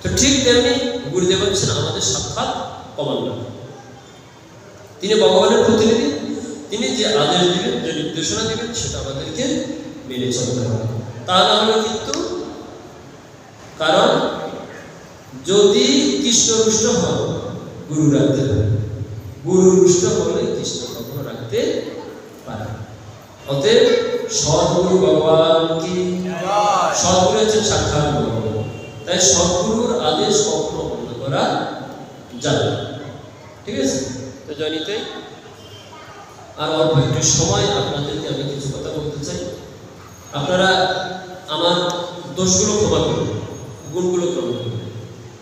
[SPEAKER 1] তো ঠিক তেমনি গুরুদেব হচ্ছেন আমাদের সাক্ষাৎ কমান্ডার, তিনি ভগবানের প্রতিনিধি, তিনি যে আদেশ দিবেন, যে নির্দেশনা দিবেন, সেটা আমাদেরকে মেনে চলতে হবে। তা না হলে কিন্তু, কারণ যদি কৃষ্ণ রুষ্ট হন গুরু রাখতে পারে, গুরু রুষ্ট হলে কৃষ্ণ কখনো রাখতে পারে। অতএব সদ্গুরু ভগবান কি, সদ্গুরু হচ্ছেন সাক্ষাৎ ভগবান, তাই সদ্গুরুর আদেশ কখনো বন্ধ করা যাবে, ঠিক আছে? তো জানিতে আর অল্প একটু সময় আপনাদেরকে আমি কিছু কথা বলতে চাই। আপনারা আমার দোষগুলো ক্ষমা করবেন, গুণগুলো গ্রহণ করবেন।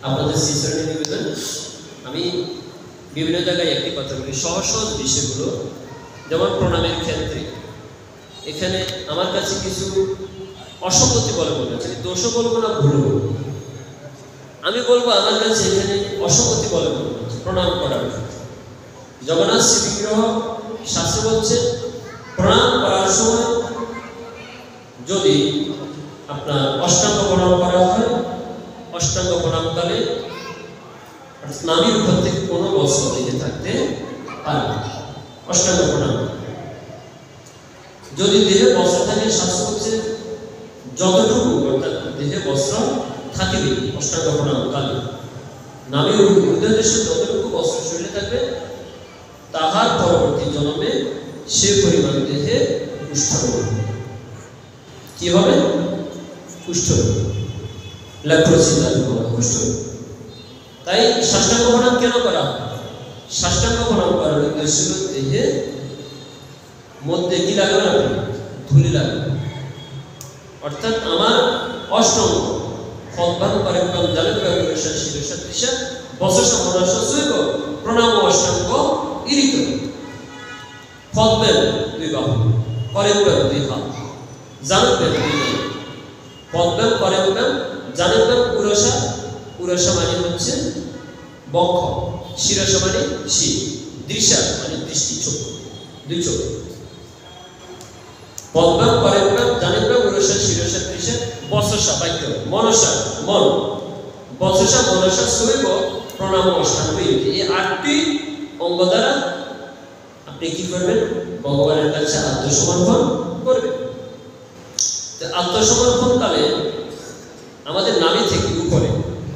[SPEAKER 1] আপনাদের শিষ্যের নিবেদন, আমি বিভিন্ন জায়গায় একটি কথা বলি, সহজ সহজ বিষয়গুলো, যেমন প্রণামের ক্ষেত্রে এখানে আমার কাছে কিছু অসঙ্গতি বলে মনে হচ্ছে, দোষও বলবো না ভুলও বলবো, আমি বলবো আমার কাছে এখানে অসঙ্গতি বলে মনে হচ্ছে প্রণাম করার ক্ষেত্রে। জগন্নাথ শ্রী বিগ্রহ শাস্ত্র বলছে প্রণাম করার সময় যদি আপনার অষ্টাঙ্গ প্রণাম করা হয়, অষ্টাঙ্গ প্রণামকালে নাভির উপর থেকে কোনো বস্ত্র দিকে থাকতে পারে না। অষ্টাঙ্গ প্রণাম যদি দেহে বস্ত্র থাকে, শাস্ত্র হচ্ছে যতটুকু অর্থাৎ দেহে বস্ত্র থাকিবে অষ্টাঙ্গ প্রণামকালে, নাভির উদ্দেশ্যে যতটুকু বস্ত্র শরীরে থাকবে, তাহার পরবর্তী জন্মে সে পরিমাণ দেহে কুষ্ঠ রোগ, কি হবে? কুষ্ঠ রোগ, লেপ্রোসি কুষ্ঠ রোগ। তাই সাষ্টাঙ্গ প্রণাম কেন করা হয়? সাষ্টাঙ্গ প্রণাম করার উদ্দেশ্য দেহে মধ্যে কি লাগবে না, ধুলি লাগবে, অর্থাৎ আমার অষ্টঙ্গ খতবান পারেকম জালেকম উরসা শিরসা ত্রিশা বসসা মনসা সুইব প্রণাম অষ্টাঙ্গ ইরিত খতবেন দুই বাহু পারেকম দুই হাত জালেকম দুই হাত খতবেন পারেকম জালেকম উরসা উরসা মানে হচ্ছে বক্ষ শিরসা মানে শির দৃশা মানে দৃষ্টি চক্ষু দুই চক্ষু পদ্মাম পরেকম জানেকম উরসা শিরসা ত্রিশা বসসা বাক্য মনসা মন বসসা মনসা সুইব প্রণাম অষ্টাঙ্গ ইরিত এই 8টি অঙ্গ দ্বারা আপনি কি করবেন ভগবানের কাছে আত্মসমর্পণ করবেন তো আত্মসমর্পণ কালে আমাদের নাভি থেকে উপরে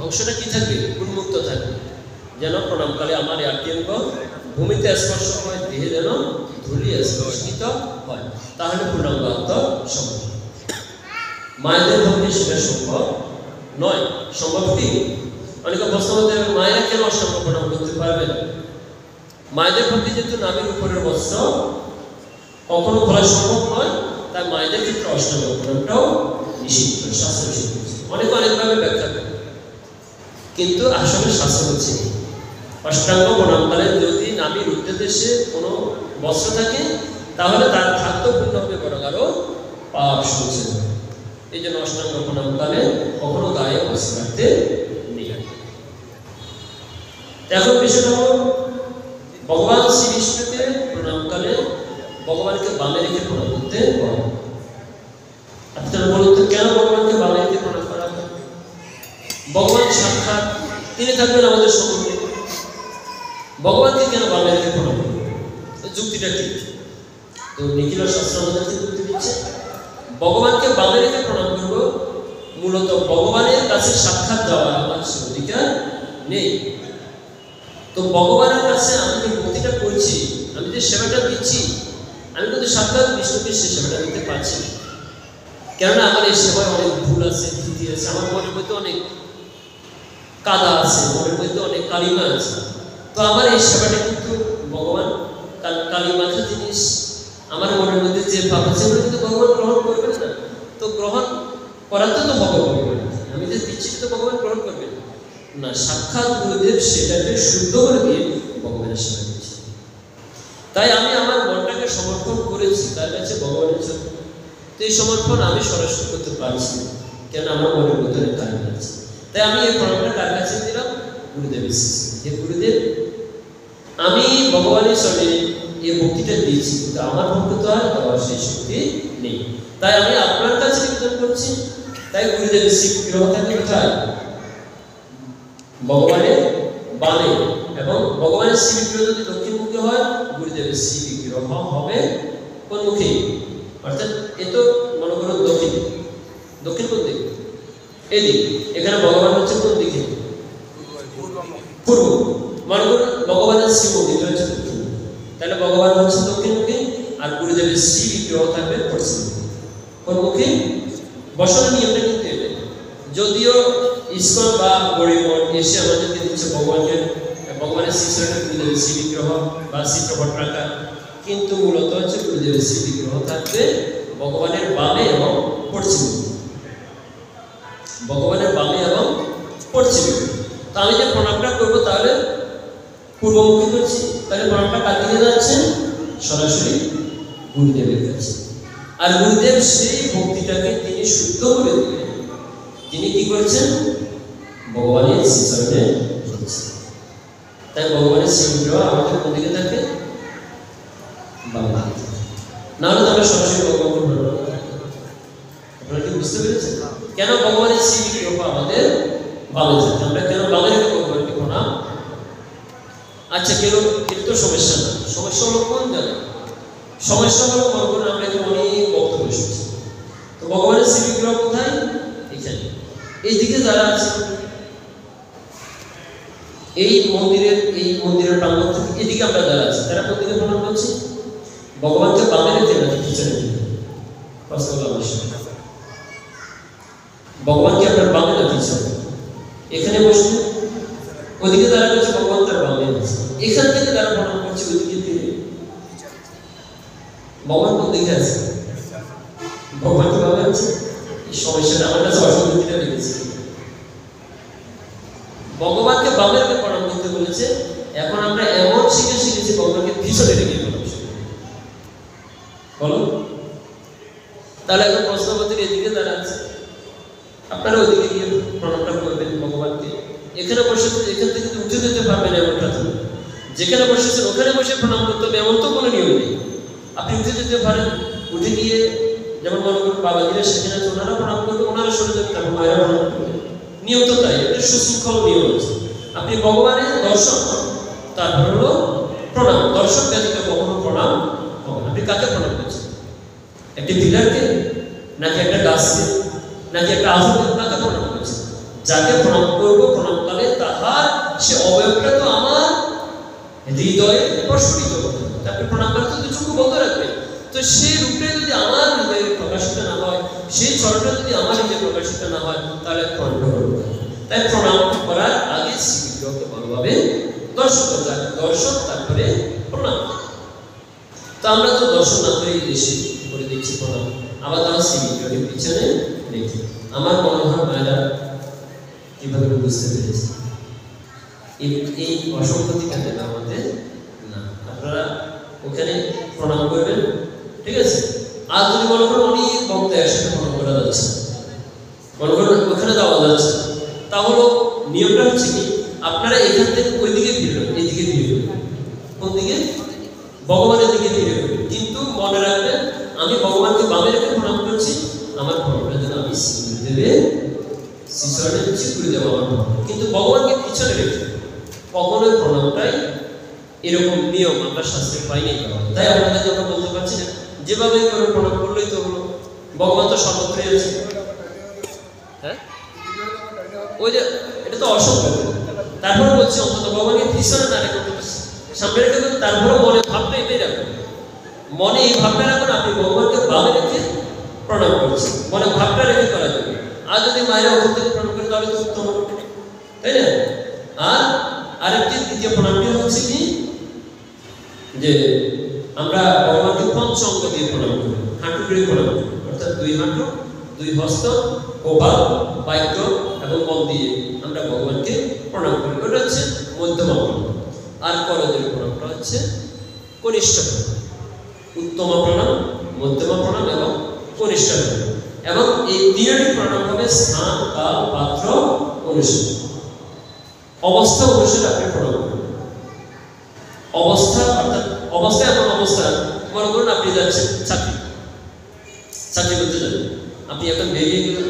[SPEAKER 1] অংশটা কি থাকবে উন্মুক্ত থাকবে যেন প্রণামকালে আমার 8টি অঙ্গ ভূমিতে স্পর্শ হয় দেহে যেন ধূলি স্পর্শিত হয় তাহলে পূর্ণাঙ্গ আত্মসমর্পণ মায়েদের পক্ষে সেটা সম্ভব নয় সম্ভব কি অনেকে প্রশ্ন করতে হবে মায়েরা কেন অষ্টাঙ্গ প্রণাম করতে পারবে না মায়েদের পক্ষে যেহেতু নাভির উপরের বস্ত্র কখনো খোলা সম্ভব নয় তাই মায়েদের ক্ষেত্রে অষ্টাঙ্গ প্রণামটাও নিষিদ্ধ শাস্ত্র নিষিদ্ধ অনেকে অনেকভাবে ব্যাখ্যা করে কিন্তু আসলে শাস্ত্র হচ্ছে অষ্টাঙ্গ প্রণামকালে যদি নাভির উদ্দেশ্যে কোনো বস্ত্র থাকে তাহলে তার খাদ্য পূর্ণ হবে বরং আরো পাপ সঞ্চয় হবে এই জন্য অষ্টাঙ্গ প্রণামকালে কখনো গায়ে বস্ত্র রাখতে নেই এখন বিষয়টা হল ভগবান শ্রীকৃষ্ণকে প্রণামকালে ভগবানকে বামে রেখে প্রণাম করতে হয় আপনারা বলুন তো কেন ভগবানকে বামে রেখে প্রণাম করা হয় ভগবান সাক্ষাৎ তিনি থাকবেন আমাদের সম্মুখে ভগবানকে কেন বামে রেখে প্রণাম করবে যুক্তিটা কি তো নিখিল শাস্ত্র আমাদেরকে যুক্তি দিচ্ছে ভগবানকে বামে রেখে প্রণাম করব মূলত ভগবানের কাছে সাক্ষাৎ যাওয়ার আমার সে অধিকার নেই তো ভগবানের কাছে আমি যে ভক্তিটা করছি আমি যে সেবাটা দিচ্ছি আমি কিন্তু সাক্ষাৎ বিষ্ণুকে সে সেবাটা দিতে পারছি না কেননা আমার এই সেবায় অনেক ভুল আছে ত্রুটি আছে আমার মনের মধ্যে অনেক কাদা আছে মনের মধ্যে অনেক কালিমা আছে তো আমার এই সেবাটা কিন্তু ভগবান কালিমাখা জিনিস আমার মনের মধ্যে যে ভাব আছে ওটা কিন্তু ভগবান গ্রহণ করবেন না তো গ্রহণ করাতে তো হবে ভগবান আমি যে দিচ্ছি তো ভগবান গ্রহণ করবেন না সাক্ষাৎ গুরুদেব সেটাকে শুদ্ধ করে দিয়ে ভগবানের সেবা দিচ্ছি তাই আমি আমার মনটাকে সমর্পণ করেছি তার কাছে ভগবানের জন্য তো এই সমর্পণ আমি সরাসরি করতে পারছি না কেন আমার মনের মধ্যে কারণ আছে তাই আমি এই প্রণামটা কার কাছে দিলাম গুরুদেবের যে গুরুদেব আমি ভগবানের চরণে এই ভক্তিটা দিয়েছি কিন্তু আমার পক্ষে তো আর দেওয়ার সেই শক্তি নেই তাই আমি আপনার কাছে নিবেদন করছি তাই গুরুদেবের স্বীকৃতি থাকে কোথায় ভগবানের বামে এবং ভগবানের শ্রীবিগ্রহ যদি দক্ষিণমুখী হয় গুরুদেবের শ্রীবিগ্রহ হবে কোন মুখে অর্থাৎ এ তো মনে করো দক্ষিণ দক্ষিণ কোন দিক এদিক এখানে ভগবান হচ্ছে কোন দিকে পূর্ব মনে করুন ভগবানের শ্রী মন্দির হচ্ছে দক্ষিণ তাহলে ভগবান হচ্ছে দক্ষিণমুখী আর গুরুদেবের শ্রীবিগ্রহ থাকবে পশ্চিমমুখী কোন মুখে বসানোর নিয়মটা কিন্তু এটাই যদিও ইসকন বা গরিমঠ এসে আমাদেরকে দিচ্ছে ভগবানের শ্রীচরণে গুরুদেবের শ্রীবিগ্রহ বা চিত্রপট রাখা কিন্তু মূলত হচ্ছে গুরুদেবের শ্রীবিগ্রহ থাকবে ভগবানের বামে এবং পশ্চিমে ভগবানের বামে এবং পশ্চিমে তো আমি যে প্রণামটা করবো তাহলে পূর্বমুখী করছি তাহলে প্রণামটা কার দিকে যাচ্ছে সরাসরি গুরুদেবের কাছে আর গুরুদেব সেই ভক্তিটাকে তিনি শুদ্ধ করে দিলেন তিনি কি করছেন ভগবানের শ্রীচরণে করছেন তাই ভগবানের শ্রীবিগ্রহ আমাদের কোন দিকে থাকে বাংলা না হলে আমরা সরাসরি ভগবানকে প্রণাম করব আপনারা কি বুঝতে পেরেছেন কেন ভগবানের শ্রীবিগ্রহ আমাদের বামে থাকে আমরা কেন বামে রেখে ভগবানকে প্রণাম আচ্ছা কেন কিন্তু সমস্যা না সমস্যা হলো কোন জায়গায় সমস্যা হলো মনে করুন আমরা এখানে অনেক বক্তব্য শুনছি তো ভগবানের শ্রীবিগ্রহ কোথায় এখানে এইদিকে যারা আছে এই মন্দিরের প্রাঙ্গণ থেকে এদিকে আমরা যারা আছি তারা কোন দিকে প্রণাম করছি ভগবানকে বামে রেখে নাকি পিছনে প্রশ্ন ভগবানকে আপনার বামে না পিছনে এখানে বসে ওদিকে যারা করছে ভগবান তার বামে আছে এখান থেকে যারা প্রণাম করছে ওদিকে দিয়ে ভগবান কোন দিকে আছে ভগবান তো বামে আছে এই সমস্যাটা আমার কাছে অসঙ্গতিটা লেগেছে ভগবানকে বামে রেখে প্রণাম করতে বলেছে। এখন আমরা এমন শিখেছি ভগবানকে পিছনে রেখে প্রণাম শিখি। বলো, তাহলে এখন প্রশ্নপত্রের এদিকে দাঁড়াচ্ছে, আপনারা ওইদিকে গিয়ে প্রণামটা করবেন ভগবানকে। এখানে বসে এখান থেকে উঠে যেতে পারবেন এমনটা তো, যেখানে বসেছেন ওখানে বসে প্রণাম করতে হবে এমন তো কোনো নিয়ম নেই। আপনি উঠে যেতে পারেন, উঠে গিয়ে যেমন মনে করুন বাবাজিরা সেখানে আছে, ওনারা প্রণাম করবে, ওনারা সরে যাবে, তারপর মায়েরা প্রণাম করবে। নিয়ম তো তাই, একটা সুশৃঙ্খল নিয়ম আছে। আপনি ভগবানের দর্শন, তারপর হলো প্রণাম। দর্শন ব্যতীত কখনো প্রণাম হবে না। আপনি কাকে প্রণাম করছেন? একটি পিলারকে, নাকি একটা গাছকে, নাকি একটা আহতকে? কাকে প্রণাম করছেন? যাকে প্রণাম করবো প্রণামকালে তাহার সে অবয়বটা তো আমার হৃদয়ে প্রস্ফুটিত করতে হবে। তারপরে প্রণাম করে তো চক্ষু বন্ধ রাখবে। তো সেই রূপে যদি আমার হৃদয়ে প্রকাশিত না হয়, সেই চরণটা যদি আমার হৃদয়ে প্রকাশিত না হয়, তাহলে প্রণাম করবো। তাই প্রণাম করার আগে শ্রীবিগ্রহকে ভালোভাবে দর্শন করতে হবে। দর্শন তারপরে প্রণাম। তো আমরা তো দর্শন না করেই এসে করে দিচ্ছি প্রণাম, আবার তার শ্রীবিগ্রহের পিছনে রেখে। আমার মনে হয় মায়েরা কিভাবে বুঝতে পেরেছে এই অসঙ্গতিটা আমাদের না। আপনারা ওখানে প্রণাম করবেন, ঠিক আছে? আর যদি মনে করেন অনেক ভক্ত একসাথে প্রণাম করা যাচ্ছে, মনে করেন ওখানে যাওয়া যাচ্ছে, তাহলে নিয়মটা হচ্ছে কি, আপনারা এখান থেকে ওই দিকে ফিরবেন, এইদিকে ফিরবেন। কোন দিকে? ভগবানের দিকে ফিরে ফিরবেন। কিন্তু মনে রাখবেন, আমি ভগবানকে বামে রেখে প্রণাম করছি, আমার প্রণামটা যেন আমি শ্রীদেবে শিশরে করে দেবো আমার প্রণাম। কিন্তু ভগবানকে পিছনে রেখে কখনোই প্রণামটাই এরকম নিয়ম আমরা শাস্ত্রে পাইনি। তাই আপনাদের আমরা বলতে পারছি না যেভাবে করে প্রণাম করলেই তো হলো, ভগবান তো সর্বত্রই আছে। হ্যাঁ, ওই যে এটা তো অসম্ভব। তারপরে বলছি অন্তত ভগবানকে পিছনে না রেখে সামনে রেখে, তারপরে মনে ভাবটা এটাই রাখবেন, মনে এই ভাবটা রাখুন আপনি ভগবানকে বামে রেখে প্রণাম করছেন, মনে ভাবটা রেখে করা যাবে। আর যদি মায়েরা ওখান থেকে প্রণাম করে তাহলে তো উত্তম, তাই না? আর আরেকটি দ্বিতীয় প্রণামটি হচ্ছে কি, যে আমরা ভগবানকে পঞ্চঙ্গ দিয়ে প্রণাম করি, হাঁটু করে প্রণাম করি, অর্থাৎ দুই হাঁটু, দুই হস্ত, কপাল, বাক্য এবং মন দিয়ে আমরা ভগবানকে প্রণাম করি। ওটা হচ্ছে মধ্যমা প্রণাম। আর করজের প্রণামটা হচ্ছে কনিষ্ঠ প্রণাম। উত্তম প্রণাম, মধ্যমা প্রণাম এবং কনিষ্ঠ প্রণাম। এবং এই তিনটি প্রণাম হবে স্থান, কাল, পাত্র অনুসারে, অবস্থা অনুসারে আপনি প্রণাম করবেন। অবস্থা অর্থাৎ অবস্থা এমন অবস্থা, মনে করুন আপনি যাচ্ছেন চাকরি করতে যাবেন, আপনি এখন বেরিয়ে গেলেন,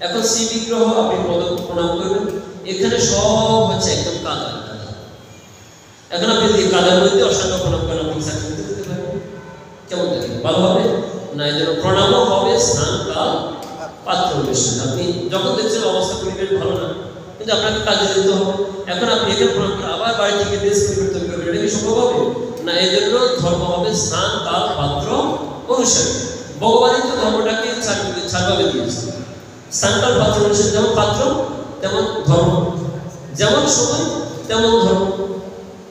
[SPEAKER 1] এখন শ্রী বিগ্রহ আপনি প্রণাম করবেন, এখানে সব হচ্ছে একদম কাদা। এখন আপনি যদি কাদার মধ্যে অষ্টাঙ্গ প্রণাম করেন, আপনি চাকরি করতে যেতে পারবেন, কেমন থাকে? ভালো হবে না? এই জন্য প্রণামও হবে স্থান, কাল, পাত্র অনুসারে। আপনি যখন দেখছেন অবস্থা পরিবেশ ভালো না, কিন্তু আপনাকে কাজে যেতে হবে, এখন আপনি এখানে প্রণাম করে আবার বাড়ি থেকে দেশ পরিবর্তন করবেন, এটা কি সম্ভব হবে না? এই জন্য ধর্ম হবে স্থান, কাল, পাত্র অনুসারে। ভগবানই তো ধর্মটাকে চারভাবে দিয়েছে, স্থান, কাল, পাত্র অনুসারে। যেমন পাত্র তেমন ধর্ম, যেমন সময় তেমন ধর্ম।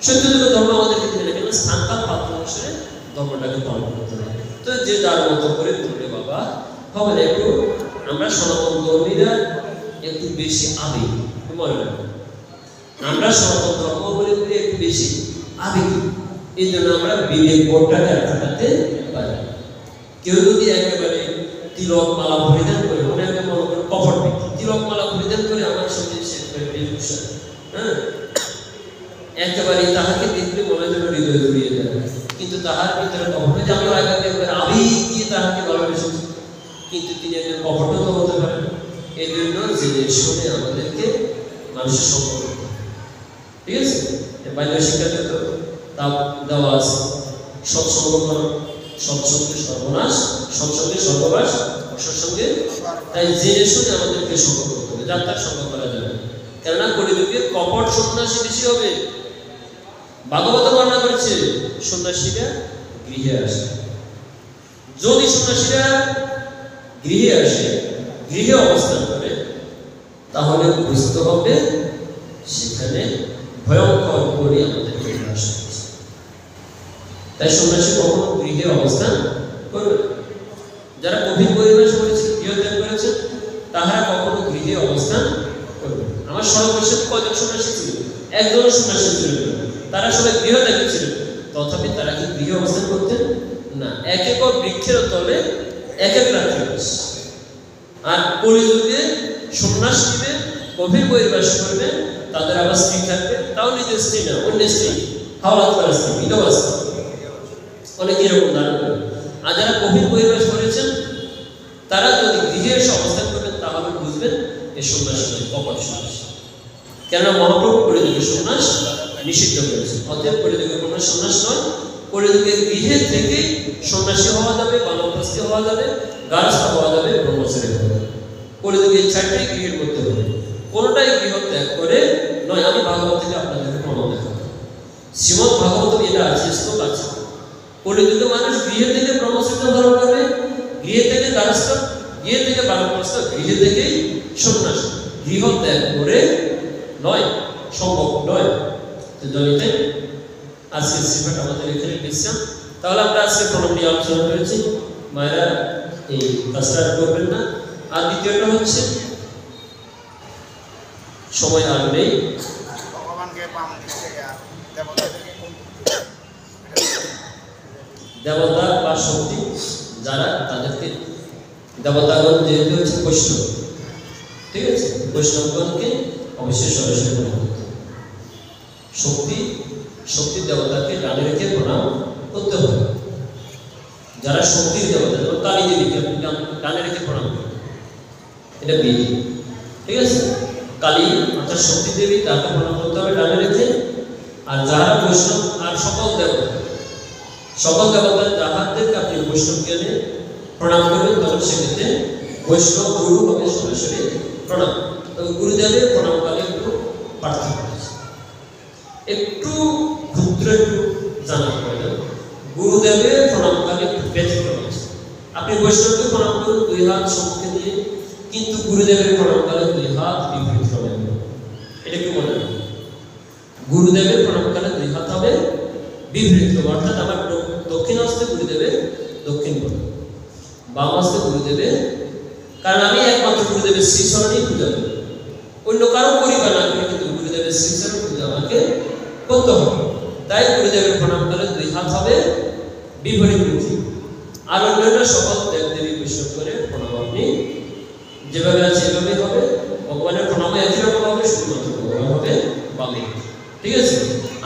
[SPEAKER 1] সত্যযুগের ধর্ম আমাদেরকে দিলে কেন? স্থান, কাল, পাত্র অনুসারে ধর্মটাকে পালন করতে হবে। তো যে যার মতো করে করলে বাবা হবে না। একটু আমরা সনাতন ধর্মীরা একটু বেশি আবেগ, মনে রাখবো আমরা সনাতন ধর্ম বলে একটু বেশি আবেগ, এই জন্য আমরা বিবেক বোধটাকে রাখাতে পারি। কেউ যদি একেবারে তিলক মালা পরিধান করে, মনে একটা মনে করেন কপট ব্যক্তি তিলক মালা পরিধান করে আমার সঙ্গে হ্যাঁ, একেবারে তাহাকে দেখলে মনে যেন হৃদয় জড়িয়ে যায়, কিন্তু তাহার ভিতরে কপট, যে আমরা একেবারে আবেগ দিয়ে তাহাকে ভালোবেসেছি, কিন্তু তিনি একজন কপট তো হতে পারেন। এই জন্য জেনে শুনে আমাদেরকে মানুষের সম্পর্ক, ঠিক আছে? বাল্য শিক্ষাতে তো তা দেওয়া আছে, সৎসঙ্গ করো, সৎসঙ্গে সর্বনাশ, সৎসঙ্গে সর্বনাশ, অসৎসঙ্গে। তাই জেনে শুনে আমাদেরকে সঙ্গ করতে হবে, যাত্রার সঙ্গ করা যাবে। কেননা কলিযুগে কপট সন্ন্যাসী বেশি হবে। ভাগবত বর্ণনা করেছে সন্ন্যাসীরা গৃহে আসে। যদি সন্ন্যাসীরা গৃহে আসে, গৃহে অবস্থান করে, তাহলে বুঝতে হবে সেখানে ভয়ঙ্কর করে আমাদেরকে বিনাশ হচ্ছে। তাই সন্ন্যাসী কখনো গৃহে অবস্থান করবে। যারা গভীর পরিবেশ করেছে, গৃহত্যাগ করেছে, তাহারা কখনো গৃহে অবস্থান করবে। আমার আমার সর্বশেষ কয়জন সন্ন্যাসী ছিল? একজন সন্ন্যাসী ছিল। তারা সবাই গৃহত্যাগী ছিলেন, তথাপি তারা কি গৃহে অবস্থান করতেন না, এক এক বৃক্ষের তলে এক এক রাত্রি বাস। আর কলিযুগে সন্ন্যাস নিবে, গভীর বহির্বাস করবে, তাদের আবার স্ত্রী থাকবে, তাও নিজের স্ত্রী না, অন্য স্ত্রী, হাওলাত করা স্ত্রী, বিধবা স্ত্রী, অনেকে এরকম ধারণ করে। আর যারা গভীর বহির্বাস করেছেন তারা যদি গৃহে এসে অবস্থান করবেন তাহলে বুঝবেন এই সন্ন্যাস নয়, অপর সন্ন্যাস। কেননা মহাপ্রভু কলিযুগের সন্ন্যাস নিষিদ্ধ করেছে। অতএব কলিযুগের কোনো সন্ন্যাস নয়, কলিযুগের গৃহে থেকে সন্ন্যাসী হওয়া যাবে, বানপ্রস্থী হওয়া যাবে, গারস্থ হওয়া যাবে, ব্রহ্মচারী হওয়া যাবে। কলিযুগের ছাড়টাই গৃহের করতে হবে, কোনোটাই গৃহ ত্যাগ করে নয়। আমি ভাগবত থেকে আপনাদেরকে প্রমাণ দেখাবো, শ্রীমদ ভাগবত এটা আছে, শ্লোক আছে। কলিযুগে মানুষ গৃহে থেকে ব্রহ্মচর্য ধারণ করবে, গৃহে থেকে গারস্থ, গৃহে থেকে বানপ্রস্থ, গৃহে থেকেই সন্ন্যাস, গৃহ ত্যাগ করে নয়, সম্ভব নয়। তো জনিতে আজকে সিফাট আমাদের এখানে বিশ্রাম। তাহলে আমরা আজকে প্রণাম নিয়ে আলোচনা করেছি, মায়েরা এই কাজটা করবেন না। আর দ্বিতীয়টা হচ্ছে সময় আর নেই, দেবতা বা শক্তি যারা, তাদেরকে দেবতাগণ যেহেতু হচ্ছে বৈষ্ণব, ঠিক আছে, বৈষ্ণবগণকে অবশ্যই সরাসরি প্রণাম করতে হবে। শক্তির দেবতাকে ডানে রেখে প্রণাম করতে হবে। যারা শক্তির দেবতা, যেমন কালী দেবীকে আপনি ডানে রেখে প্রণাম করবেন, এটা বিধি, ঠিক আছে। কালী অর্থাৎ শক্তি দেবী, তাকে প্রণাম করতে হবে ডানে রেখে। আর যারা বৈষ্ণব, আর সকল দেবতা যাহাদেরকে আপনি বৈষ্ণব জ্ঞানে প্রণাম করবেন, তখন সেক্ষেত্রে বৈষ্ণব গুরু হবে সরাসরি প্রণাম। তবে গুরুদেবের প্রণামকালে একটু পার্থক্য আছে, একটু ক্ষুদ্র একটু জানা প্রয়োজন। গুরুদেবের প্রণামকালে একটু ব্যতিক্রম আছে। আপনি বৈষ্ণবকে প্রণাম করুন 2 হাত সম্মুখে দিয়ে, কিন্তু গুরুদেবের প্রণামকালে 2 হাত বিপরীত হবে। এটা কি মনে রাখবেন, গুরুদেবের প্রণামকালে 2 হাত হবে বিপরীত, অর্থাৎ আমার দক্ষিণ হস্তে গুরুদেবের দক্ষিণ প্রণাম, বাম হস্তে গুরুদেবের, কারণ আমি একমাত্র গুরুদেবের শ্রীচরণেই পূজা করি, অন্য কারো করিবা না করি, কিন্তু গুরুদেবের শ্রীচরণ পূজা আমাকে করতে হবে। তাই গুরুদেবের প্রণামকালে 2 হাত হবে বিপরীত মুখী। আর অন্যান্য সকল দেবদেবী বৈষ্ণব করে প্রণাম আপনি যেভাবে আছে এভাবেই হবে। ভগবানের প্রণামে একই রকম হবে, শুধুমাত্র ভগবান হবে বামে, ঠিক আছে।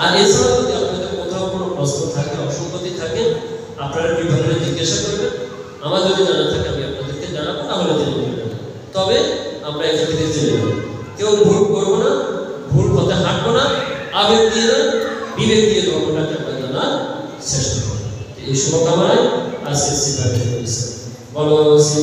[SPEAKER 1] আর এছাড়াও যদি আপনাদের কোথাও কোনো প্রশ্ন থাকে, অসঙ্গতি থাকে, আপনারা কিভাবে জিজ্ঞাসা করবেন। আমার যদি জানা থাকে আমি আপনাদেরকে জানাবো, না হলে জেনে নেবেন। তবে আমরা এখান থেকে জেনে নেব, কেউ ভুল করবো না, ভুল পথে হাঁটবো না, আবেগ দিয়ে না, বিবেক দিয়ে ধর্মটাকে আমরা জানার চেষ্টা করব। এই শুভকামনায় আজকে শ্রী বলো শ্রী